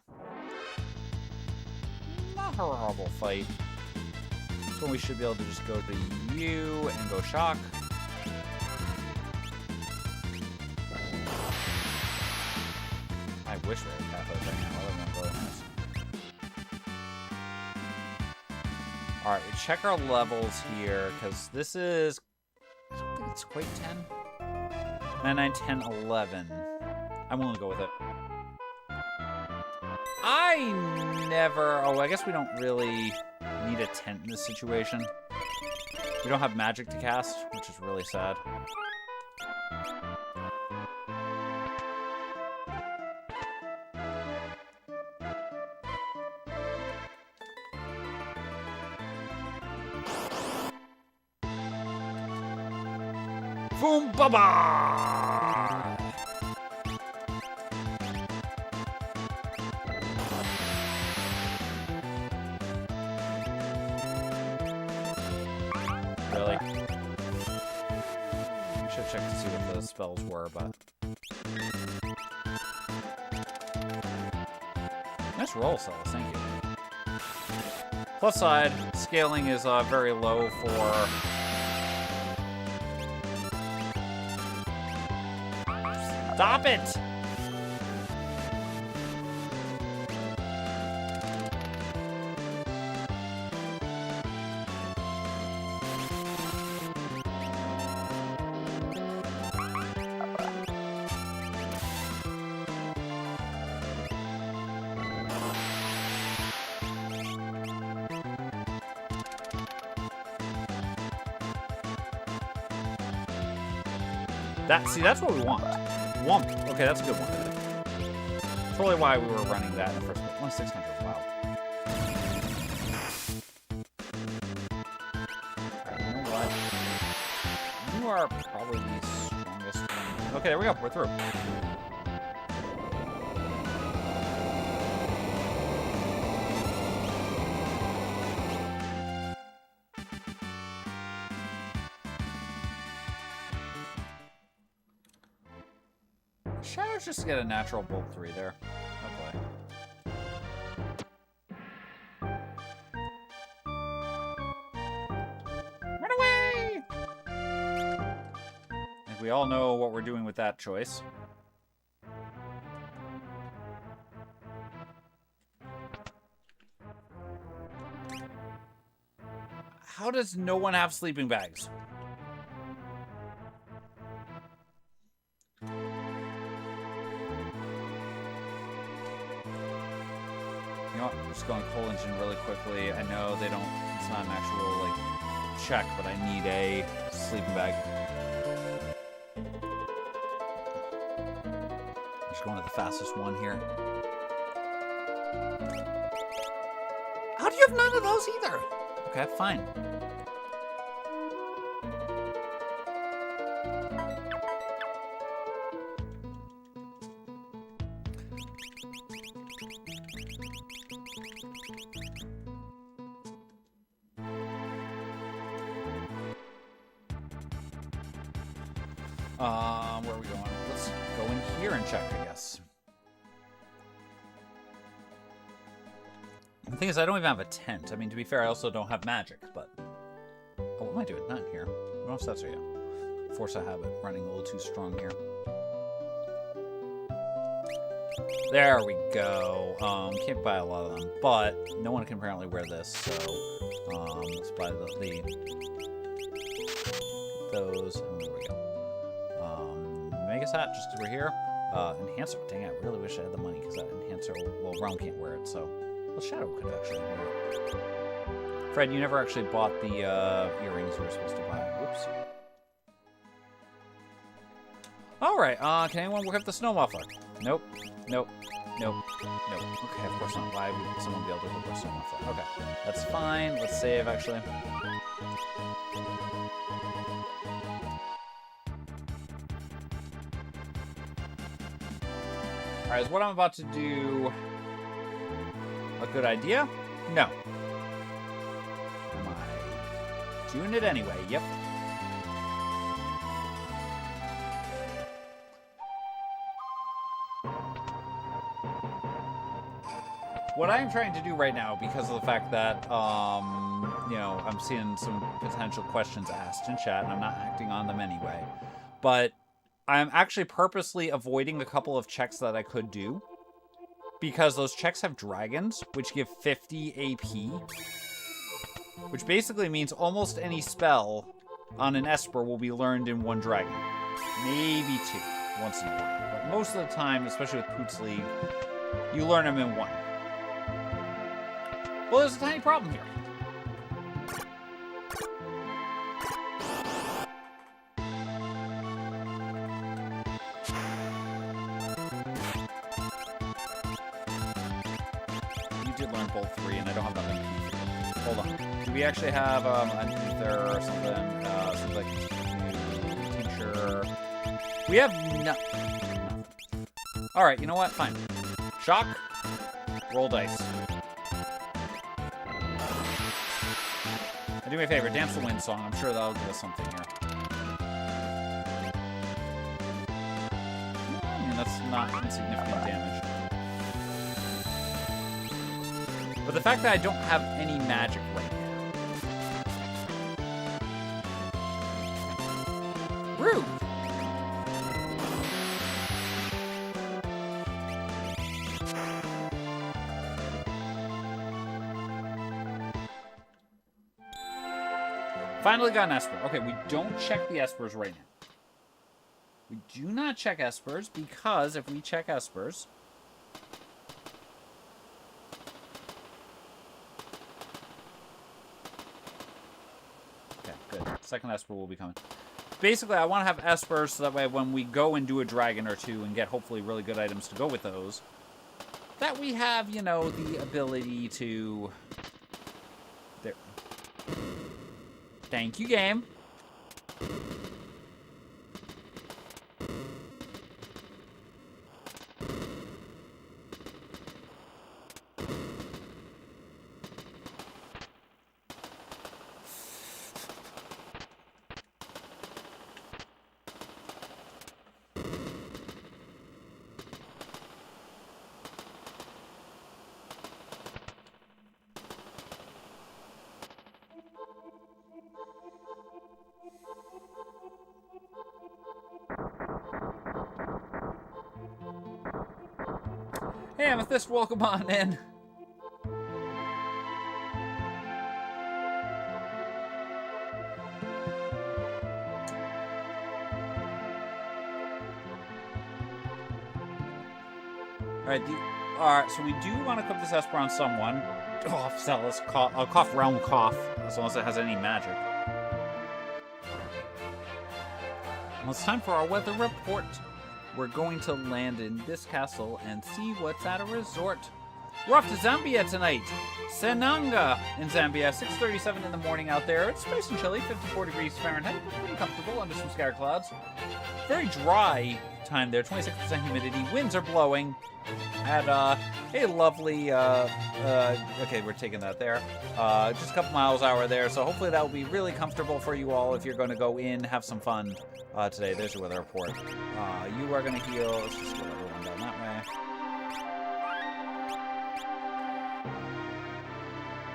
Speaker 1: Not a horrible fight. This one we should be able to just go to you and go shock. I wish we had pathways right now. That would have been really nice. Alright, check our levels here, because this is... I don't think it's quite 10. 9, 9, 10, 11. I'm willing to go with it. I never... Oh, I guess we don't really need a tent in this situation. We don't have magic to cast, which is really sad. Boom, baba! Really? I should check to see what the spells were, but... Nice roll, Celis, thank you. Plus side, scaling is very low for... Stop it! See, that's what we want. Wump. Okay, that's a good one. Totally why we were running that in the first place. Only 600. Wow. Alright, you know what? You are probably the strongest one. Okay, there we go. We're through. Shadow's just to get a natural bolt 3 there. Oh boy. Run away! I think we all know what we're doing with that choice. How does no one have sleeping bags? I'm just going coal engine really quickly. I know they don't, it's not an actual, like, check, but I need a sleeping bag. I'm just going to the fastest one here. How do you have none of those either? Okay, fine. Where are we going? Let's go in here and check, I guess. The thing is, I don't even have a tent. I mean, to be fair, I also don't have magic, but... Oh, what am I doing? Not in here. What else that's yet? Force a habit. Running a little too strong here. There we go. Can't buy a lot of them, but no one can apparently wear this, so... let's buy those, and there we go. Magus hat, just because we're here. Enhancer. Dang, I really wish I had the money, because that enhancer, well, Realm can't wear it, so... Well, Shadow could actually wear it. Fred, you never actually bought the earrings you were supposed to buy. Whoops. Alright, can anyone work up the snow muffler? Nope. Nope. Nope. Nope. Okay, of course not. Why would someone be able to hook up a snow muffler? Okay, that's fine. Let's save, actually. Alright, is what I'm about to do a good idea? No. Am I Doing it anyway, yep. What I'm trying to do right now, because of the fact that, you know, I'm seeing some potential questions asked in chat, and I'm not acting on them anyway, but I'm actually purposely avoiding a couple of checks that I could do, because those checks have dragons, which give 50 AP, which basically means almost any spell on an Esper will be learned in one dragon. Maybe two, once in a while. But most of the time, especially with Poot's League, you learn them in one. Well, there's a tiny problem here. You did learn both 3, and I don't have that many keys. Hold on. Do we actually have an ether or something? Something like teacher. We have nothing. All right, you know what? Fine. Shock. Roll dice. Do me a favor, dance the wind song. I'm sure that'll give us something here. I mean, that's not insignificant damage. But the fact that I don't have any magic right now. Rude! Finally got an Esper. Okay, we don't check the Espers right now. We do not check Espers because if we check Espers... Okay, good. Second Esper will be coming. Basically, I want to have Espers so that way when we go and do a dragon or two and get hopefully really good items to go with those, that we have, you know, the ability to... There. Thank you, game. Hey, Amethyst, welcome on in. Alright, so we do want to equip this Esper on someone. Oh, Celis, cough, realm cough, as long as it has any magic. Well, it's time for our weather report. We're going to land in this castle and see what's at a resort. We're off to Zambia tonight. Senanga in Zambia. 6:37 in the morning out there. It's nice and chilly, 54 degrees Fahrenheit. Pretty comfortable under some scattered clouds. Very dry time there, 26% humidity. Winds are blowing. Had a lovely, okay, we're taking that there. Just a couple miles an hour there, so hopefully that will be really comfortable for you all if you're going to go in, have some fun today. There's your weather report. You are going to heal. Let's just get everyone down that way.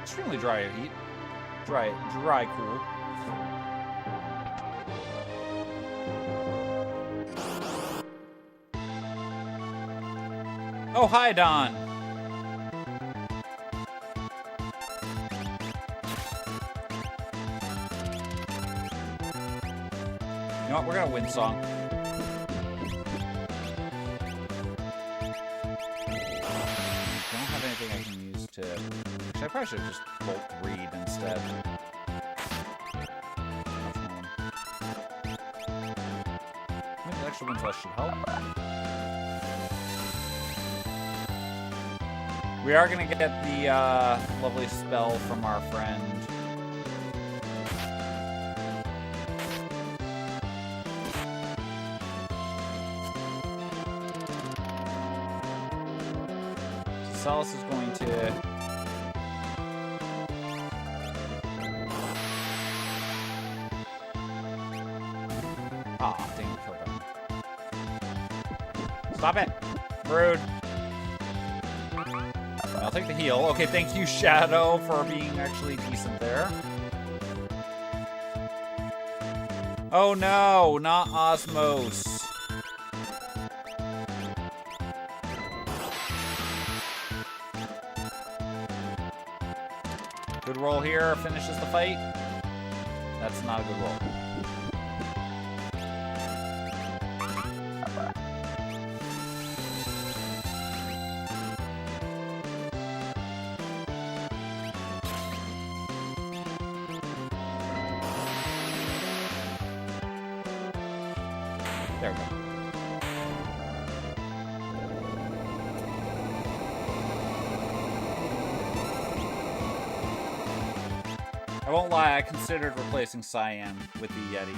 Speaker 1: Extremely dry heat. Dry, cool. Oh, hi, Don. You know what? We're gonna win song. I don't have anything I can use to... Actually, I probably should have just bolt read instead. Maybe the extra wind should help. We are going to get the lovely spell from our friend. So Celis is going to... Aw, dang it, kill them. Stop it! Rude. I'll take the heal. Okay, thank you, Shadow, for being actually decent there. Oh no, not Osmos. Good roll here, finishes the fight. That's not a good roll. There we go. I won't lie, I considered replacing Cyan with the Yeti.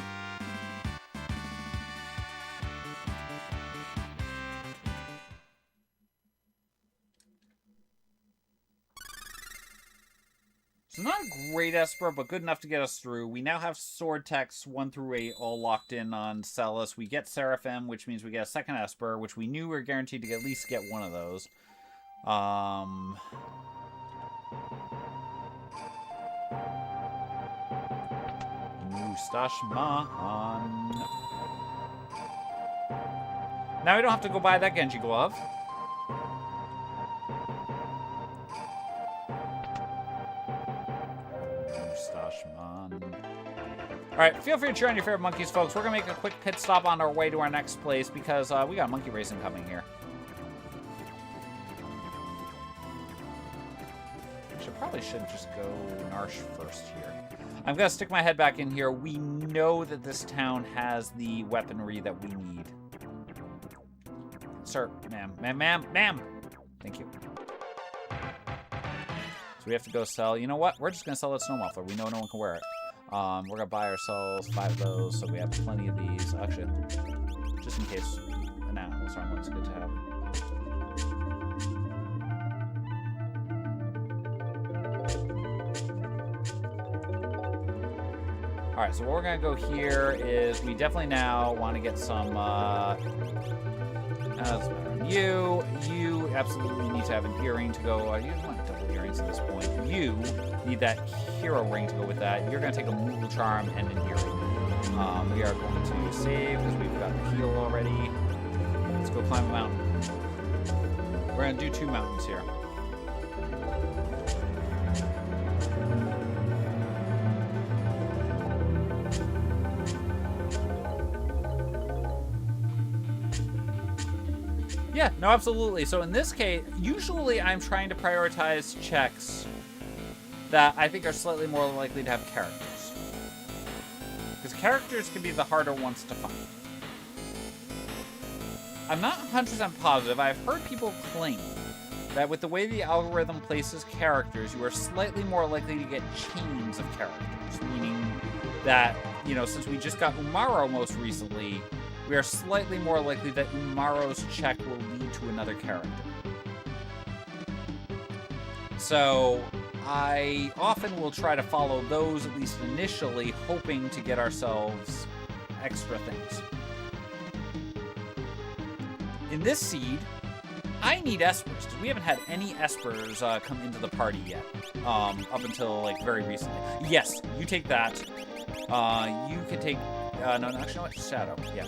Speaker 1: So not a great Esper, but good enough to get us through. We now have sword techs 1 through 8 all locked in on Celis. We get Seraphim, which means we get a second Esper, which we knew we were guaranteed to at least get one of those. Mustashman. Now we don't have to go buy that Genji glove. Alright, feel free to cheer on your favorite monkeys, folks. We're going to make a quick pit stop on our way to our next place because we got monkey racing coming here. Probably should just go Narsh first here. I'm going to stick my head back in here. We know that this town has the weaponry that we need. Sir, ma'am. Thank you. So we have to go sell. You know what? We're just going to sell that snow muffler. We know no one can wear it. We're going to buy ourselves 5 of those, so we have plenty of these. Actually, just in case an animal song looks good to have. Alright, so what we're going to go here is we definitely now want to get some, you absolutely need to have an earring to go, you want double earrings at this point. You need that hero ring to go with that. You're going to take a Moogle Charm and an earring. We are going to save because we've got the heal already. Let's go climb a mountain. We're going to do 2 mountains here. Yeah, no, absolutely. So in this case, usually I'm trying to prioritize checks that I think are slightly more likely to have characters. Because characters can be the harder ones to find. I'm not 100% positive. I've heard people claim that with the way the algorithm places characters, you are slightly more likely to get chains of characters. Meaning that, you know, since we just got Umaro most recently, we are slightly more likely that Umaro's check will lead to another character. So I often will try to follow those, at least initially, hoping to get ourselves extra things. In this seed, I need Espers, because we haven't had any Espers come into the party yet, up until, like, very recently. Yes, you take that. You can take... no, actually, no, it's Shadow. Yeah.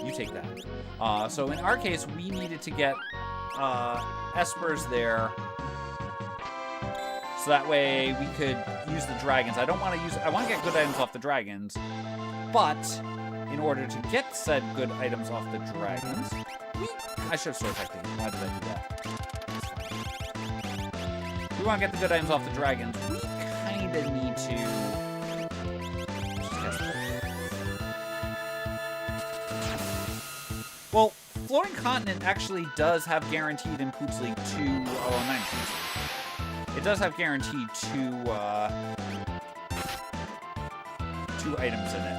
Speaker 1: You take that. So in our case, we needed to get Espers there, so that way we could use the dragons. I want to get good items off the dragons, but in order to get said good items off the dragons, I should have sword technique. Why did I do that? If we want to get the good items off the dragons, we kind of need to... Well, Floating Continent actually does have guaranteed in Poops League 2, not Poops League. It does have guaranteed 2 items in it.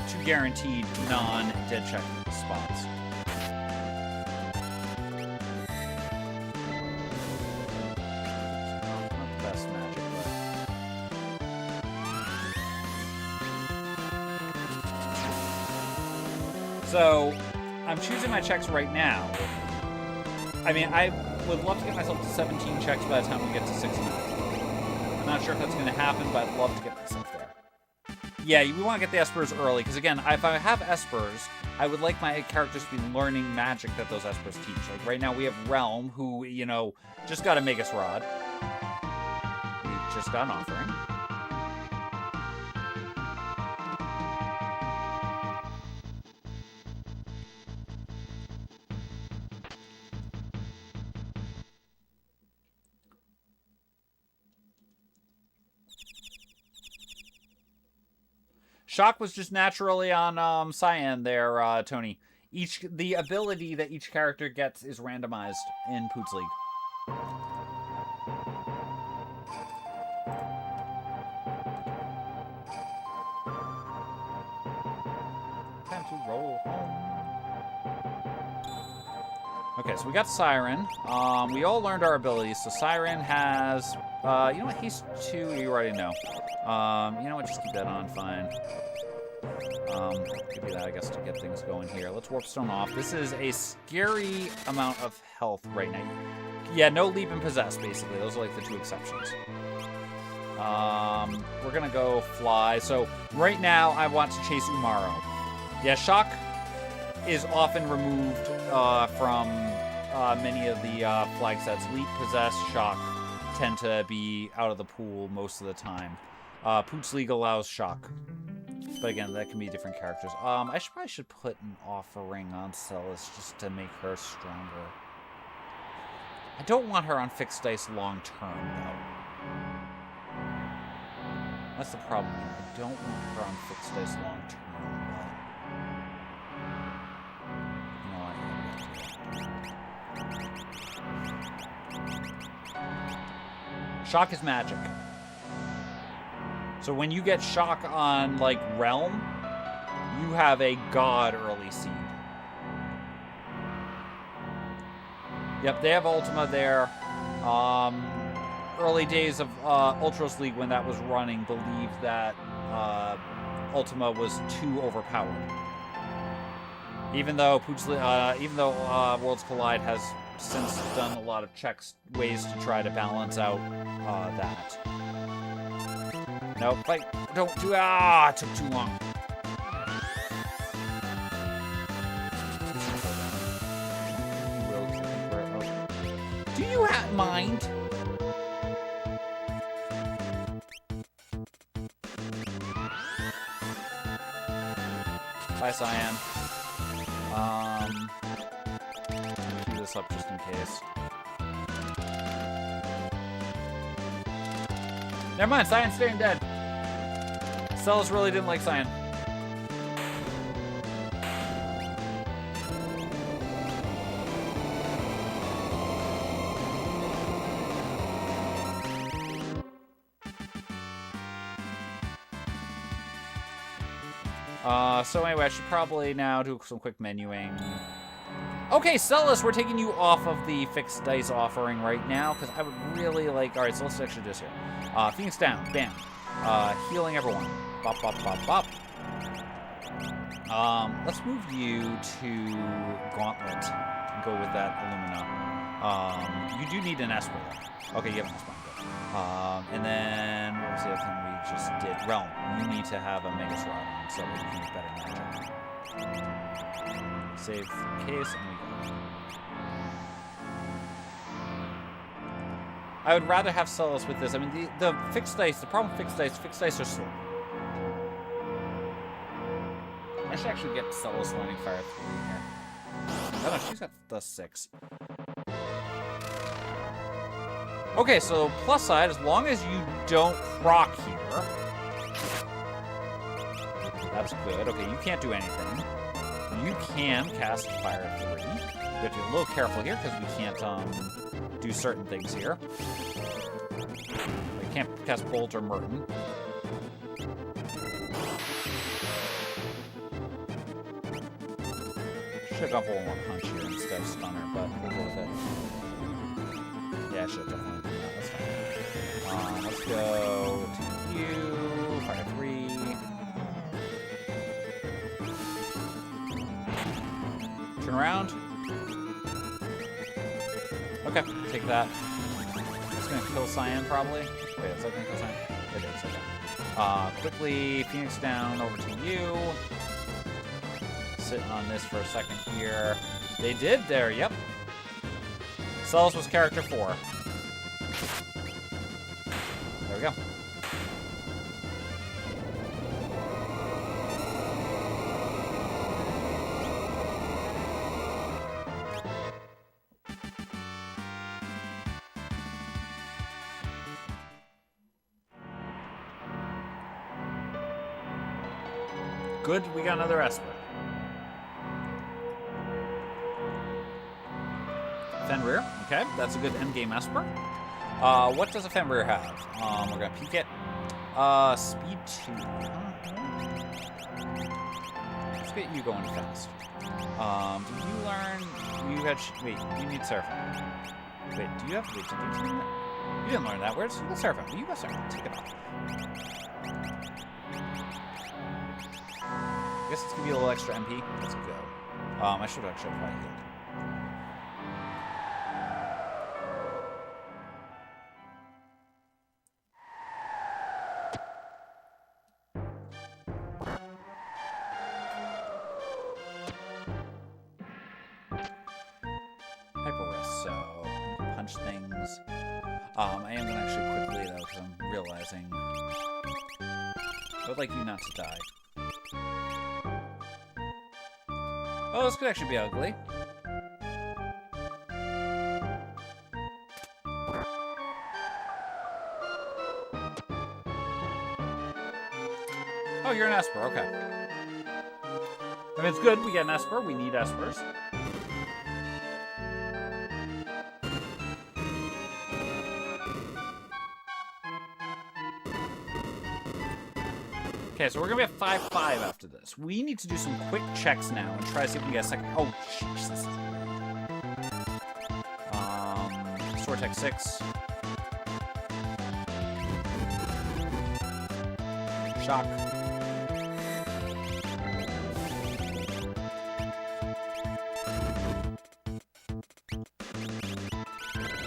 Speaker 1: 2 guaranteed non-dead check spots. Not the best magic, but... So, I'm choosing my checks right now. I mean, I would love to get myself to 17 checks by the time we get to 69. I'm not sure if that's going to happen, but I'd love to get myself there. Yeah, we want to get the Espers early, because again, if I have Espers, I would like my characters to be learning magic that those Espers teach. Like right now we have Realm, who, you know, just got a Magus Rod. We just got an offering. Shock was just naturally on Cyan there, Tony. The ability that each character gets is randomized in Poots League. Time to roll home. Okay, so we got Siren. We all learned our abilities. So Siren has, you know what, Haste 2, you already know. You know what, just keep that on, fine. Give you that, I guess, to get things going here. Let's Warp Stone off. This is a scary amount of health right now. Yeah, no Leap and Possess, basically. Those are like the two exceptions. We're gonna go Fly. So right now, I want to chase Umaro. Yeah, Shock is often removed from many of the flag sets. Leap, Possess, Shock tend to be out of the pool most of the time. Poots League allows Shock. But again, that can be different characters. I probably should put an offering on Celis just to make her stronger. I don't want her on fixed dice long term, though. That's the problem. I don't want her on fixed dice long term. Shock is magic. So when you get Shock on, like, Realm, you have a god early seed. Yep, they have Ultima there. Early days of Ultros League, when that was running, believed that Ultima was too overpowered. Even though Worlds Collide has since done a lot of ways to try to balance out that. Nope, fight! Don't do it! Ah, it took too long. Do you have mind? Bye, Cyan. Keep this up just in case. Never mind, Cyan's staying dead. Celis really didn't like Cyan. So anyway, I should probably now do some quick menuing. Okay, Celis, we're taking you off of the fixed dice offering right now, because I would really like... Alright, so let's actually do this here. Phoenix down, bam. Healing everyone. Bop, bop, bop, bop. Let's move you to Gauntlet and go with that Illumina. You do need an Esper, though. Okay, you have an Esper. And then, what was the other thing we just did? Realm. You need to have a Magus Rod on, so that you can use better magic. Save case, and we go. I would rather have Celis with this. I mean, the fixed dice, the problem with fixed dice are slow. I should actually get Celis learning Fire 3 here. Oh no, she's got the 6. Okay, so plus side, as long as you don't proc here. That's good. Okay, you can't do anything. You can cast Fire 3. You have to be a little careful here, because we can't do certain things here. We can't cast Bolt or Merton. Should have gone for one punch here instead of Stunner, but we'll go with it. Yeah, I should definitely do that. That's fine. Let's go to you. Fire 3. Looking around. Okay, take that. It's gonna kill Cyan, probably. Wait, is that gonna kill Cyan? It is, okay. Quickly, Phoenix down over to you. Sit on this for a second here. They did there, yep. Celis was character 4. There we go. Good, we got another Esper. Fenrir, okay, that's a good endgame Esper. What does a Fenrir have? We're gonna peek it. Speed 2. Let's get you going fast. Did you learn? You had. Wait, you need Seraphim. Wait, do you have? Wait, did you learn that? You didn't learn that. Where's the Seraphim? You got Seraphim. Take it off. I guess it's gonna be a little extra MP. Let's go. I should actually have probably healed. Things. I am gonna actually quickly though, because I'm realizing I would like you not to die. Oh, this could actually be ugly. Oh, you're an Esper, okay. I mean, it's good, we get an Esper, we need Espers. Okay, so we're gonna be at 5-5 after this. We need to do some quick checks now and try to see if we can get a second. Oh, Jesus. Sword Tech 6. Shock.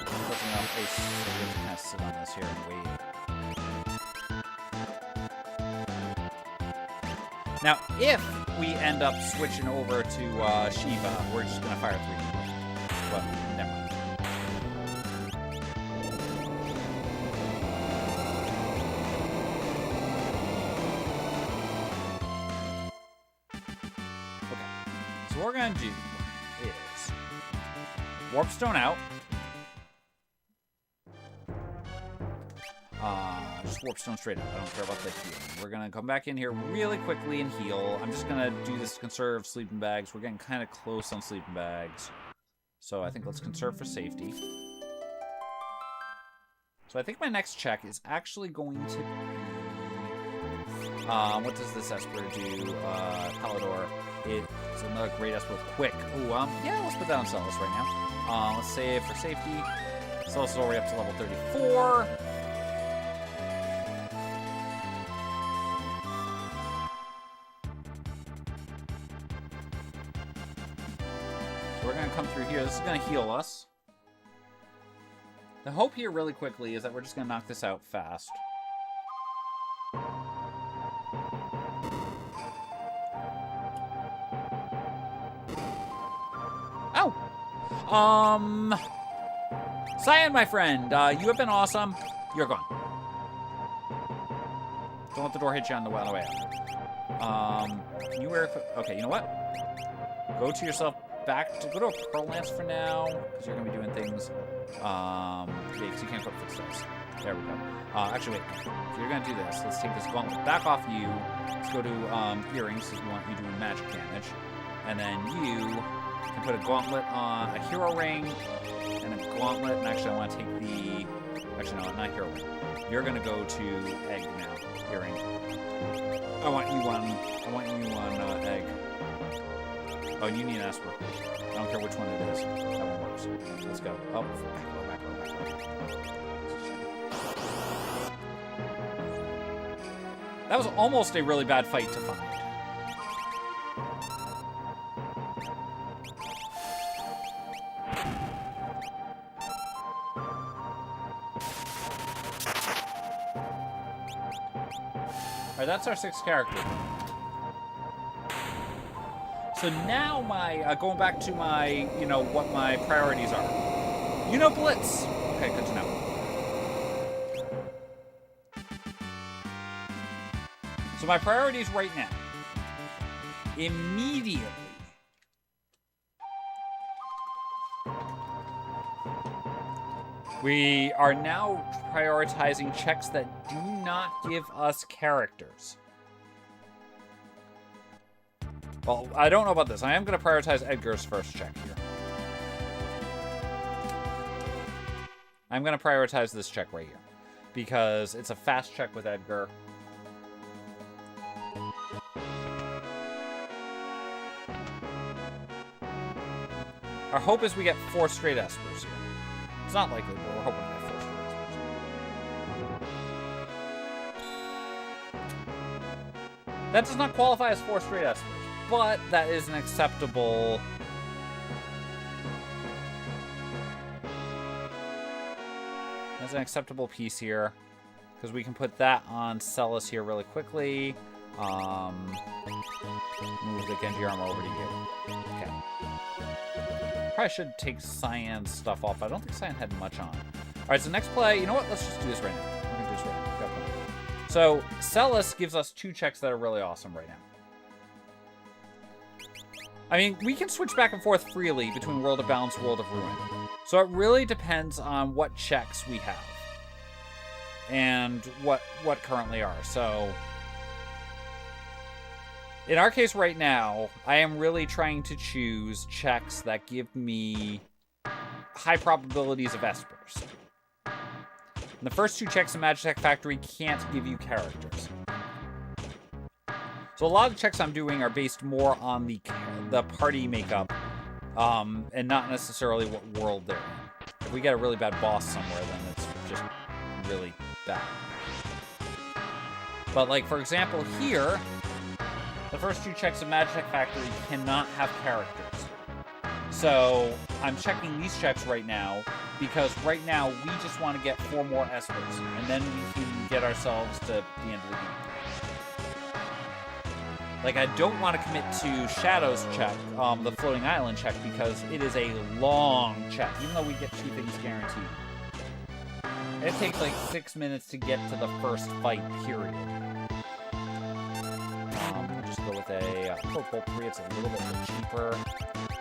Speaker 1: Unfortunately, I'll face. So we have to kind of sit on this here and wait. Now, if we end up switching over to Shiva, we're just gonna fire 3 people. But never mind. Okay. So what we're gonna do is Warp Stone out. Just Warp Stone straight up. I don't care about the healing. We're going to come back in here really quickly and heal. I'm just going to do this to conserve sleeping bags. We're getting kind of close on sleeping bags. So I think let's conserve for safety. So I think my next check is actually going to be... what does this Esper do? Palador. It's another great Esper with quick. Ooh, yeah, let's put that on Celis right now. Let's save for safety. Celis is already up to level 34. We're going to come through here. This is going to heal us. The hope here really quickly is that we're just going to knock this out fast. Ow! Cyan, my friend, you have been awesome. You're gone. Don't let the door hit you on the way out. Can you wear... Okay, you know what? Go to yourself... Go to a Pearl Lance for now, because you're going to be doing things. Yeah, because you can't put footsteps. There we go. Actually, wait. If you're going to do this, let's take this gauntlet back off you. Let's go to earrings, because we want you doing magic damage. And then you can put a gauntlet on a hero ring, and a gauntlet, and actually I want to take the... Actually, no, not hero ring. You're going to go to egg now, earring. I want you on egg. Oh, you need an Esper. I don't care which one it is. That one works. Let's go. Oh, back. That was almost a really bad fight to find. that's our 6th character. So now my, going back to my, you know, what my priorities are. You know, Blitz. Okay, good to know. So my priorities right now. Immediately. We are now prioritizing checks that do not give us characters. Well, I don't know about this. I am going to prioritize Edgar's first check here. I'm going to prioritize this check right here. Because it's a fast check with Edgar. Our hope is we get 4 straight Espers here. It's not likely, but we're hoping to get 4 straight Espers. That does not qualify as 4 straight Espers. But that is an acceptable... That's an acceptable piece here. Because we can put that on Celis here really quickly. Move the Genji armor over to you. Okay. Probably should take Cyan's stuff off. I don't think Cyan had much on. Alright, so next play... You know what? Let's just do this right now. We're going to do this right now. Got one. So, Celis gives us 2 checks that are really awesome right now. I mean, we can switch back and forth freely between World of Balance and World of Ruin. So it really depends on what checks we have. And what currently are. So, in our case right now, I am really trying to choose checks that give me high probabilities of Espers. And the first 2 checks in Magitech Factory can't give you characters. So a lot of checks I'm doing are based more on the party makeup, and not necessarily what world they're in. If we get a really bad boss somewhere, then it's just really bad. But like, for example, here, the first 2 checks of Magitech Factory cannot have characters. So I'm checking these checks right now, because right now we just want to get 4 more Espers, and then we can get ourselves to the end of the game. Like, I don't want to commit to Shadow's check, the Floating Island check, because it is a long check, even though we get 2 things guaranteed. It takes like 6 minutes to get to the first fight, period. We'll just go with a Bolt 3, it's a little bit cheaper.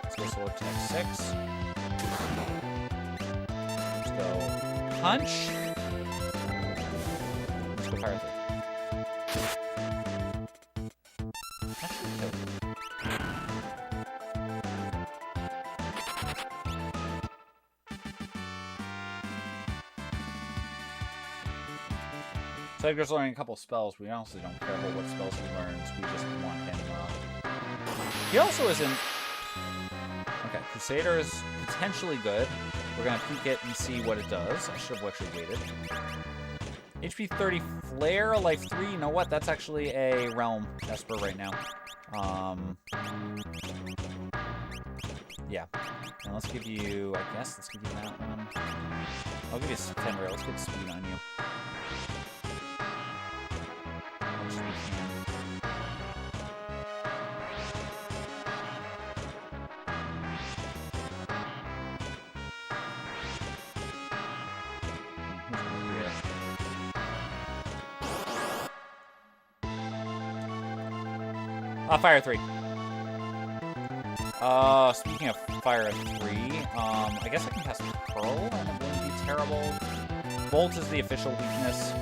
Speaker 1: Let's go Sword Tech 6. Let's go Punch. Let's go Fire 3. So Edgar's learning a couple spells. We honestly don't care about what spells he learns. We just want him. He also isn't... Okay, Crusader is potentially good. We're going to peek it and see what it does. I should have actually waited. HP 30 Flare, Life 3. You know what? That's actually a Realm Esper right now. Yeah. And let's give you... I guess let's give you that one. I'll give you 10 rare. Let's get speed on you. Fire 3. Speaking of Fire 3, I guess I can cast Pearl, and it wouldn't be terrible. Bolt is the official weakness.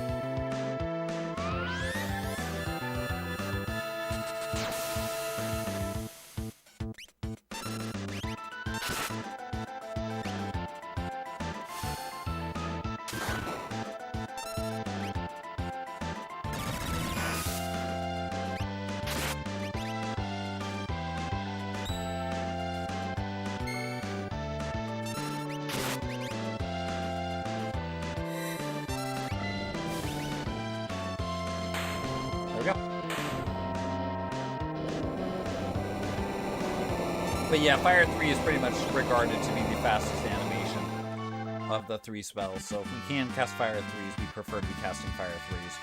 Speaker 1: But yeah, Fire 3 is pretty much regarded to be the fastest animation of the 3 spells. So if we can cast Fire 3s, we prefer to be casting Fire 3s.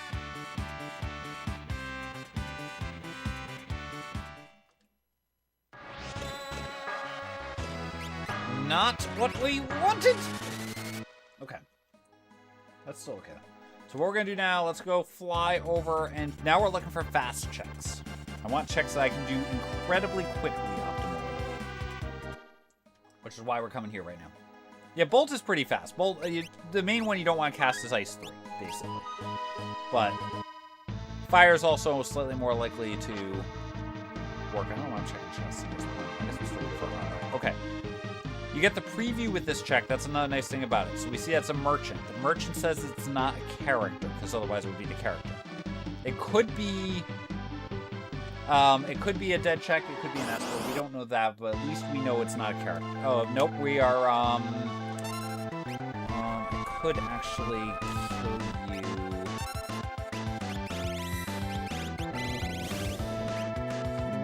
Speaker 1: not what we wanted. Okay. That's still okay. So what we're going to do now, let's go fly over, and now we're looking for fast checks. I want checks that I can do incredibly quickly optimally. Which is why we're coming here right now. Yeah, Bolt is pretty fast. Bolt, the main one you don't want to cast is Ice 3, basically. But Fire is also slightly more likely to work. I don't know why I'm checking chests at this point. I guess I'm still looking for a Okay. You get the preview with this check. That's another nice thing about it. So we see that's a merchant. The merchant says it's not a character, because otherwise it would be the character. It could be a dead check. It could be an escort. We don't know that, but at least we know it's not a character. Oh, nope. We are, I could actually kill you.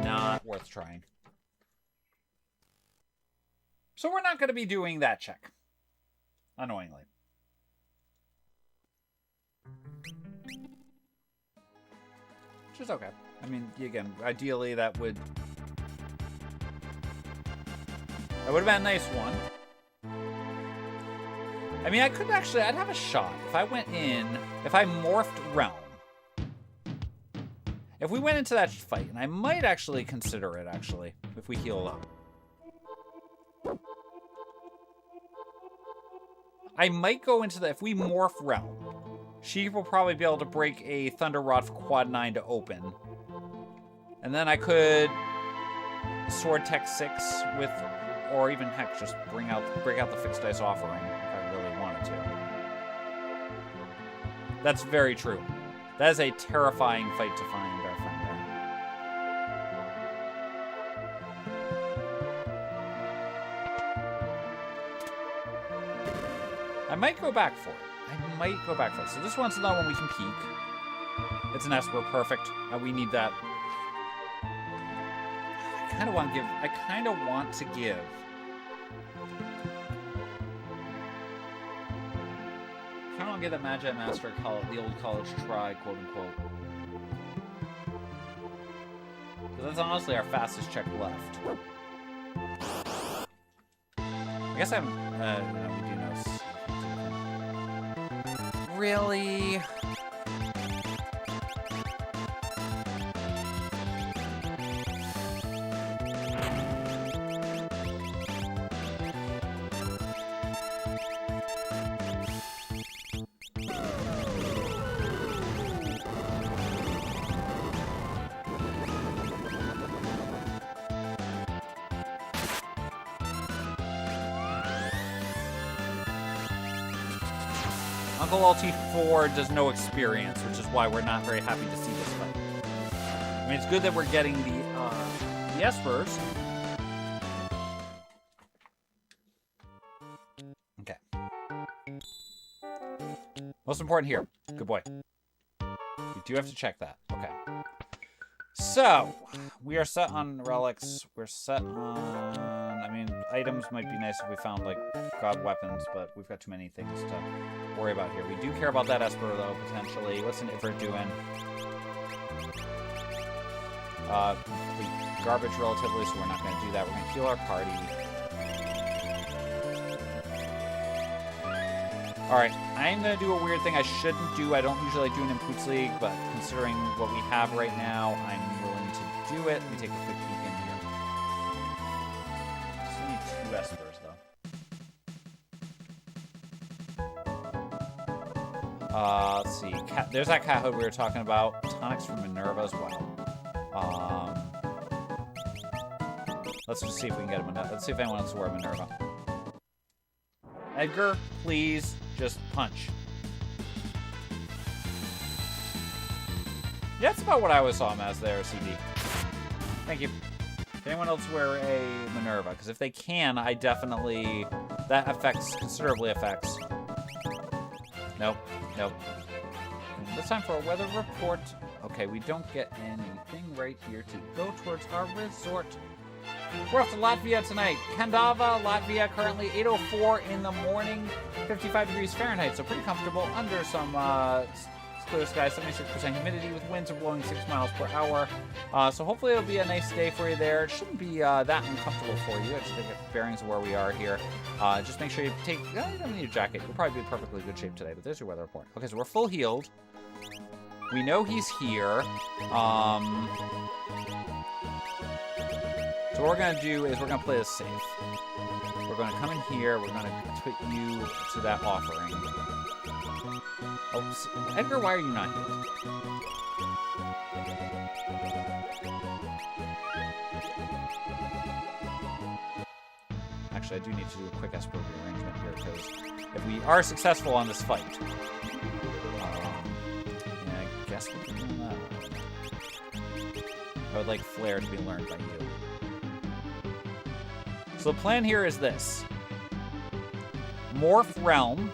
Speaker 1: Not worth trying. So we're not going to be doing that check. Annoyingly. Which is okay. I mean, again, ideally that would have been a nice one. I mean, I'd have a shot. If I went in, if I morphed Realm. If we went into that fight, and I might actually consider it, actually, if we heal up. I might go into if we morph Realm, she will probably be able to break a Thunder Rod for quad 9 to open. And then I could Sword Tech 6 with, or even heck, just break out the Fixed Dice Offering if I really wanted to. That's very true. That is a terrifying fight to find our friend there. I might go back for it. So this one's another one we can peek. It's an Esper, perfect. We need that. I kind of want to give. I don't get that Magi Master, the old college try, quote unquote. Because that's honestly our fastest check left. I guess we do know. Really? Uncle LT4 does no experience, which is why we're not very happy to see this fight. I mean, it's good that we're getting the Espers. Okay. Most important here. Good boy. We do have to check that. Okay. So, we are set on relics. We're set on... I mean, items might be nice if we found, like, god weapons, but we've got too many things to worry about here. We do care about that Esper, though, potentially. What's an Ifrit doing? Garbage, relatively, so we're not going to do that. We're going to heal our party. Alright, I am going to do a weird thing I shouldn't do. I don't usually do it in Poots League, but considering what we have right now, I'm willing to do it. Let me take a quick peek in here. Still need 2 Espers, though. Let's see. There's that cat hood we were talking about. Tonics from Minerva as well. Let's just see if we can get him. Let's see if anyone wants to wear Minerva. Edgar, please just punch. Yeah, that's about what I always saw him as there, CD. Thank you. Can anyone else wear a Minerva? Because if they can, I definitely... That considerably affects. Nope. And it's time for a weather report. Okay, we don't get anything right here to go towards our resort. We're off to Latvia tonight. Kandava, Latvia, currently 8:04 in the morning, 55 degrees Fahrenheit, so pretty comfortable under some clear sky, 76% humidity with winds are blowing 6 miles per hour. So hopefully it'll be a nice day for you there. It shouldn't be that uncomfortable for you. I just think it bearings of where we are here. Just make sure you take, you don't need a jacket. You'll probably be in perfectly good shape today, but there's your weather report. Okay, so we're full healed. We know he's here. So what we're going to do is we're going to play this safe. We're going to come in here. We're going to put you to that offering. Oh, Edgar, why are you not healed? Actually, I do need to do a quick Esper rearrangement here, because if we are successful on this fight, I guess we can do that. I would like Flare to be learned by you. So the plan here is this. Morph Realm.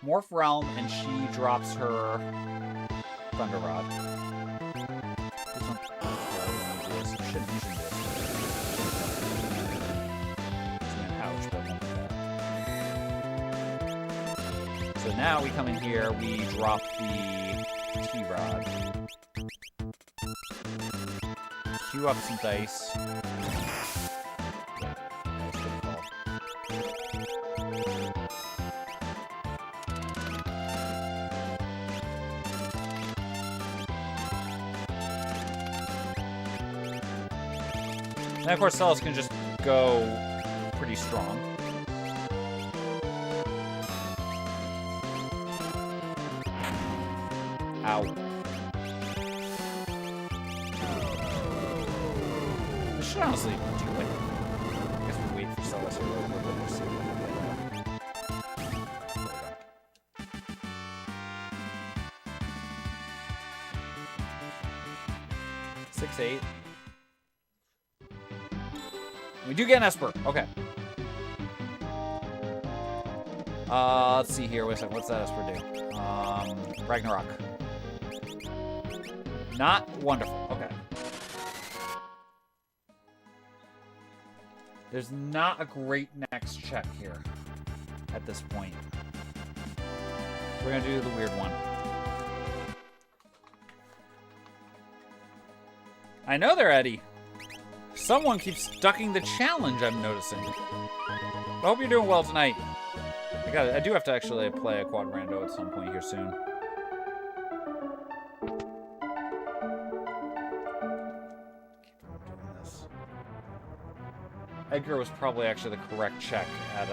Speaker 1: Morph Realm, and she drops her Thunder Rod. Ouch, but won't do that. So now we come in here, we drop the T-Rod. Queue up some dice. And of course, Celis can just go pretty strong. Ow. This should honestly do it. I guess we wait for Celis here real quick. We'll see what we get. 6-8. We do get an Esper. Okay. Let's see here. Wait a second. What's that Esper do? Ragnarok. Not wonderful. Okay. There's not a great next check here at this point. We're going to do the weird one. I know they're Eddie. Someone keeps ducking the challenge, I'm noticing. I hope you're doing well tonight. I do have to actually play a quad rando at some point here soon. Keep on doing this. Edgar was probably actually the correct check at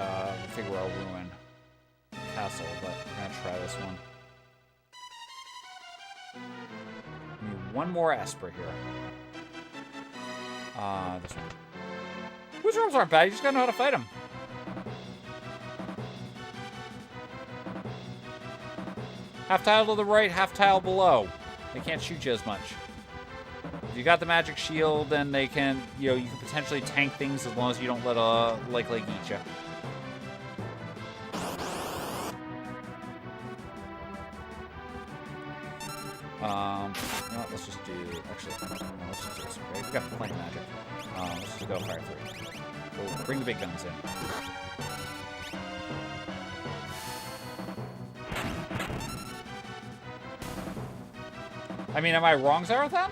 Speaker 1: Figueroa Ruin Castle, but we're gonna try this one. Need one more Esper here. This one. Whose robes aren't bad, you just gotta know how to fight them. Half tile to the right, half tile below. They can't shoot you as much. If you got the magic shield, then they can, you can potentially tank things as long as you don't let a leg eat you. You know what, let's just do, actually, no, let's just do this, right? We got plenty of magic. Let's just go fire 3. We'll bring the big guns in. I mean, am I wrong, Zarathan?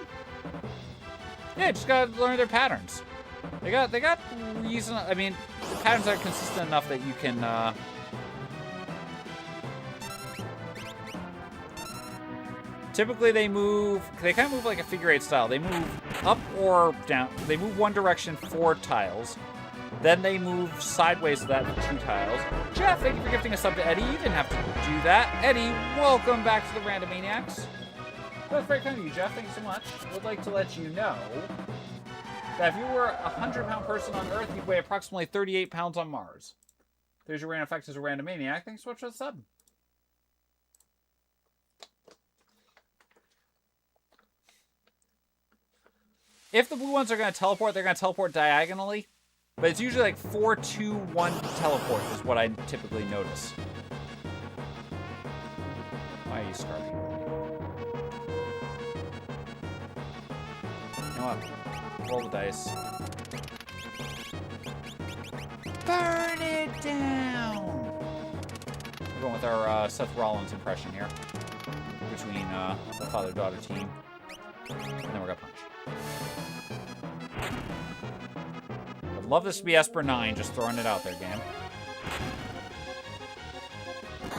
Speaker 1: Yeah, just gotta learn their patterns. They got reason, I mean, the patterns are consistent enough that you can, typically they kind of move like a figure 8 style. They move up or down. They move one direction 4 tiles. Then they move sideways to that 2 tiles. Jeff, thank you for gifting a sub to Eddie. You didn't have to do that. Eddie, welcome back to the Random Maniacs. That's very kind of you, Jeff. Thank you so much. I would like to let you know that if you were a 100-pound person on Earth, you'd weigh approximately 38 pounds on Mars. There's your random effect as a Random Maniac. Thanks so much for the sub. If the blue ones are going to teleport, they're going to teleport diagonally. But it's usually like 4, 2, 1 teleport is what I typically notice. Why are you starving? You know what? Roll the dice. Burn it down! We're going with our Seth Rollins impression here. Between the father-daughter team. And then we're gonna punch. I'd love this to be Esper 9, just throwing it out there, game.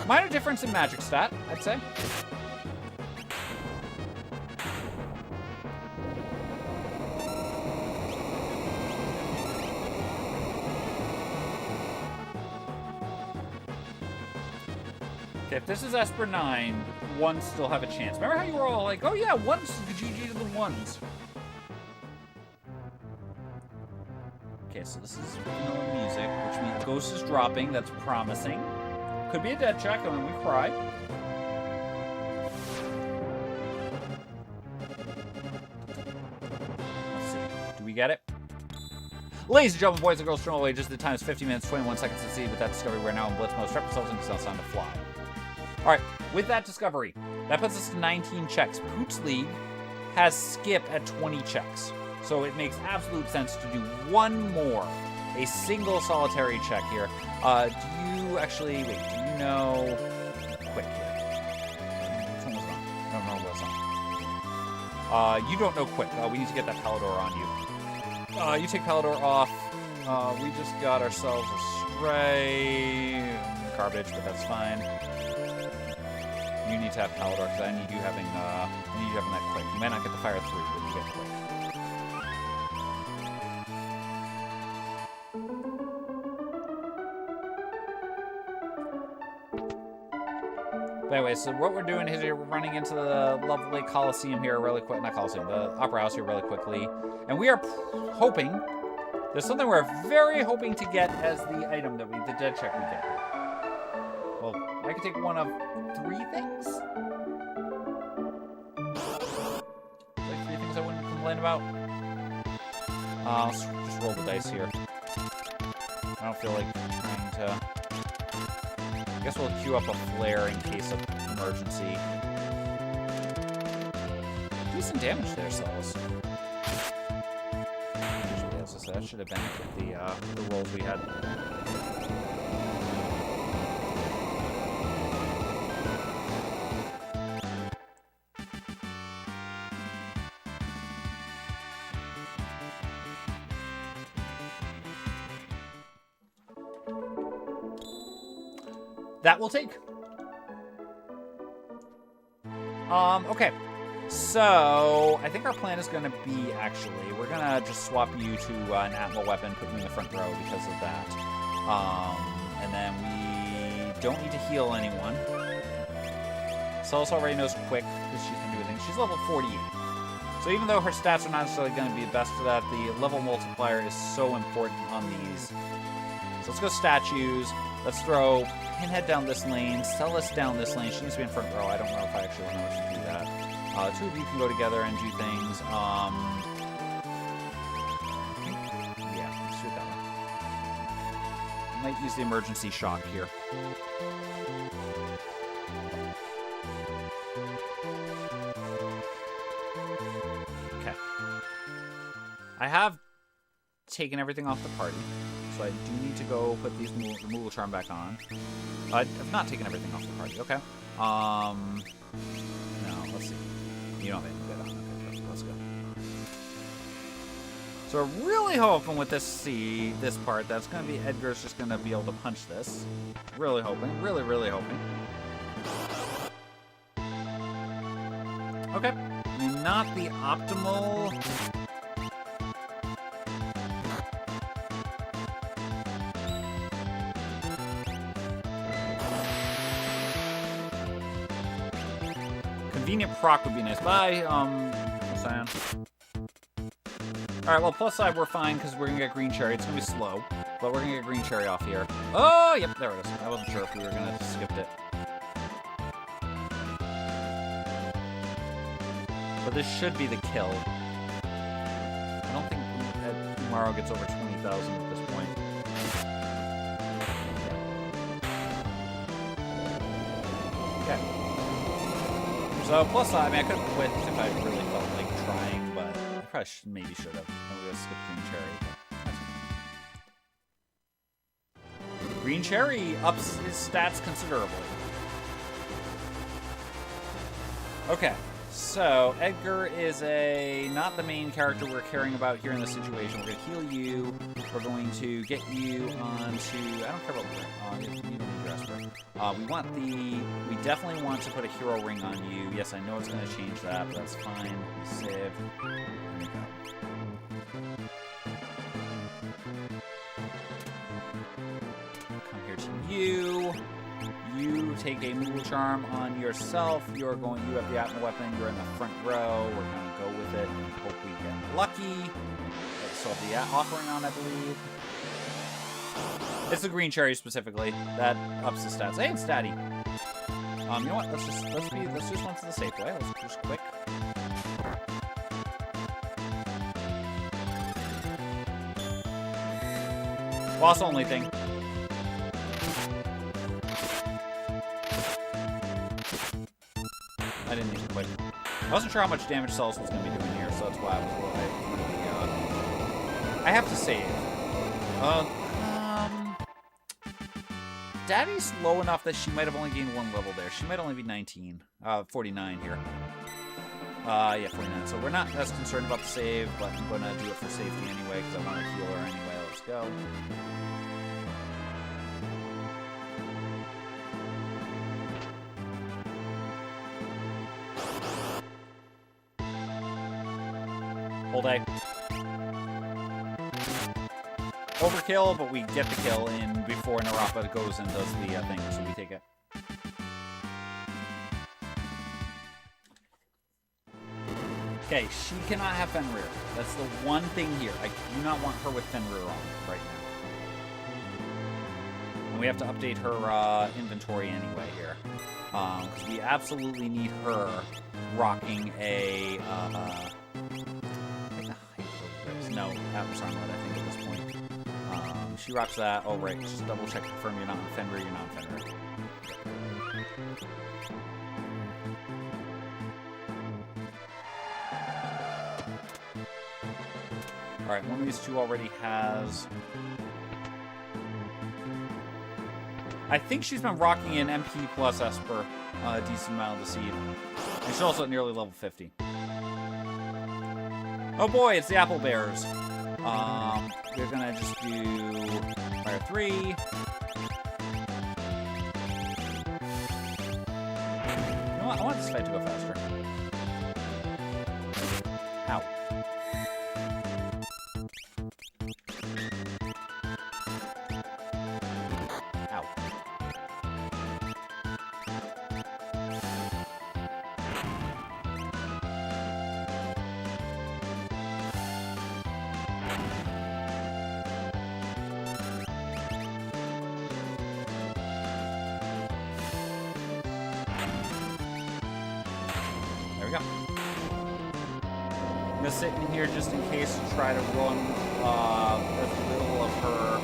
Speaker 1: Minor difference in magic stat, I'd say. Okay, if this is Esper 9, ones still have a chance. Remember how you were all like, oh yeah, ones, the GG to the ones. Okay, so this is vanilla music, which means Ghost is dropping. That's promising. Could be a dead check, and then we cry. Let's see. Do we get it? Ladies and gentlemen, boys and girls, from all ages, the time is 50 minutes, 21 seconds to see. With that discovery, we're now in Blitz mode. Strap yourselves in because it's time to fly. All right, with that discovery, that puts us to 19 checks. Pooch League has Skip at 20 checks. So it makes absolute sense to do one more. A single solitary check here. Do you actually, wait, do you know Quick here? Which one was it on? I don't know what it's on. You don't know Quick. We need to get that Palador on you. You take Palador off. We just got ourselves a stray. Garbage, but that's fine. You need to have Palador because I need you having that Quick. You might not get the Fire 3, but you get Quick. But anyway, so what we're doing is we're running into the lovely Coliseum here really quick. Not Coliseum, the Opera House here really quickly. And we are hoping, there's something we're very hoping to get as the item that the dead check we get. Well, I could take one of 3 things? Like 3 things I wouldn't complain about? Let's just roll the dice here. I don't feel like trying to... I guess we'll queue up a flare in case of emergency. Decent damage there, Cells. Usually, as I said, that should have been the rolls we had. That will take. Okay. So, I think our plan is going to be, actually, we're going to just swap you to an Atma weapon, put you in the front row because of that. And then we don't need to heal anyone. Celis already knows Quick, because she's been doing things. She's level 48. So even though her stats are not necessarily going to be the best for that, the level multiplier is so important on these. So let's go statues. Let's throw Pinhead down this lane, Celis down this lane. She needs to be in front row. I don't know if I actually want to do that. 2 of you can go together and do things. Yeah, let's do it that way. I might use the emergency shock here. Okay. I have taken everything off the party. So I do need to go put these removal charm back on. I've not taken everything off the party. Okay. No, let's see. You don't have anything good on. Okay, perfect. Let's go. So we're really hoping with this part, that's going to be Edgar's just going to be able to punch this. Really hoping. Really, really hoping. Okay. I mean, not the optimal... Convenient proc would be nice. Bye, Cyan. Alright, well, plus side, we're fine, because we're going to get Green Cherry. It's going to be slow, but we're going to get Green Cherry off here. Oh, yep, there it is. I wasn't sure if we were going to have skipped it. But this should be the kill. I don't think Umaro gets over 20,000 at this point. Okay. So, plus, I mean, I could have quit if I really felt like trying, but I probably maybe should have. I'm going to skip Green Cherry. Green Cherry ups his stats considerably. Okay, so Edgar is not the main character we're caring about here in this situation. We're going to heal you. We're going to get you onto... I don't care about you don't need your Esper. We definitely want to put a hero ring on you. Yes, I know it's going to change that, but that's fine. We save. There we go. Come here to you. You take a Moogle Charm on yourself. You have the Atma weapon. You're in the front row. We're going to go with it and hope we get lucky. So the offering on, I believe. It's the Green Cherry specifically that ups the stats. Hey, it's Daddy. You know what? Let's just run to the safe way. Let's just quick. Boss only thing. I didn't even quit. I wasn't sure how much damage Celis was going to be doing here, so that's why I was a little bit. I have to save. Daddy's low enough that she might have only gained 1 level there. She might only be 49 here. Yeah, 49. So we're not as concerned about the save, but I'm going to do it for safety anyway, because I want to heal her anyway. Let's go. Hold A. Overkill, but we get the kill in before Narapa goes and does the thing, so we take it. Okay, she cannot have Fenrir. That's the one thing here. I do not want her with Fenrir on right now. And we have to update her inventory anyway here. Because we absolutely need her rocking a... no, Atlas Armlet, I think, at this point. She rocks that. Oh, right. Just double check, confirm you're not on Fenrir, you're not on Fenrir. Alright, one of these two already has... I think she's been rocking an MP plus Esper a decent amount of the seed. And she's also at nearly level 50. Oh boy, it's the Apple Bears. We're gonna just do Fire 3. You know what? I want this fight to go faster. Ow. Ow. Go. I'm gonna sit in here just in case to try to run the middle of her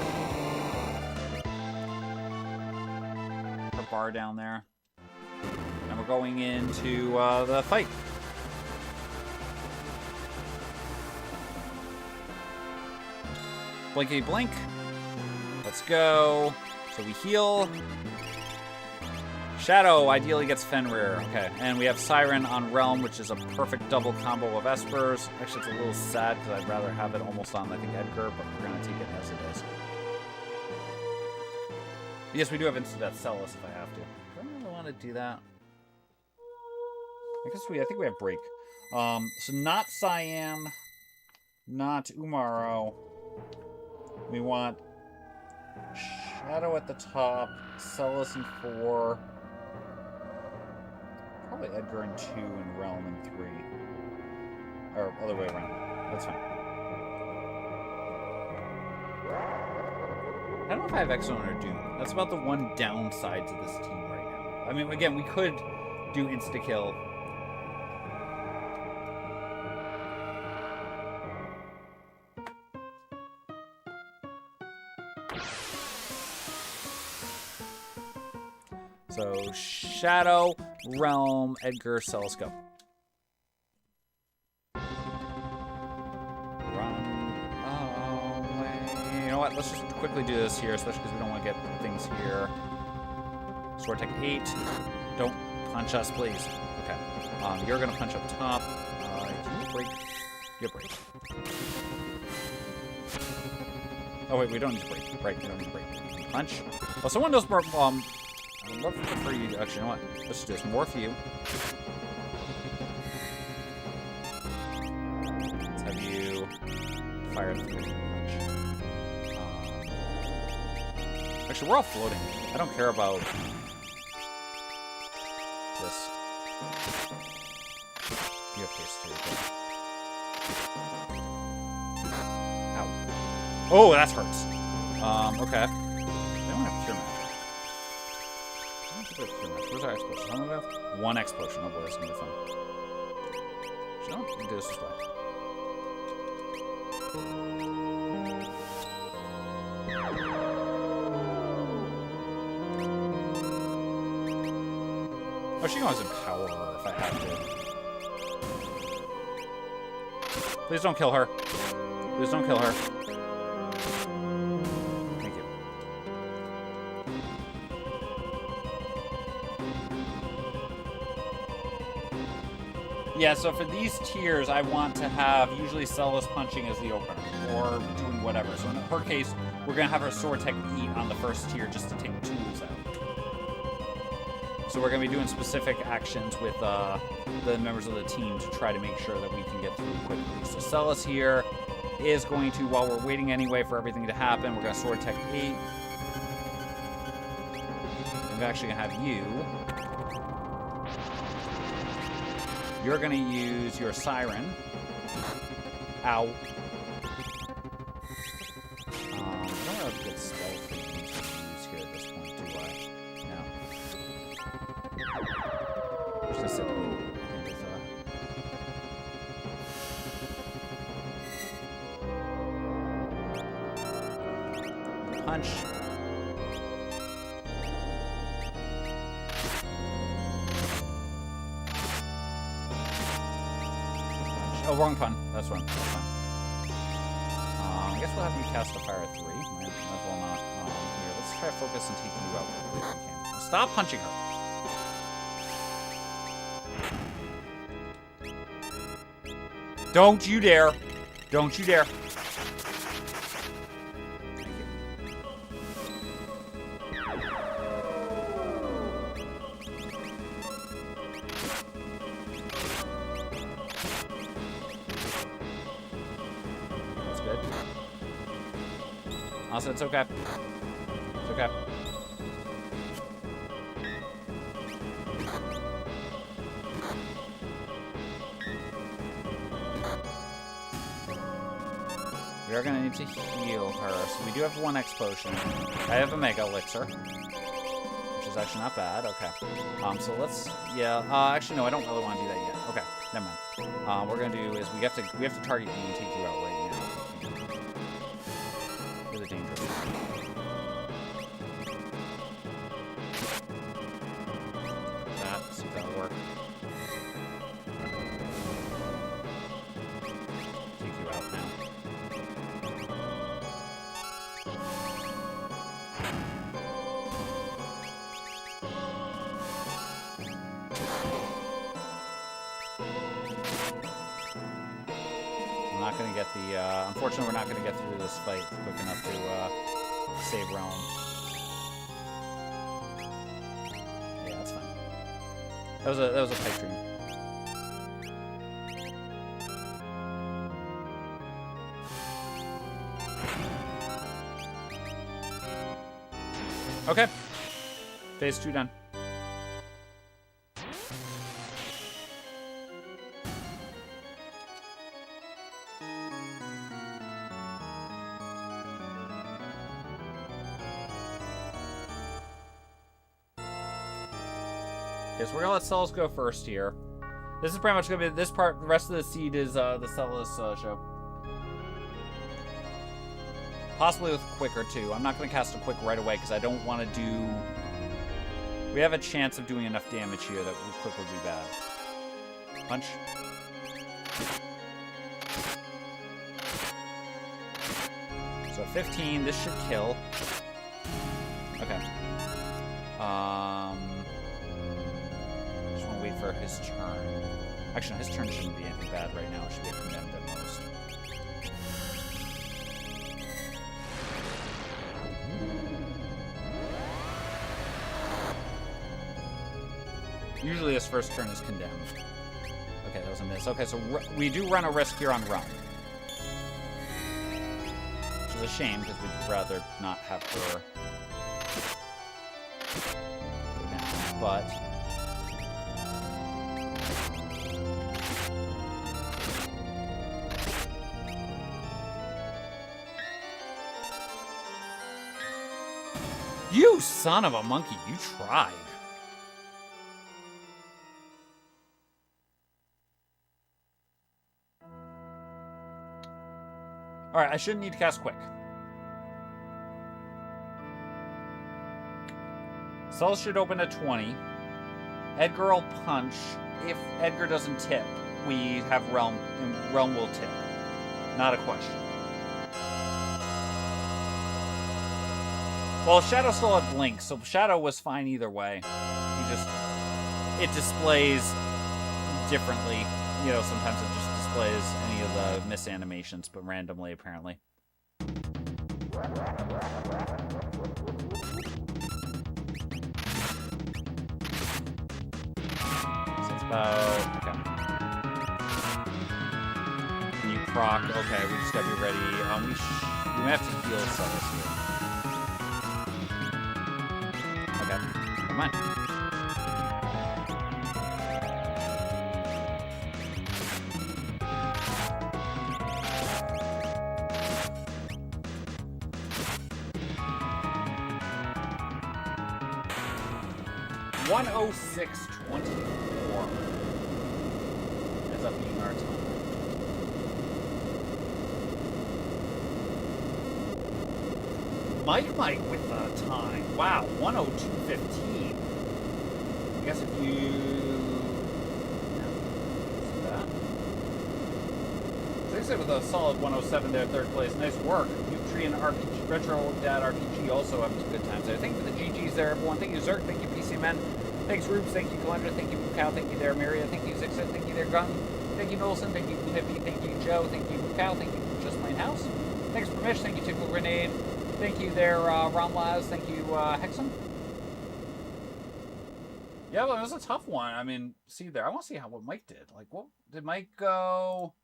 Speaker 1: bar down there. And we're going into the fight. Blinkety blink. Let's go. So we heal. Shadow ideally gets Fenrir. Okay, and we have Siren on Realm, which is a perfect double combo of Espers. Actually, it's a little sad because I'd rather have it almost on, I think, Edgar, but we're going to take it as it is. Yes, we do have Insta-Death Celis if I have to. Do I really want to do that? I think we have Break. So not Siam, not Umaro. We want Shadow at the top, Celis in 4. Probably Edgar in 2 and Realm in 3. Or other way around. That's fine. I don't know if I have Exxon or Doom. That's about the one downside to this team right now. I mean, again, we could do insta-kill. So, Shadow, Realm, Edgar, Celis, go. quickly do this here, especially because we don't want to get things here. Sword Tech 8. Don't punch us, please. Okay. You're going to punch up top. Do you break? You break. Oh, wait, we don't need to break. Right, we don't need to break. Punch. Oh, someone does... I would love for you... Actually, you know what? Let's do this. Morph you. Let's have you fire the punch. Actually, we're all floating. I don't care about this. You have haste too. Ow. Oh, that hurts. Okay. They don't have cure magic. Where's our explosion? How many do we have? One explosion. Oh boy, this is gonna be fun. Actually, no, we can do this way. Oh, she can always empower her if I have to. Please don't kill her. Please don't kill her. Thank you. Yeah, so for these tiers, I want to have usually Celis punching as the opener, or doing whatever. So in her case, we're going to have her Sword Tech 8 on the first tier just to take tools out. So we're going to be doing specific actions with the members of the team to try to make sure that we can get through quickly. So Celis here is going to, while we're waiting anyway for everything to happen, we're going to Sword Tech 8. I'm actually going to have you. You're going to use your Siren. Ow. I don't have a good spell for you to use here at this point, do I? No. Just gonna sit with, punch. Oh, wrong pun. That's wrong. That's fine. I guess we'll have you cast a fire at 3. Might as well not. Here, let's try to focus and take you out if we can. Stop punching her. Don't you dare. Don't you dare. That's good. Also, it's okay. It's okay. We are going to need to heal her. So we do have 1 explosion. I have a Mega Elixir, which is actually not bad. Okay. So let's... Yeah. Actually, no, I don't really want to do that yet. Okay. Never mind. What we're going to do is we have to target you and take you out right now. Really dangerous. That. See if that'll work. Take you out now. Not going to get the, unfortunately we're not going to get through this fight quick enough to save Realm. Yeah, that's fine. That was a pipe dream. Okay. Phase 2 done. Okay, so we're gonna let Celis go first here. This is pretty much gonna be this part. The rest of the seed is the Celis show. Possibly with Quicker too. I'm not gonna cast a Quick right away because I don't want to do. We have a chance of doing enough damage here that Quick would be bad. Punch. So So 15, this should kill. Okay. Just want to wait for his turn. Actually, no, his turn shouldn't be anything bad right now. It should be a condemned at most. Usually his first turn is condemned. Okay, that was a miss. Okay, so we do run a risk here on run. Which is a shame, because we'd rather not have her go down, but... You son of a monkey, you tried. Alright, I shouldn't need to cast Quick. Cells should open at 20. Edgar will punch. If Edgar doesn't tip, we have Realm, and Realm will tip. Not a question. Well, Shadow still had Blink, so Shadow was fine either way. It displays differently. You know, sometimes it just displays any of the misanimations, but randomly, apparently. So it's about... Okay. Can you proc? Okay, we just gotta be ready. We may have to heal Celis here. Okay, never mind. $106.24 ends up being our time. Mike with the time. Wow, 102.15. I guess if you... See that? So I said with a solid 107 there, third place. Nice work. Tree and RPG, Retro Dad RPG also having some good times there. Thank you for the GGs there, everyone. Thank you, Zerk. Thank you, PCMN. Thanks, Rubes. Thank you, Kalendra. Thank you, Mukau. Thank you there, Maria. Thank you, Zixa. Thank you there, Gun. Thank you, Nolson. Thank you, Hippie. Thank you, Joe. Thank you, Mukau. Thank you, Just Plain House. Thanks, Permish. Thank you, Tickle Grenade. Thank you there, Romlaz. Thank you, Hexam. Yeah, well, it was a tough one. I mean, see there. I want to see what Mike did. Like, what did Mike go?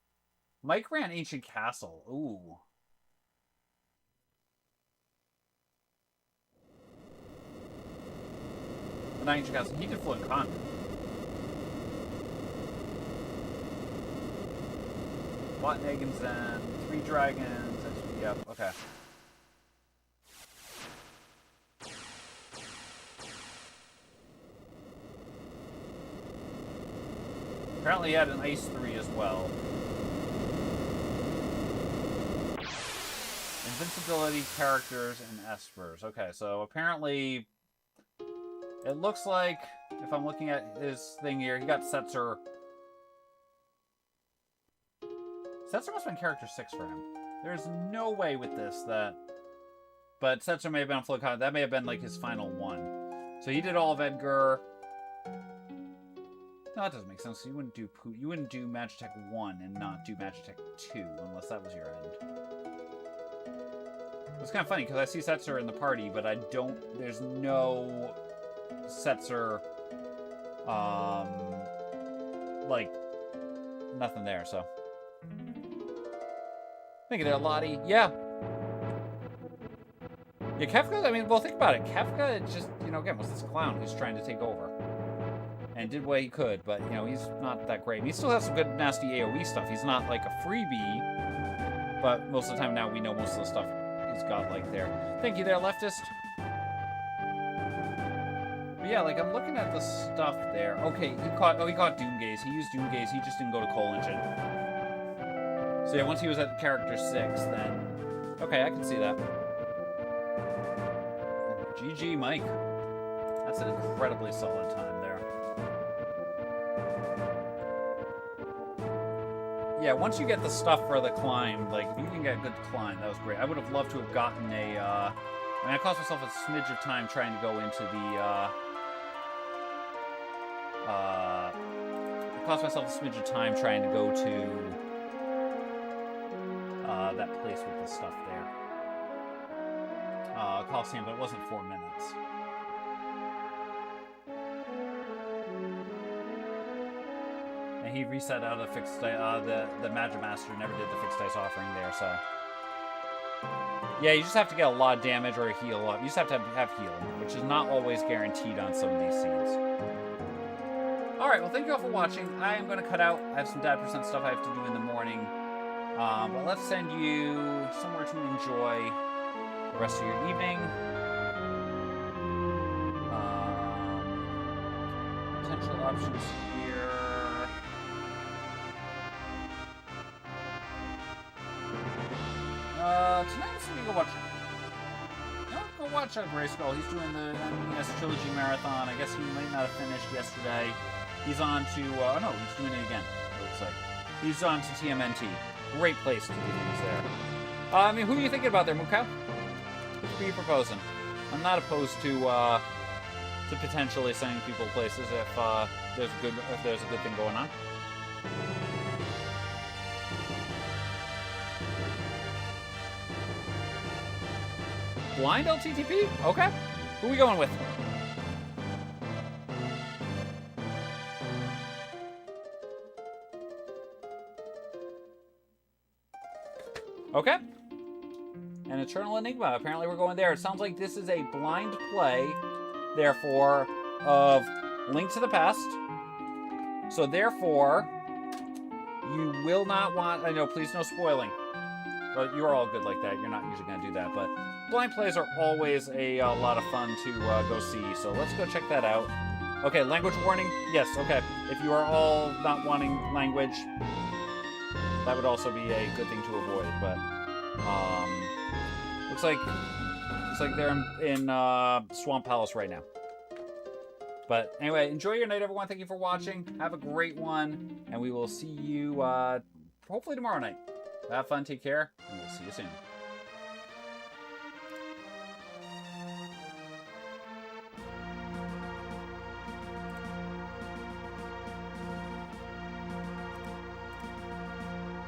Speaker 1: Mike ran Ancient Castle. Ooh. Not Ancient Castle. He did Fluent Con. Bought Nagans and 3 dragons. Yep, okay. Apparently he had an Ice 3 as well. Invincibility, characters, and espers. Okay, so apparently it looks like, if I'm looking at his thing here, he got Setzer. Setzer must have been character 6 for him. There's no way with this that... But Setzer may have been on Flow Con. That may have been like his final one. So he did all of Edgar. No, that doesn't make sense. You wouldn't do Magitech 1 and not do Magitech 2 unless that was your end. It's kind of funny because I see Setzer in the party, but I don't... There's no Setzer... like, nothing there, so... Thank you there, Lottie. Yeah. Yeah, Kefka, I mean, well, think about it. Kefka just, you know, again, was this clown who's trying to take over. And did what he could, but, you know, he's not that great. And he still has some good, nasty AoE stuff. He's not, like, a freebie, but most of the time now we know most of the stuff he's got, like, there. Thank you there, Leftist. But yeah, like, I'm looking at the stuff there. Okay, he caught Doomgaze. He used Doomgaze. He just didn't go to Coal Engine. So yeah, once he was at character 6, then... Okay, I can see that. GG, Mike. That's an incredibly solid time there. Yeah, once you get the stuff for the climb, like, if you can get a good climb, that was great. I would have loved to have gotten a, I mean, I cost myself a smidge of time trying to go into the, it cost myself a smidge of time trying to go to, that place with the stuff there. Coliseum, but it wasn't 4 minutes. And he reset out of fixed the Magic Master never did the fixed dice offering there, so. Yeah, you just have to get a lot of damage or heal up. You just have to have heal, which is not always guaranteed on some of these seeds. Alright, well, thank you all for watching. I am going to cut out. I have some dad percent stuff I have to do in the morning. But let's send you somewhere to enjoy the rest of your evening. Potential options here. Tonight I'm going to go watch. No, go watch Grayskull. He's doing the NES Trilogy Marathon. I guess he might not have finished yesterday. He's on to, oh no, he's doing it again, it looks like. He's on to TMNT. Great place to do things there. I mean, who are you thinking about there, Mukau? Who are you proposing? I'm not opposed to potentially sending people places if there's a good thing going on. Blind LttP? Okay. Who are we going with? Okay. An Eternal Enigma. Apparently we're going there. It sounds like this is a blind play, therefore, of Link to the Past. So therefore, you will not want... I know, please no spoiling. But you're all good like that. You're not usually going to do that. But blind plays are always a lot of fun to go see. So let's go check that out. Okay, language warning. Yes, okay. If you are all not wanting language... that would also be a good thing to avoid, but looks like they're in Swamp Palace right now. But anyway, enjoy your night, everyone. Thank you for watching. Have a great one, and we will see you hopefully tomorrow night. Have fun, take care, and we'll see you soon.